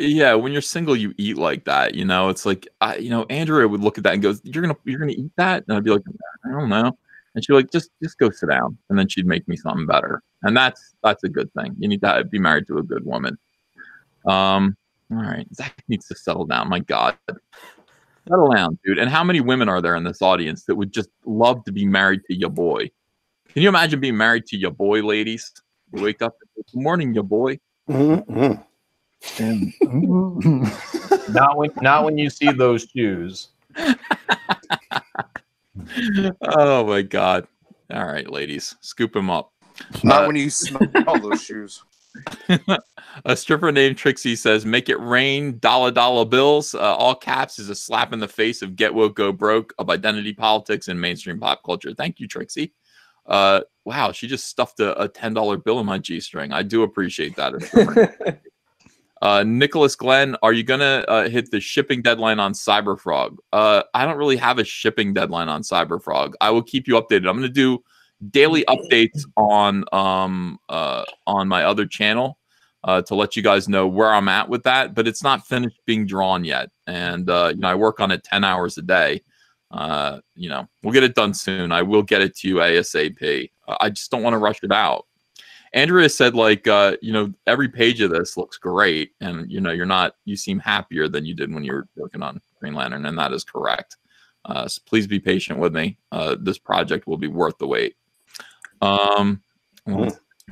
Yeah, when you're single, you eat like that. You know, it's like you know, Andrea would look at that and goes, "You're gonna eat that?" And I'd be like, "I don't know." And she'd be like, "Just go sit down." And then she'd make me something better. And that's a good thing. You need to be married to a good woman. All right, Zach needs to settle down. My God, settle down, dude. And how many women are there in this audience that would just love to be married to your boy? Can you imagine being married to your boy, ladies? You wake up, good morning, your boy. Mm-hmm. And Not when you see those shoes. oh my God! All right, ladies, scoop him up. Not when you smell those shoes. A stripper named Trixie says, "Make it rain, dollar bills." All caps is a slap in the face of get woke, go broke, of identity politics and mainstream pop culture. Thank you, Trixie. Wow, she just stuffed a $10 bill in my G-string. I do appreciate that. Nicholas Glenn, are you gonna hit the shipping deadline on Cyberfrog? I don't really have a shipping deadline on Cyberfrog. I will keep you updated. I'm gonna do daily updates on my other channel to let you guys know where I'm at with that. But it's not finished being drawn yet, and you know, I work on it 10 hours a day. You know, we'll get it done soon. I will get it to you ASAP. I just don't want to rush it out. Andrea said, like, you know, every page of this looks great, and you know, you seem happier than you did when you were working on Green Lantern, and that is correct. So please be patient with me. This project will be worth the wait. Well,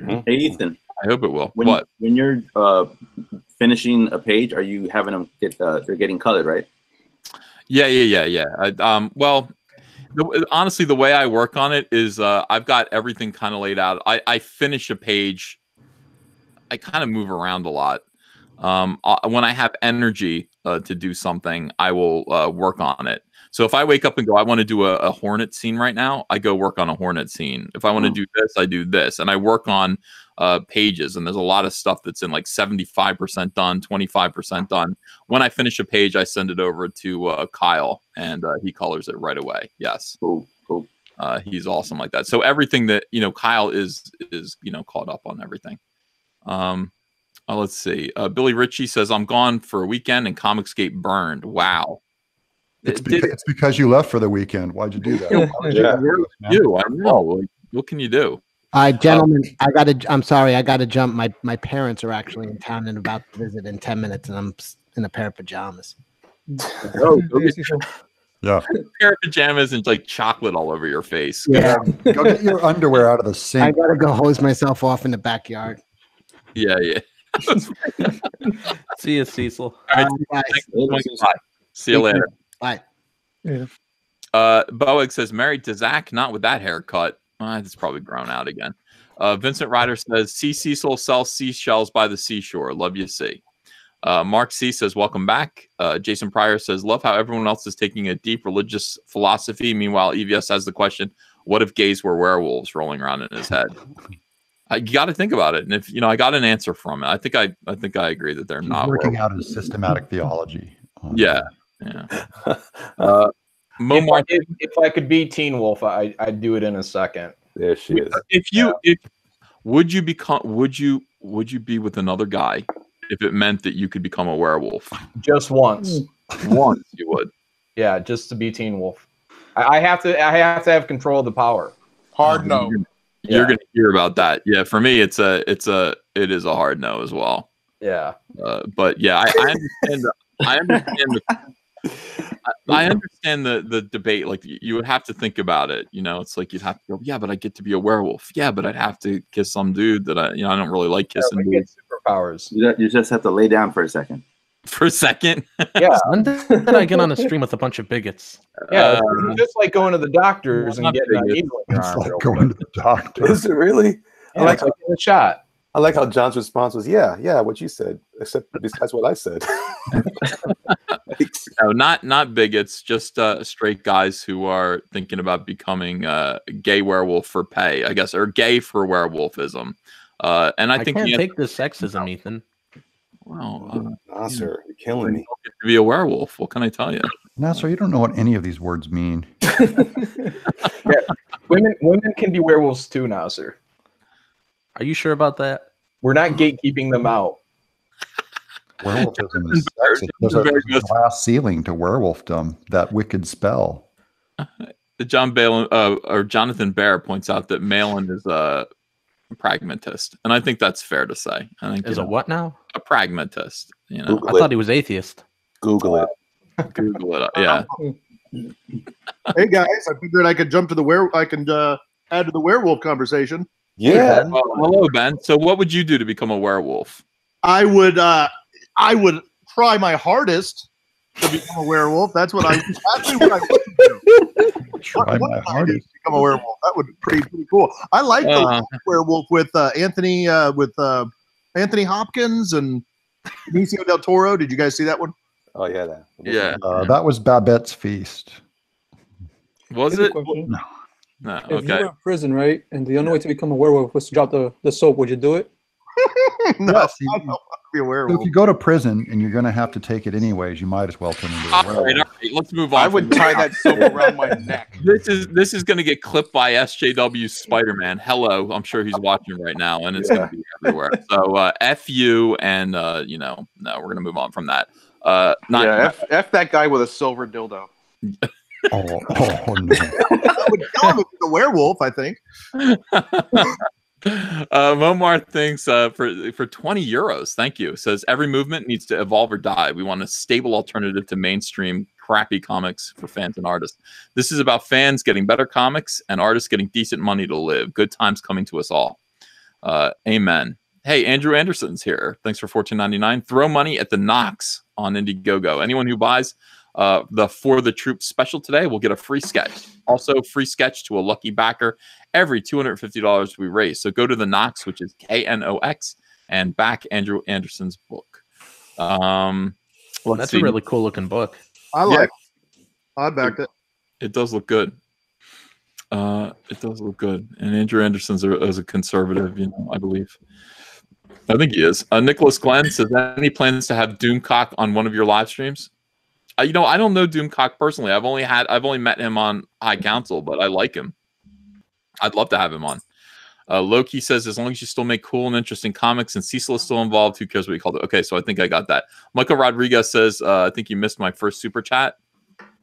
Hey, Ethan. I hope it will. When you're finishing a page, are you having them get they're getting colored, right? Yeah. Well, honestly, the way I work on it is I've got everything kind of laid out. I finish a page. I kind of move around a lot. When I have energy to do something, I will work on it. So if I wake up and go, I want to do a Hornet scene right now, I go work on a Hornet scene. If I want to do this, I do this. And I work on pages. And there's a lot of stuff that's in like 75% done, 25% done. When I finish a page, I send it over to Kyle, and he colors it right away. Yes. Cool. He's awesome like that. So everything that, you know, Kyle is you know, caught up on everything. Let's see. Billy Ritchie says, "I'm gone for a weekend and COMICSGATE burned." Wow. It's because you left for the weekend. Why'd you do that? I know. Like, what can you do? Gentlemen, I'm sorry, I gotta jump. My parents are actually in town and about to visit in 10 minutes, and I'm in a pair of pajamas. Go get Yeah. pair of pajamas and like chocolate all over your face. Yeah. Go get your underwear out of the sink. I gotta go hose myself off in the backyard. Yeah. See you, Cecil. All right, Guys. bye. See you later. Bye. Yeah. Boeg says, "Married to Zach, not with that haircut." It's probably grown out again. Vincent Ryder says, "See Cecil sell seashells by the seashore. Love you, see." Mark C says, "Welcome back." Jason Pryor says, "Love how everyone else is taking a deep religious philosophy. Meanwhile, EVS has the question, what if gays were werewolves?" rolling around in his head. You got to think about it. And if, you know, I got an answer from it. I think I agree that they're not working out his systematic theology. Yeah. If I could be Teen Wolf, I'd do it in a second. There she is. Would you be with another guy if it meant that you could become a werewolf? Just once. Once you would. Yeah, just to be Teen Wolf. I have to have control of the power. Hard no. You're gonna hear about that. Yeah, for me it is a hard no as well. Yeah. But yeah, I understand the debate. Like, you would have to think about it. You know, it's like you'd have to go, yeah, but I get to be a werewolf. Yeah, but I'd have to kiss some dude that I don't really like kissing. Yeah, get superpowers. You just have to lay down for a second. For a second. Yeah. When did I get on a stream with a bunch of bigots? Yeah, it's just like going to the doctors and getting a needle in your arm. Like going to the doctor. Is it really? Yeah, I like getting a shot. I like how John's response was, yeah, what you said, except besides what I said. No, not bigots, just straight guys who are thinking about becoming gay werewolf for pay, I guess, or gay for werewolfism. And I I think can't the take this sexism, Ethan. well, Nasser, you're killing me. to be a werewolf. What can I tell you? Nasser, you don't know what any of these words mean. Yeah, women can be werewolves too now, sir. Are you sure about that? We're not gatekeeping them out. Werewolfism is sexist. There's a glass ceiling to werewolfdom, that wicked spell. Jonathan Bear points out that Malin is a pragmatist, and I think that's fair to say. I think Is a what now? a pragmatist. You know, Google I thought he was atheist. Google it. Google it. Yeah. Hey guys, I figured I could jump to the I can add to the werewolf conversation. Yeah. Oh, hello, Ben. So, what would you do to become a werewolf? I would try my hardest to become a werewolf. That's what I would do. Try my hardest to become a werewolf. That would be pretty cool. I like the werewolf with Anthony Hopkins and Benicio del Toro. Did you guys see that one? Oh yeah, that. Yeah. That was Babette's Feast. Was Here's it? a question. No. If you Okay. were in prison, right, and the only way to become a werewolf was to drop the soap, would you do it? No, Yes, I don't want to be a So werewolf. if you go to prison and you're going to have to take it anyways, you might as well turn into a werewolf. All right. Let's move on. I would tie that soap around my neck. This is going to get clipped by SJW Spider-Man. Hello, I'm sure he's watching right now, and it's going to be everywhere. So F you, and no, we're going to move on from that. F that guy with a silver dildo. Oh no! I would kill him if he's a werewolf. I think. Momar thinks for 20 euros, thank you, says every movement needs to evolve or die. We want a stable alternative to mainstream crappy comics for fans and artists. This is about fans getting better comics and artists getting decent money to live. Good times coming to us all. Amen. Hey, Andrew Anderson's here. Thanks for $14.99. Throw money at the Knox on Indiegogo. Anyone who buys the For the Troops special today will get a free sketch. Also, free sketch to a lucky backer every $250 we raise. So go to the Knox, which is KNOX, and back Andrew Anderson's book. That's a really cool looking book. I like it. I backed it. It does look good. It does look good. And Andrew Anderson's is a conservative, I believe. I think he is. Nicholas Glenn says, any plans to have Doomcock on one of your live streams? I don't know Doomcock personally. I've only met him on High Council, but I like him. I'd love to have him on. Loki says, as long as you still make cool and interesting comics and Cecil is still involved, who cares what you called it? Okay, so I think I got that. Michael Rodriguez says, I think you missed my first super chat.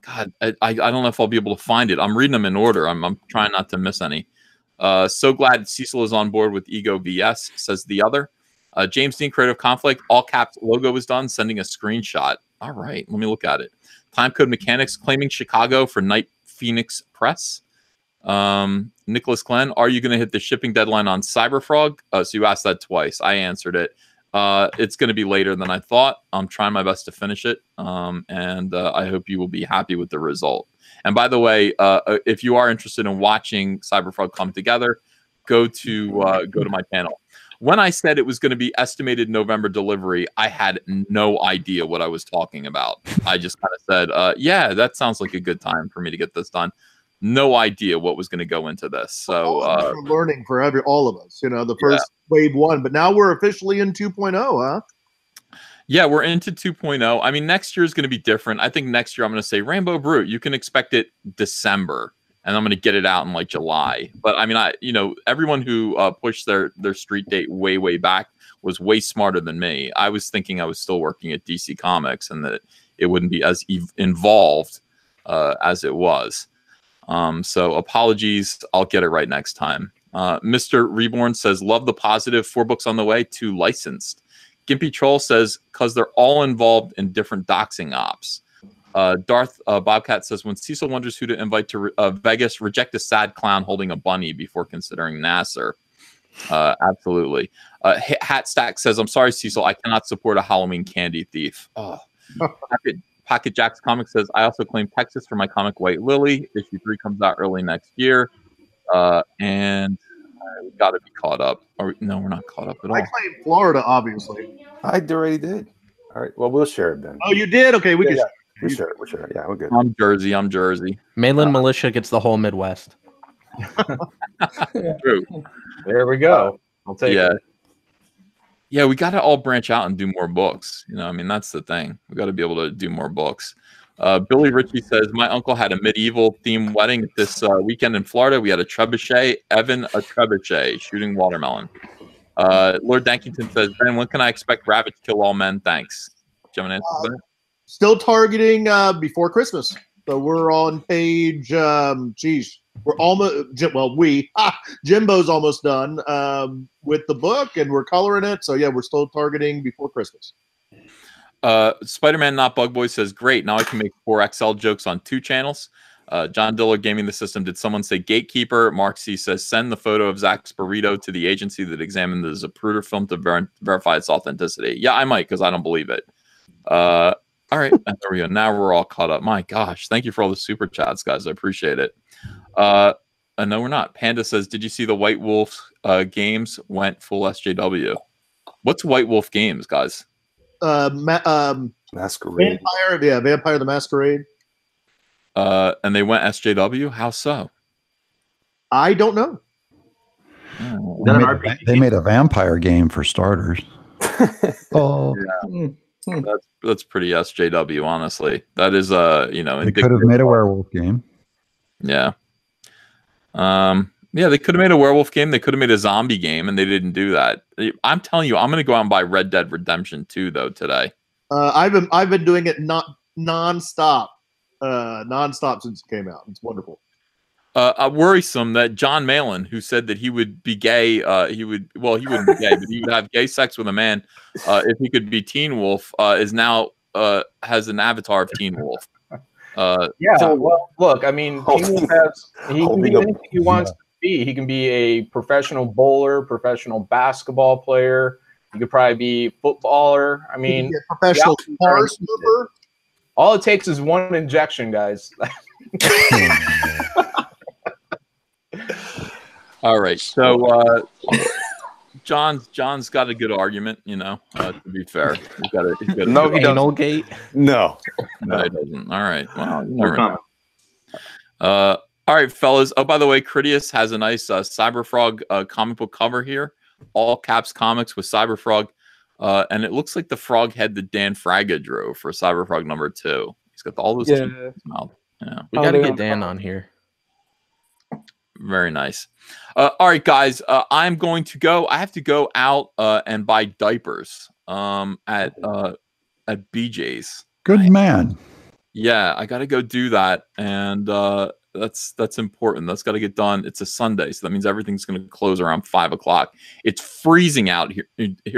God, I don't know if I'll be able to find it. I'm reading them in order. I'm trying not to miss any. So glad Cecil is on board with Ego VS, says the other. James Dean, Creative Conflict, all caps logo is done, sending a screenshot. All right, let me look at it. Timecode Mechanics claiming Chicago for Night Phoenix Press. Nicholas Glenn, are you going to hit the shipping deadline on Cyberfrog? So you asked that twice. I answered it. It's going to be later than I thought. I'm trying my best to finish it, and I hope you will be happy with the result. And by the way, if you are interested in watching Cyberfrog come together, go to my panel. When I said it was going to be estimated November delivery, I had no idea what I was talking about. I just kind of said, yeah, that sounds like a good time for me to get this done. No idea what was going to go into this. So we're learning for all of us, the first wave 1, but now we're officially in 2.0, huh? Yeah, we're into 2.0. I mean, next year is going to be different. I think next year I'm going to say Rainbow Brute. You can expect it December. And I'm going to get it out in like July. But I mean, everyone who pushed their street date way back was way smarter than me. I was thinking I was still working at DC Comics and that it wouldn't be as involved as it was. So apologies. I'll get it right next time. Mr. Reborn says, love the positive. 4 books on the way, 2 licensed. Gimpy Troll says, because they're all involved in different doxing ops. Darth Bobcat says, when Cecil wonders who to invite to Vegas, reject a sad clown holding a bunny before considering Nasser. Absolutely. Hat Stack says, I'm sorry, Cecil, I cannot support a Halloween candy thief. Oh. Pocket Jacks Comics says, I also claim Texas for my comic White Lily. Issue 3 comes out early next year. And we've got to be caught up. No, we're not caught up at all. I claim Florida, obviously. I already did. All right. Well, we'll share it then. Oh, you did? Okay, we can. Yeah. We're sure. Yeah, we're good. I'm Jersey. Mainland Militia gets the whole Midwest. True. There we go. I'll take it. Yeah, we got to all branch out and do more books. You know, I mean, that's the thing. We got to be able to do more books. Billy Ritchie says, my uncle had a medieval themed wedding this weekend in Florida. We had a trebuchet, Evan a trebuchet, shooting watermelon. Lord Dankington says, Ben, when can I expect Rabbit to kill all men? Thanks. Do you have an answer for that? Still targeting before Christmas. So we're on page, we're almost, Jimbo's almost done with the book, and we're coloring it. So yeah, we're still targeting before Christmas. Spider-Man Not Bug Boy says, great, now I can make 4XL jokes on 2 channels. John Diller gaming the system. Did someone say gatekeeper? Mark C says, send the photo of Zach's burrito to the agency that examined the Zapruder film to verify its authenticity. Yeah, I might, because I don't believe it. All right, there we go. Now we're all caught up. My gosh, thank you for all the super chats, guys. I appreciate it. No, we're not. Panda says, did you see the White Wolf games went full SJW? What's White Wolf games, guys? Masquerade. Vampire the Masquerade. And they went SJW? How so? I don't know. They made a vampire game for starters. Oh, yeah. That's pretty SJW, honestly. That is they could have made a werewolf game. Yeah. Yeah, they could have made a werewolf game. They could have made a zombie game, and they didn't do that. I'm telling you, I'm going to go out and buy Red Dead Redemption 2 though today. I've been doing it nonstop since it came out. It's wonderful. Worrisome that John Malin, who said that he would be gay, he wouldn't be gay, but he would have gay sex with a man if he could be Teen Wolf, is now has an avatar of Teen Wolf. Well, look, I mean, Teen Wolf he can be anything he wants to be. He can be a professional bowler, professional basketball player. He could probably be a footballer. I mean, professional car snooper. All it takes is one injection, guys. All right, so John's got a good argument, to be fair. He's got no, he anal doesn't. gate. No, he doesn't. All right, well, you never know. All right, fellas. Oh, by the way, Critias has a nice Cyberfrog comic book cover here, all caps comics with Cyberfrog, and it looks like the frog head that Dan Fraga drew for Cyberfrog #2. He's got all those teeth in his mouth. Yeah, we got to get Dan on here. Very nice. All right, guys. I'm going to go. I have to go out and buy diapers at BJ's. Good man. Yeah, I got to go do that, and that's important. That's got to get done. It's a Sunday, so that means everything's going to close around 5 o'clock. It's freezing out here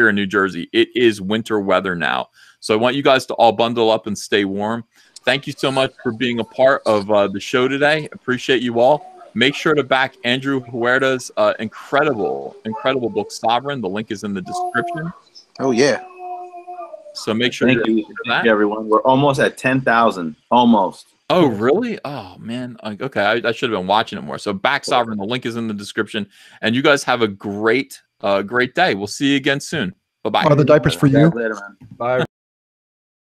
in New Jersey. It is winter weather now, so I want you guys to all bundle up and stay warm. Thank you so much for being a part of the show today. Appreciate you all. Make sure to back Andrew Huerta's incredible book, Sovereign. The link is in the description. Oh, yeah. So make sure Thank you, everyone. We're almost at 10,000. Almost. Oh, really? Oh, man. Okay, I should have been watching it more. So back Sovereign. The link is in the description. And you guys have a great day. We'll see you again soon. Bye-bye. Are the diapers for you? Later, man. Bye.